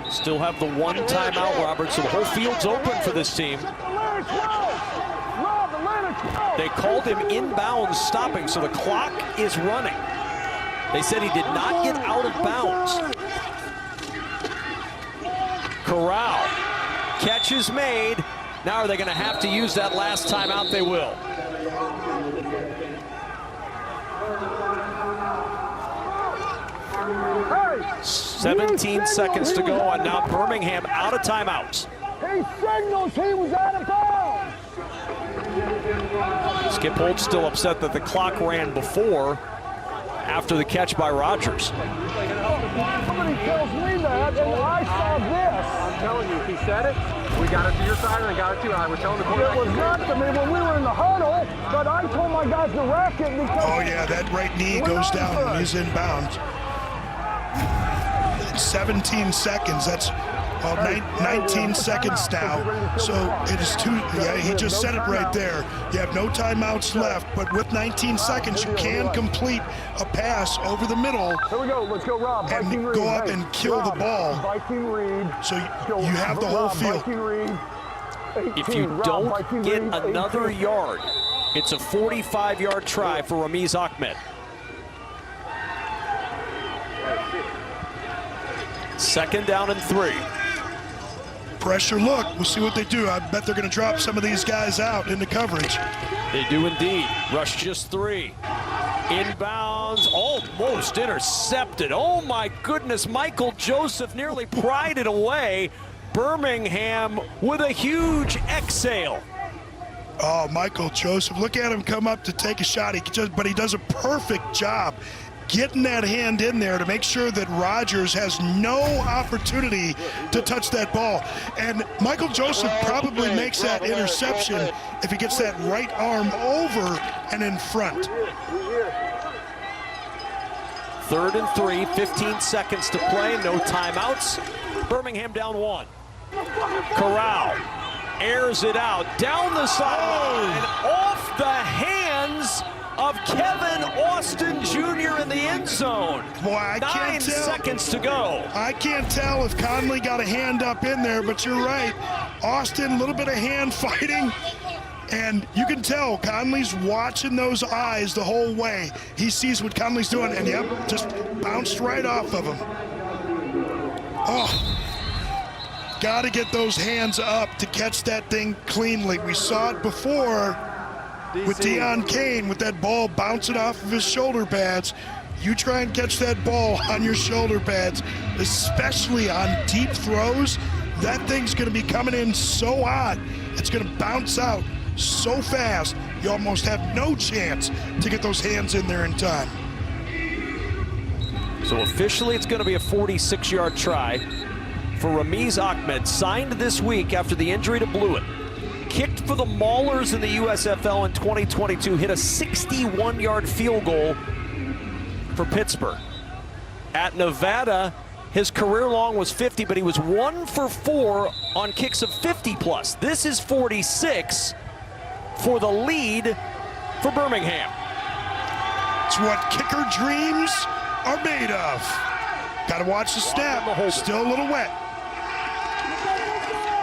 Still have the one timeout, Robert, so the whole field's open for this team. They called him inbounds stopping, so the clock is running. They said he did not get out of bounds. Corral, catch is made. Now are they going to have to use that last timeout? They will. Hey! 17 seconds to go, and now Birmingham out of timeouts. He signals he was out of bounds. Skip Holt's still upset that the clock ran before, after the catch by Rogers. Somebody tells me that, and I saw this. I'm telling you, if he said it, we got it to your side and I got it to you. I was telling the quarterback. It was not to me when we were in the huddle, but I told my guys to rack it because... Oh, yeah, that right knee goes down when he's inbounds. 17 seconds, that's 19 seconds now. So it is two, yeah, he just said it right there. You have no timeouts left, but with 19 seconds, you can complete a pass over the middle. Here we go, let's go, Rob. And go up and kill the ball. So you have the whole field. If you don't get another yard, it's a 45-yard try for Ramiz Ahmed. Second down and 3. Pressure look. We'll see what they do. I bet they're going to drop some of these guys out into coverage. They do indeed. Rush just 3. Inbounds, almost intercepted. Oh my goodness, Michael Joseph nearly pried it away. Birmingham with a huge exhale. Oh, Michael Joseph, look at him come up to take a shot. But he does a perfect job getting that hand in there to make sure that Rogers has no opportunity to touch that ball. And Michael Joseph probably makes that interception if he gets that right arm over and in front. 3rd and 3, 15 seconds to play, no timeouts. Birmingham down 1. Corral airs it out, down the sideline, off the hands of Kevin Austin Jr. in the end zone. Boy, I can't tell. 9 seconds to go. I can't tell if Conley got a hand up in there, but you're right. Austin, a little bit of hand fighting, and you can tell Conley's watching those eyes the whole way. He sees what Conley's doing, and yep, just bounced right off of him. Oh, got to get those hands up to catch that thing cleanly. We saw it before with Deion Kane with that ball bouncing off of his shoulder pads. You try and catch that ball on your shoulder pads, especially on deep throws, that thing's going to be coming in so hot, it's going to bounce out so fast, you almost have no chance to get those hands in there in time. So officially it's going to be a 46-yard try for Ramiz Ahmed, signed this week after the injury to Blewett. Kicked for the Maulers in the USFL in 2022, hit a 61-yard field goal for Pittsburgh. At Nevada, his career long was 50, but he was 1 for 4 on kicks of 50-plus. This is 46 for the lead for Birmingham. It's what kicker dreams are made of. Got to watch the snap. Still a little wet.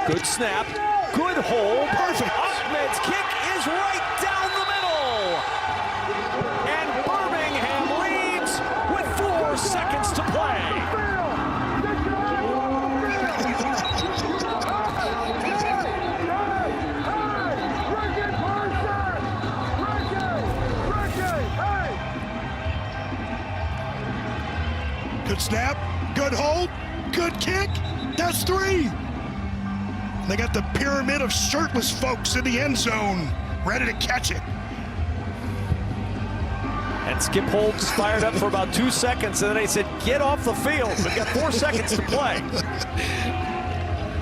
Good snap, good hold. Perfect. Ahmed's kick is right down the middle. And Birmingham leads with 4 seconds to play. Good snap, good hold, good kick. That's 3. They got the pyramid of shirtless folks in the end zone, ready to catch it. And Skip Holtz fired up for about 2 seconds, and then they said, get off the field. We've got 4 seconds to play.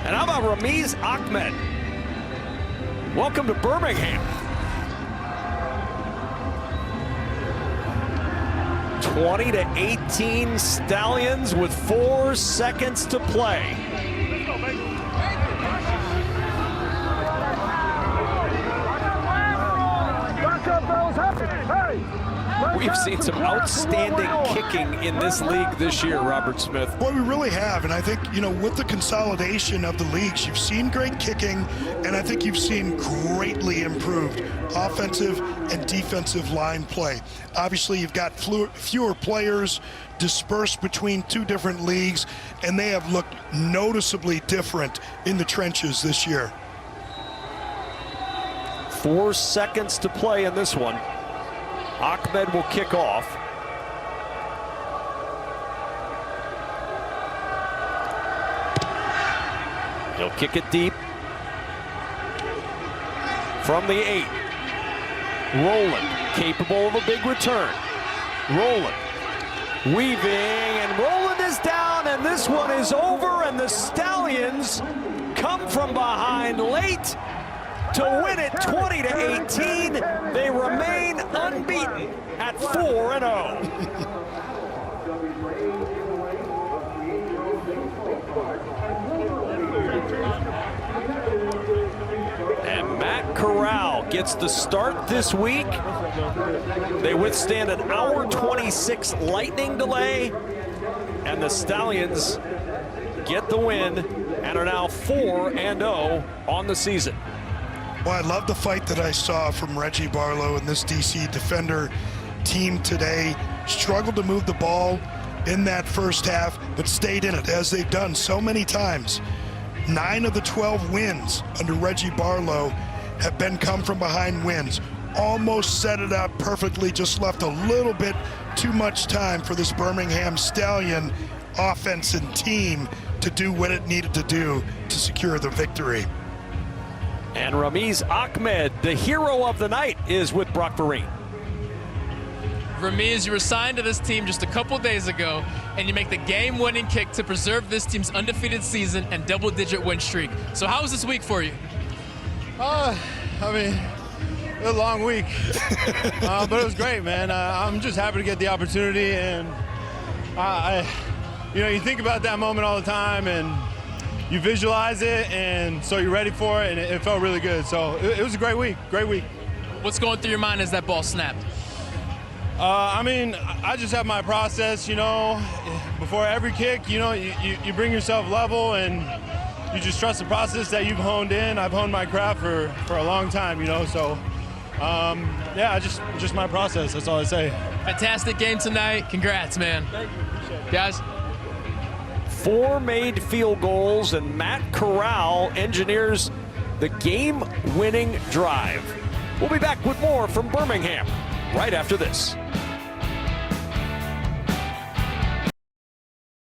And how about Ramiz Ahmed? Welcome to Birmingham. 20-18 Stallions with 4 seconds to play. We've seen some outstanding kicking in this league this year, Robert Smith. Boy, we really have, and I think, you know, with the consolidation of the leagues, you've seen great kicking, and I think you've seen greatly improved offensive and defensive line play. Obviously, you've got fewer players dispersed between 2 different leagues, and they have looked noticeably different in the trenches this year. 4 seconds to play in this one. Ahmed will kick off. He'll kick it deep. From the 8. Roland, capable of a big return. Roland, weaving, and Roland is down, and this one is over, and the Stallions come from behind late to win it 20-18. They remain unbeaten at 4-0. And Matt Corral gets the start this week. They withstand an hour 26 lightning delay, and the Stallions get the win and are now 4-0 on the season. Well, I love the fight that I saw from Reggie Barlow and this DC Defender team today. Struggled to move the ball in that first half, but stayed in it, as they've done so many times. 9 of the 12 wins under Reggie Barlow have been come from behind wins. Almost set it up perfectly, just left a little bit too much time for this Birmingham Stallion offense and team to do what it needed to do to secure the victory. And Ramiz Ahmed, the hero of the night, is with Brock Vereen. Ramiz, you were signed to this team just a couple days ago, and you make the game-winning kick to preserve this team's undefeated season and double-digit win streak. So how was this week for you? I mean, a long week, but it was great, man. I'm just happy to get the opportunity, and you know, you think about that moment all the time, and you visualize it, and so you're ready for it, and it felt really good. So it was a great week, great week. What's going through your mind as that ball snapped? I mean, I just have my process, you know. Before every kick, you know, you bring yourself level, and you just trust the process that you've honed in. I've honed my craft for a long time, you know, so yeah, just my process, that's all I say. Fantastic game tonight. Congrats, man. Thank you. Appreciate it. Guys. 4 made field goals, and Matt Corral engineers the game-winning drive. We'll be back with more from Birmingham right after this.